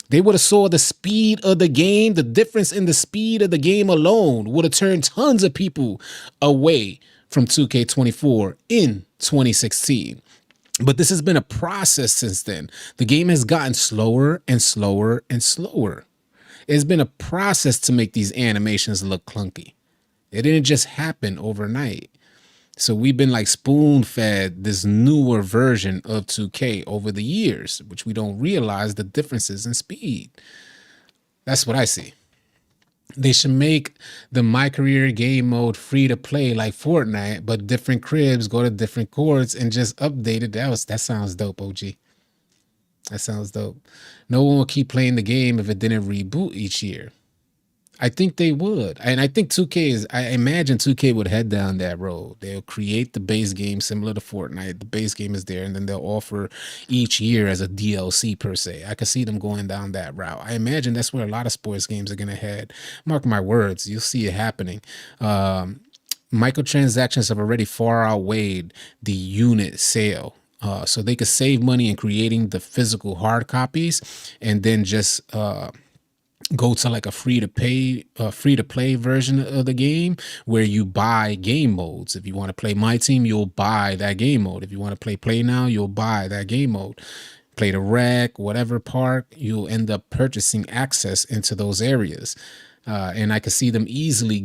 [SPEAKER 1] They would have saw the speed of the game. The difference in the speed of the game alone would have turned tons of people away from 2K24 in 2016. But this has been a process since then. The game has gotten slower and slower and slower. It's been a process to make these animations look clunky. It didn't just happen overnight. So we've been like spoon-fed this newer version of 2K over the years, which we don't realize the differences in speed. That's what I see. They should make the My Career game mode free to play like Fortnite, but different cribs go to different courts and just update it. That sounds dope, OG. That sounds dope. No one will keep playing the game if it didn't reboot each year. I think they would. And I think I imagine 2K would head down that road. They'll create the base game similar to Fortnite. The base game is there, and then they'll offer each year as a DLC per se. I could see them going down that route. I imagine that's where a lot of sports games are going to head. Mark my words, you'll see it happening. Microtransactions have already far outweighed the unit sale. So they could save money in creating the physical hard copies and then just go to like a free to play version of the game where you buy game modes. If you want to play My Team, you'll buy that game mode. If you want to play Now, you'll buy that game mode. Play the Rec, whatever park, you'll end up purchasing access into those areas. And I could see them easily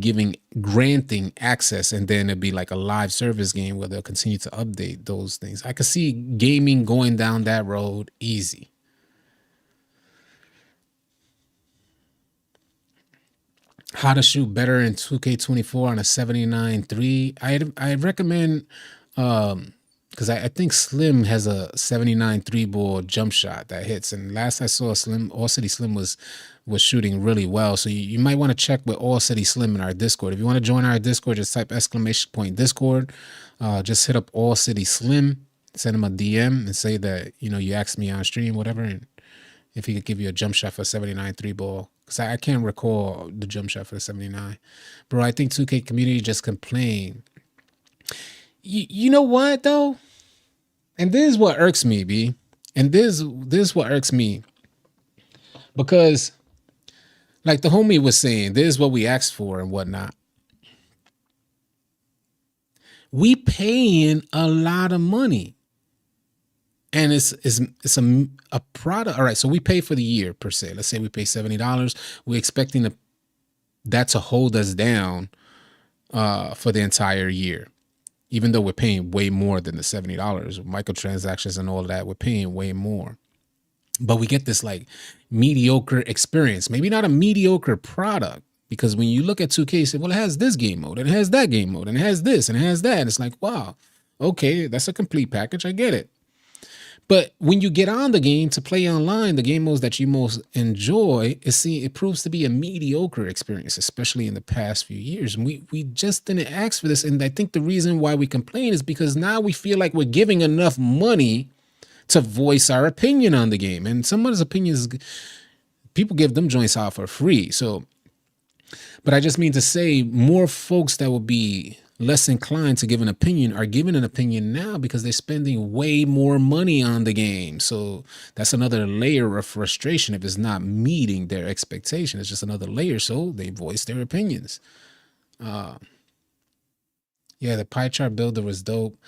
[SPEAKER 1] granting access, and then it'd be like a live service game where they'll continue to update those things. I could see gaming going down that road easy. How to shoot better in 2K24 on a 79.3. I recommend, because I think Slim has a 79.3 ball jump shot that hits. And last I saw All City Slim was shooting really well. So you might want to check with All City Slim in our Discord. If you want to join our Discord, just type !Discord. Just hit up All City Slim, send him a DM and say that, you asked me on stream, whatever. And if he could give you a jump shot for 79.3 ball. Because I can't recall the jump shot for the 79. Bro, I think 2K community just complained. You know what, though? And this is what irks me, B. And this is what irks me. Because, like the homie was saying, this is what we asked for and whatnot. We paying a lot of money. And it's a product. All right, so we pay for the year per se. Let's say we pay $70. We're expecting that to hold us down for the entire year, even though we're paying way more than the $70. Microtransactions and all of that, we're paying way more. But we get this like mediocre experience, maybe not a mediocre product, because when you look at 2K, you say, well, it has this game mode, and it has that game mode, and it has this, and it has that. And it's like, wow. Okay, that's a complete package. I get it. But when you get on the game to play online, the game modes that you most enjoy, it proves to be a mediocre experience, especially in the past few years. And we just didn't ask for this. And I think the reason why we complain is because now we feel like we're giving enough money to voice our opinion on the game. And someone's opinions, people give them joints out for free. So, but I just mean to say more folks that will be less inclined to give an opinion are giving an opinion now because they're spending way more money on the game. So that's another layer of frustration. If it's not meeting their expectation, it's just another layer. So they voice their opinions. Yeah, the pie chart builder was dope.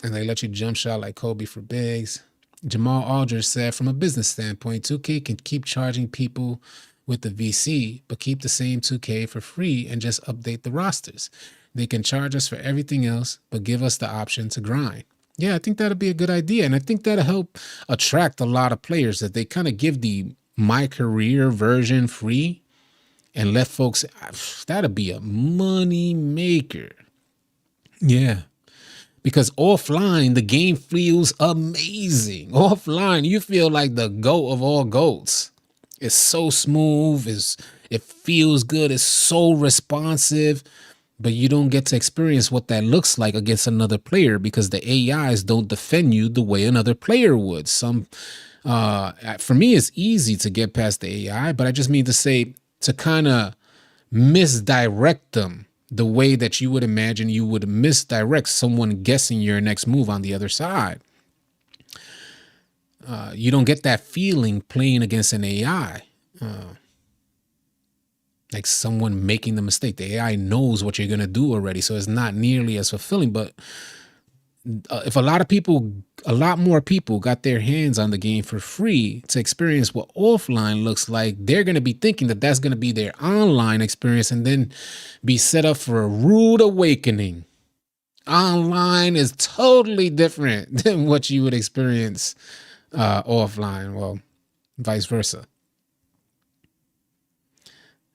[SPEAKER 1] And they let you jump shot like Kobe for bigs. Jamal Aldridge said, from a business standpoint, 2K can keep charging people with the VC, but keep the same 2K for free and just update the rosters. They can charge us for everything else, but give us the option to grind. Yeah, I think that'll be a good idea. And I think that'll help attract a lot of players, that they kind of give the My Career version free and let folks, that'll be a money maker. Yeah. Because offline, the game feels amazing. Offline, you feel like the GOAT of all GOATs. It's so smooth. It feels good. It's so responsive. But you don't get to experience what that looks like against another player because the AIs don't defend you the way another player would. For me, it's easy to get past the AI, but I just mean to say to kind of misdirect them the way that you would imagine you would misdirect someone guessing your next move on the other side. You don't get that feeling playing against an AI. Like someone making the mistake. The AI knows what you're going to do already, so it's not nearly as fulfilling. But if a lot more people got their hands on the game for free to experience what offline looks like, they're going to be thinking that that's going to be their online experience and then be set up for a rude awakening. Online is totally different than what you would experience offline. Well, vice versa.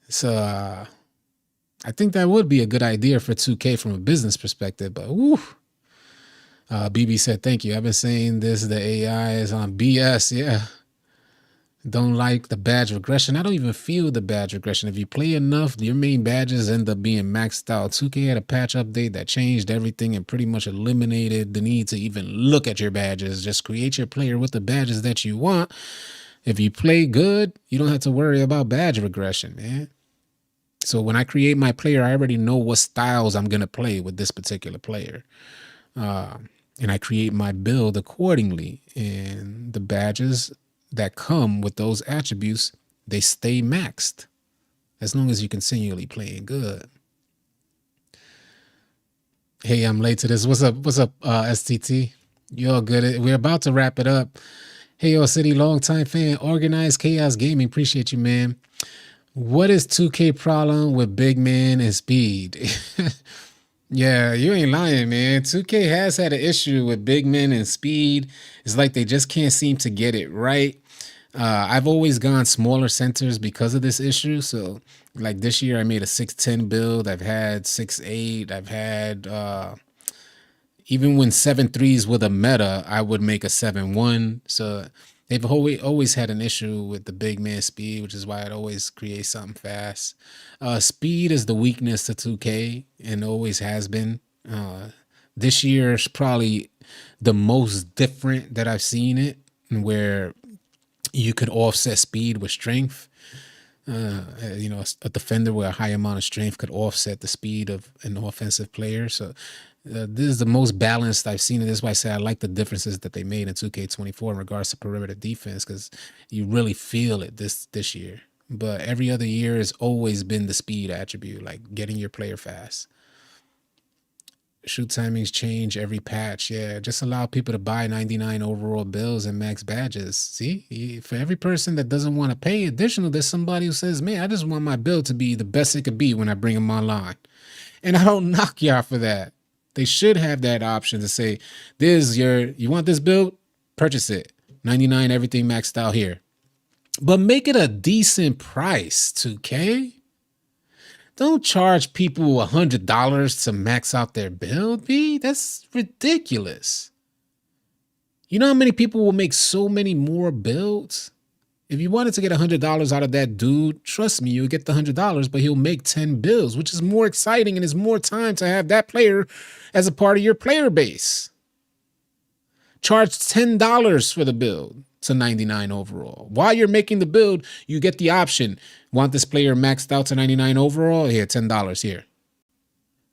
[SPEAKER 1] So I think that would be a good idea for 2K from a business perspective, but woo. BB said, thank you. I've been saying this, the AI is on BS. Yeah. Don't like the badge regression. I don't even feel the badge regression. If you play enough, your main badges end up being maxed out. 2K had a patch update that changed everything and pretty much eliminated the need to even look at your badges. Just create your player with the badges that you want. If you play good, you don't have to worry about badge regression, man. So when I create my player, I already know what styles I'm going to play with this particular player. And I create my build accordingly. And the badges that come with those attributes, they stay maxed as long as you're continually playing good. Hey, I'm late to this. What's up, STT? You all good? We're about to wrap it up. Hey, yo, City, longtime fan, Organized Chaos Gaming. Appreciate you, man. What is 2K problem with big man and speed? Yeah, you ain't lying, man. 2K has had an issue with big men and speed. It's like they just can't seem to get it right. I've always gone smaller centers because of this issue. So like this year I made a 6'10 build. I've had 6'8. I've had even when 7'3s with a meta, I would make a 7'1. So they've always had an issue with the big man speed, which is why it always creates something fast. Speed is the weakness to 2K and always has been. This year is probably the most different that I've seen it, where you could offset speed with strength. You know, a defender with a high amount of strength could offset the speed of an offensive player. So this is the most balanced I've seen it. That's why I say I like the differences that they made in 2K24 in regards to perimeter defense, because you really feel it this year. But every other year has always been the speed attribute, like getting your player fast. Shoot timings change every patch. Yeah, just allow people to buy 99 overall bills and max badges. See, for every person that doesn't want to pay additional, there's somebody who says, man, I just want my build to be the best it could be when I bring them online. And I don't knock y'all for that. They should have that option to say, you want this build? Purchase it. 99, everything maxed out here. But make it a decent price, 2K. Don't charge people $100 to max out their build, B. That's ridiculous. You know how many people will make so many more builds? If you wanted to get $100 out of that dude, trust me, you'll get the $100, but he'll make 10 builds, which is more exciting and is more time to have that player as a part of your player base. Charge $10 for the build to 99 overall. While you're making the build, you get the option. Want this player maxed out to 99 overall? Here, $10 here.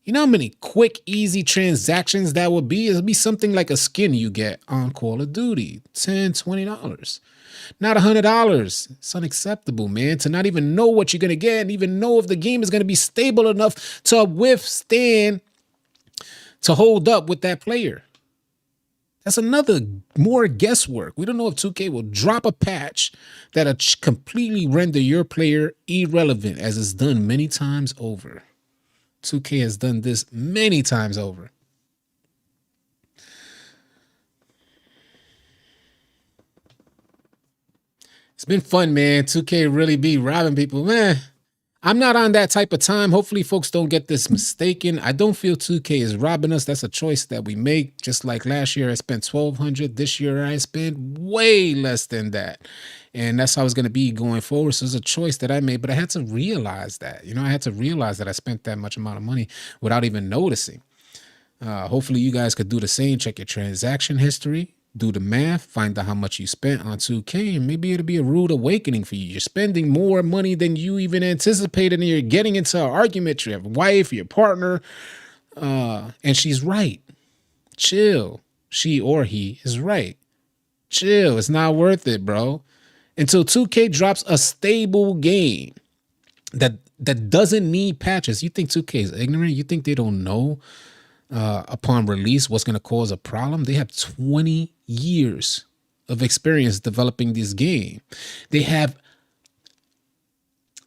[SPEAKER 1] You know how many quick, easy transactions that would be? It'll be something like a skin you get on Call of Duty. $10, $20. Not $100. It's unacceptable, man, to not even know what you're going to get and even know if the game is going to be stable enough to withstand, to hold up with that player. That's another more guesswork. We don't know if 2K will drop a patch that'll completely render your player irrelevant, as it's done many times over. 2K has done this many times over. It's been fun, man. 2K really be robbing people, man. I'm not on that type of time. Hopefully folks don't get this mistaken. I don't feel 2K is robbing us. That's a choice that we make. Just like last year, I spent $1,200. This year, I spent way less than that. And that's how it's going to be going forward. So it's a choice that I made, but I had to realize that. You know, I had to realize that I spent that much amount of money without even noticing. Hopefully you guys could do the same. Check your transaction history. Do the math, find out how much you spent on 2K, and maybe it'll be a rude awakening for you. You're spending more money than you even anticipated, and you're getting into an argument. You have a wife, your partner, and she's right. Chill. She or he is right. Chill. It's not worth it, bro. Until 2K drops a stable game that doesn't need patches. You think 2K is ignorant? You think they don't know upon release what's going to cause a problem? They have 20 years of experience developing this game. They have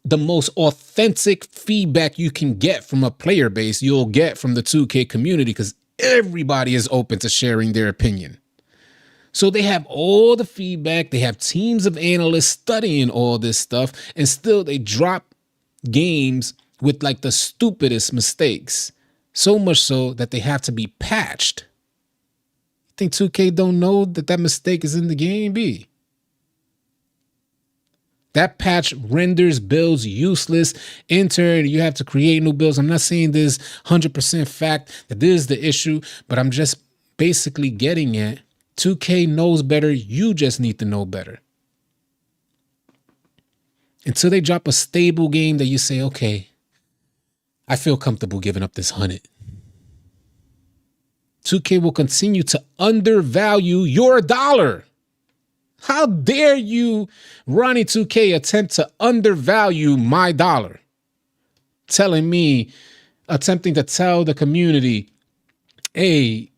[SPEAKER 1] the most authentic feedback you can get from a player base you'll get from the 2K community, because everybody is open to sharing their opinion. So they have all the feedback. They have teams of analysts studying all this stuff, and still they drop games with like the stupidest mistakes. So much so that they have to be patched. You think 2K don't know that that mistake is in the game, B? That patch renders builds useless. Enter, you have to create new builds. I'm not saying this 100% fact that this is the issue, but I'm just basically getting at 2K knows better. You just need to know better. Until they drop a stable game that you say, okay, I feel comfortable giving up this 100. 2K will continue to undervalue your dollar. How dare you, Ronnie 2K, attempt to undervalue my dollar? Telling me, attempting to tell the community, hey,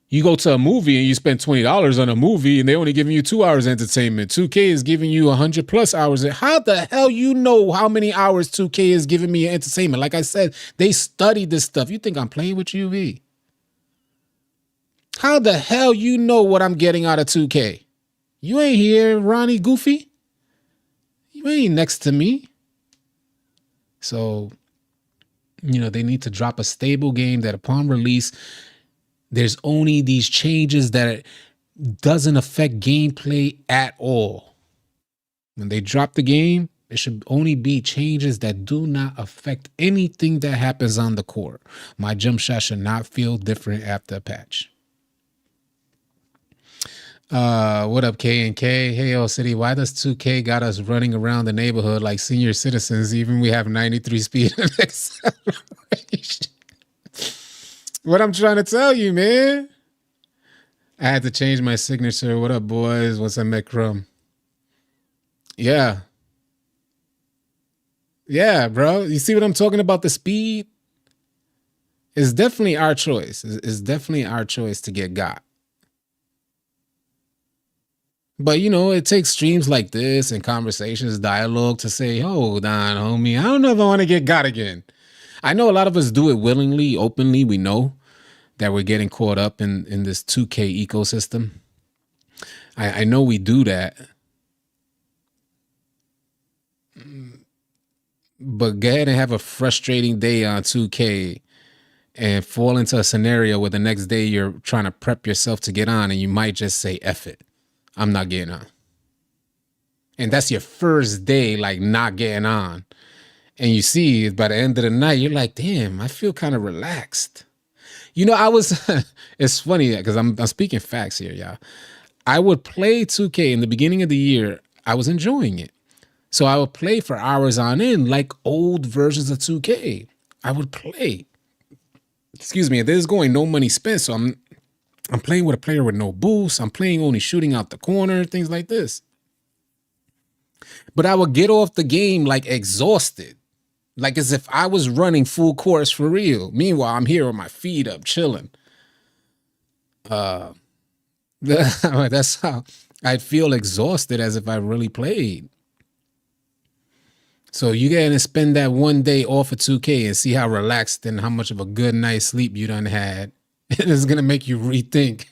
[SPEAKER 1] you go to a movie and you spend $20 on a movie and they only giving you 2 hours entertainment. 2K is giving you 100 plus hours. How the hell you know how many hours 2K is giving me entertainment? Like I said, they study this stuff. You think I'm playing with you, V? How the hell you know what I'm getting out of 2K? You ain't here, Ronnie Goofy. You ain't next to me. So, you know, they need to drop a stable game that upon release, there's only these changes that doesn't affect gameplay at all. When they drop the game, it should only be changes that do not affect anything that happens on the court. My jump shot should not feel different after a patch. What up, K and K? Hey, L City, why does 2K got us running around the neighborhood like senior citizens, even we have 93 speed and acceleration? What I'm trying to tell you, man. I had to change my signature. What up, boys? Once I met Crumb. Yeah. Yeah, bro. You see what I'm talking about? The speed? It's definitely our choice. It's definitely our choice to get got. But, you know, it takes streams like this and conversations, dialogue to say, hold on, homie, I don't know if I want to get got again. I know a lot of us do it willingly, openly. We know that we're getting caught up in this 2K ecosystem. I know we do that. but go ahead and have a frustrating day on 2K and fall into a scenario where the next day you're trying to prep yourself to get on and you might just say, F it, I'm not getting on. And that's your first day, like, not getting on. And you see, by the end of the night, you're like, damn, I feel kind of relaxed. You know, it's funny because I'm speaking facts here, y'all. I would play 2K in the beginning of the year. I was enjoying it. So I would play for hours on end, like old versions of 2K. I would play. Excuse me, there's going no money spent. So I'm playing with a player with no boost. I'm playing only shooting out the corner, things like this. But I would get off the game like exhausted. Like as if I was running full course for real. Meanwhile, I'm here with my feet up, chilling. That's how I'd feel exhausted, as if I really played. So you gotta spend that one day off of 2K and see how relaxed and how much of a good night's sleep you done had. And it's gonna make you rethink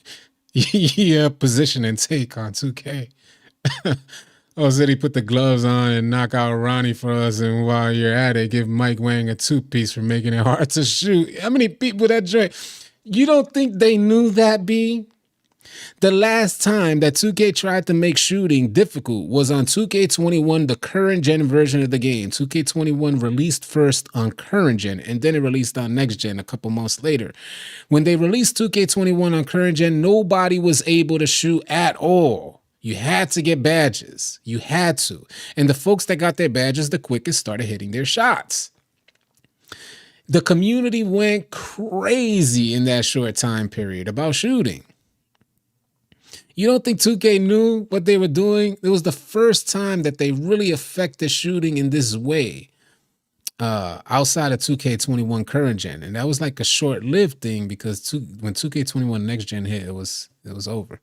[SPEAKER 1] your position and take on 2K. Oh, said he put the gloves on and knock out Ronnie for us, and while you're at it, give Mike Wang a 2-piece for making it hard to shoot. How many people that joint? You don't think they knew that, B? The last time that 2K tried to make shooting difficult was on 2K21, the current gen version of the game. 2K21 released first on current gen, and then it released on next gen a couple months later. When they released 2K21 on current gen, nobody was able to shoot at all. You had to get badges. You had to. And the folks that got their badges the quickest started hitting their shots. The community went crazy in that short time period about shooting. You don't think 2K knew what they were doing? It was the first time that they really affected shooting in this way outside of 2K21 current gen. And that was like a short-lived thing because when 2K21 next gen hit, it was over.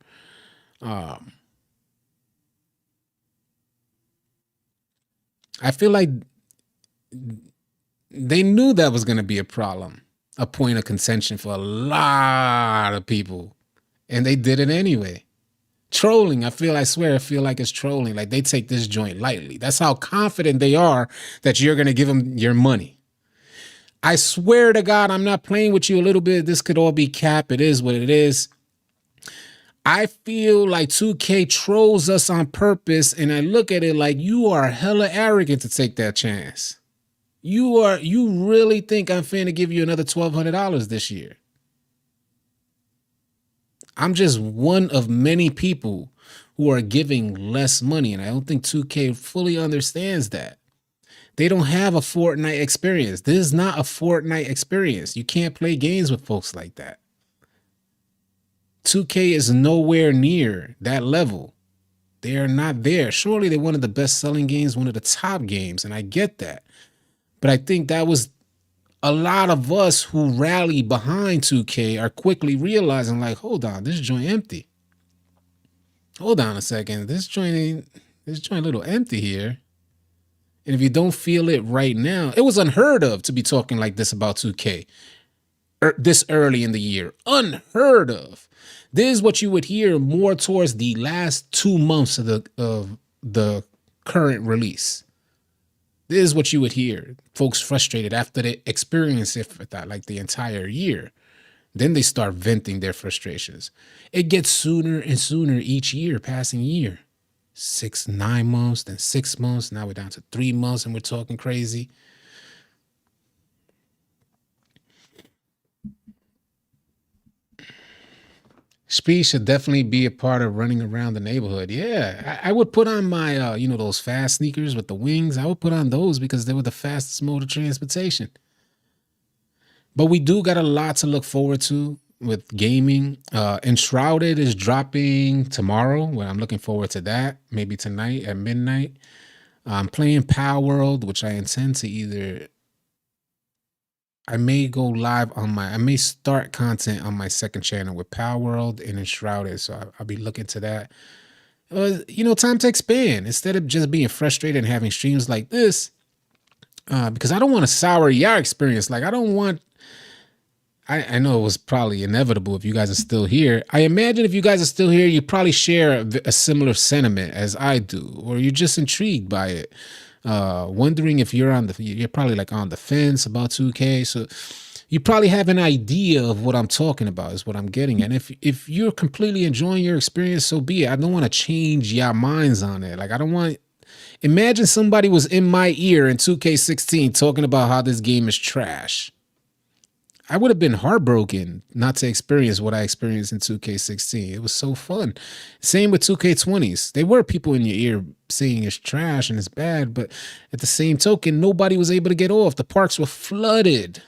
[SPEAKER 1] I feel like they knew that was going to be a problem, a point of contention for a lot of people, and they did it anyway. Trolling, I feel like it's trolling. Like they take this joint lightly. That's how confident they are that you're going to give them your money. I swear to God, I'm not playing with you a little bit. This could all be cap. It is what it is. I feel like 2K trolls us on purpose, and I look at it like you are hella arrogant to take that chance. You really think I'm finna give you another $1,200 this year? I'm just one of many people who are giving less money, and I don't think 2K fully understands that. They don't have a Fortnite experience. This is not a Fortnite experience. You can't play games with folks like that. 2K is nowhere near that level. They are not there. Surely they're one of the best-selling games, one of the top games, and I get that. But I think that was a lot of us who rally behind 2K are quickly realizing, like, hold on, this joint empty. Hold on a second. This joint a little empty here. And if you don't feel it right now, it was unheard of to be talking like this about 2K this early in the year. Unheard of. This is what you would hear more towards the last 2 months of the current release. This is what you would hear. Folks frustrated after they experience it for that, like the entire year. Then they start venting their frustrations. It gets sooner and sooner each year, passing year. 9 months, then 6 months. Now we're down to 3 months and we're talking crazy. Speed should definitely be a part of running around the neighborhood. Yeah, I would put on my, those fast sneakers with the wings. I would put on those because they were the fastest mode of transportation. But we do got a lot to look forward to with gaming. Enshrouded is dropping tomorrow. Well, I'm looking forward to that. Maybe tonight at midnight. I'm playing Power World, which I intend to I may go live I may start content on my second channel with Power World and Enshrouded. So I'll be looking to that. Time to expand instead of just being frustrated and having streams like this. Because I don't want to sour your experience. Like I know it was probably inevitable if you guys are still here. I imagine if you guys are still here, you probably share a similar sentiment as I do, or you're just intrigued by it. wondering if you're probably like on the fence about 2K. So you probably have an idea of what I'm talking about, is what I'm getting. And if you're completely enjoying your experience, so be it. I don't want to change your minds on it. Like, I don't want, imagine somebody was in my ear in 2K16 talking about how this game is trash. I would have been heartbroken not to experience what I experienced in 2K16. It was so fun. Same with 2K20s. There were people in your ear saying it's trash and it's bad, but at the same token, nobody was able to get off. The parks were flooded.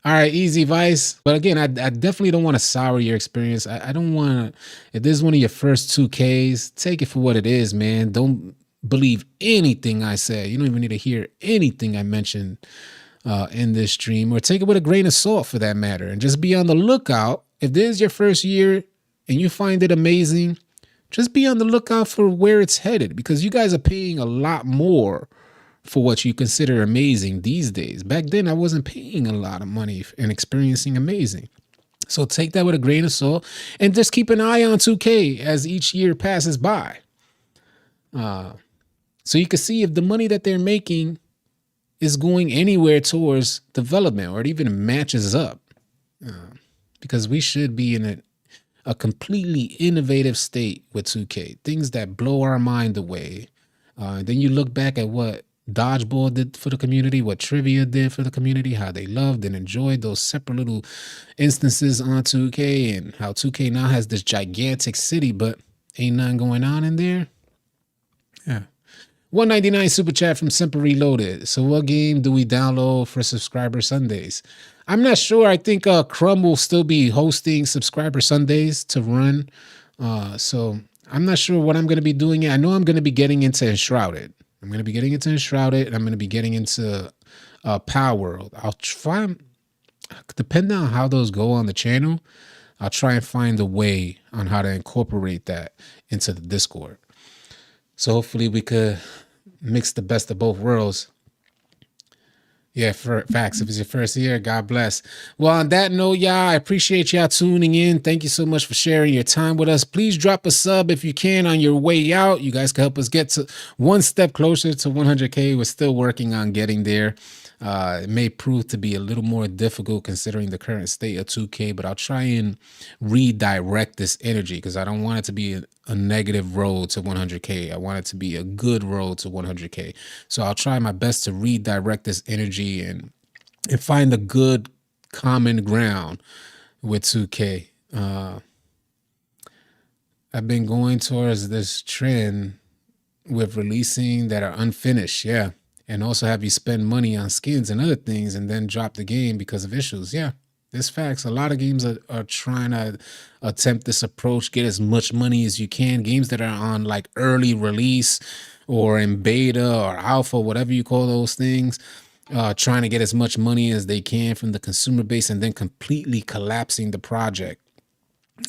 [SPEAKER 1] All right, easy Vice. But again, I definitely don't want to sour your experience. I don't want to, if this is one of your first 2Ks, take it for what it is, man. Don't believe anything I said. You don't even need to hear anything I mentioned in this stream, or take it with a grain of salt for that matter. And just be on the lookout. If this is your first year and you find it amazing, just be on the lookout for where it's headed, because you guys are paying a lot more for what you consider amazing these days. Back then, I wasn't paying a lot of money and experiencing amazing. So take that with a grain of salt and just keep an eye on 2K as each year passes by. So you can see if the money that they're making is going anywhere towards development, or it even matches up. Because we should be in a completely innovative state with 2K. Things that blow our mind away. Then you look back at what Dodgeball did for the community, what Trivia did for the community, how they loved and enjoyed those separate little instances on 2K, and how 2K now has this gigantic city, but ain't nothing going on in there. Yeah. 199 super chat from Simple Reloaded. So what game do we download for Subscriber Sundays? I'm not sure. I think Crumb will still be hosting Subscriber Sundays to run. So I'm not sure what I'm going to be doing. I know I'm going to be getting into Enshrouded. I'm going to be getting into Enshrouded, and I'm going to be getting into Power World. I'll try, depending on how those go on the channel, I'll try and find a way on how to incorporate that into the Discord. So hopefully we could mix the best of both worlds. Yeah, for facts. If it's your first year, God bless. Well, on that note, y'all, I appreciate y'all tuning in. Thank you so much for sharing your time with us. Please drop a sub if you can on your way out. You guys can help us get to one step closer to 100K. We're still working on getting there. It may prove to be a little more difficult considering the current state of 2K, but I'll try and redirect this energy, because I don't want it to be a negative road to 100K. I want it to be a good road to 100K. So I'll try my best to redirect this energy and find a good common ground with 2K. I've been going towards this trend with releasing that are unfinished. Yeah. And also have you spend money on skins and other things and then drop the game because of issues. Yeah, there's facts. A lot of games are trying to attempt this approach, get as much money as you can. Games that are on like early release or in beta or alpha, whatever you call those things, trying to get as much money as they can from the consumer base and then completely collapsing the project.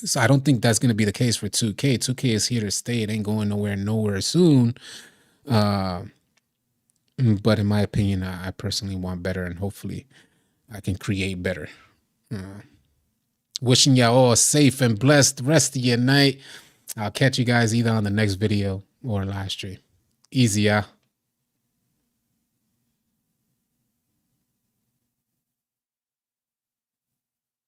[SPEAKER 1] So I don't think that's going to be the case for 2K. 2K is here to stay. It ain't going nowhere soon. But in my opinion, I personally want better, and hopefully I can create better. Wishing y'all all a safe and blessed rest of your night. I'll catch you guys either on the next video or live stream. Easy, y'all.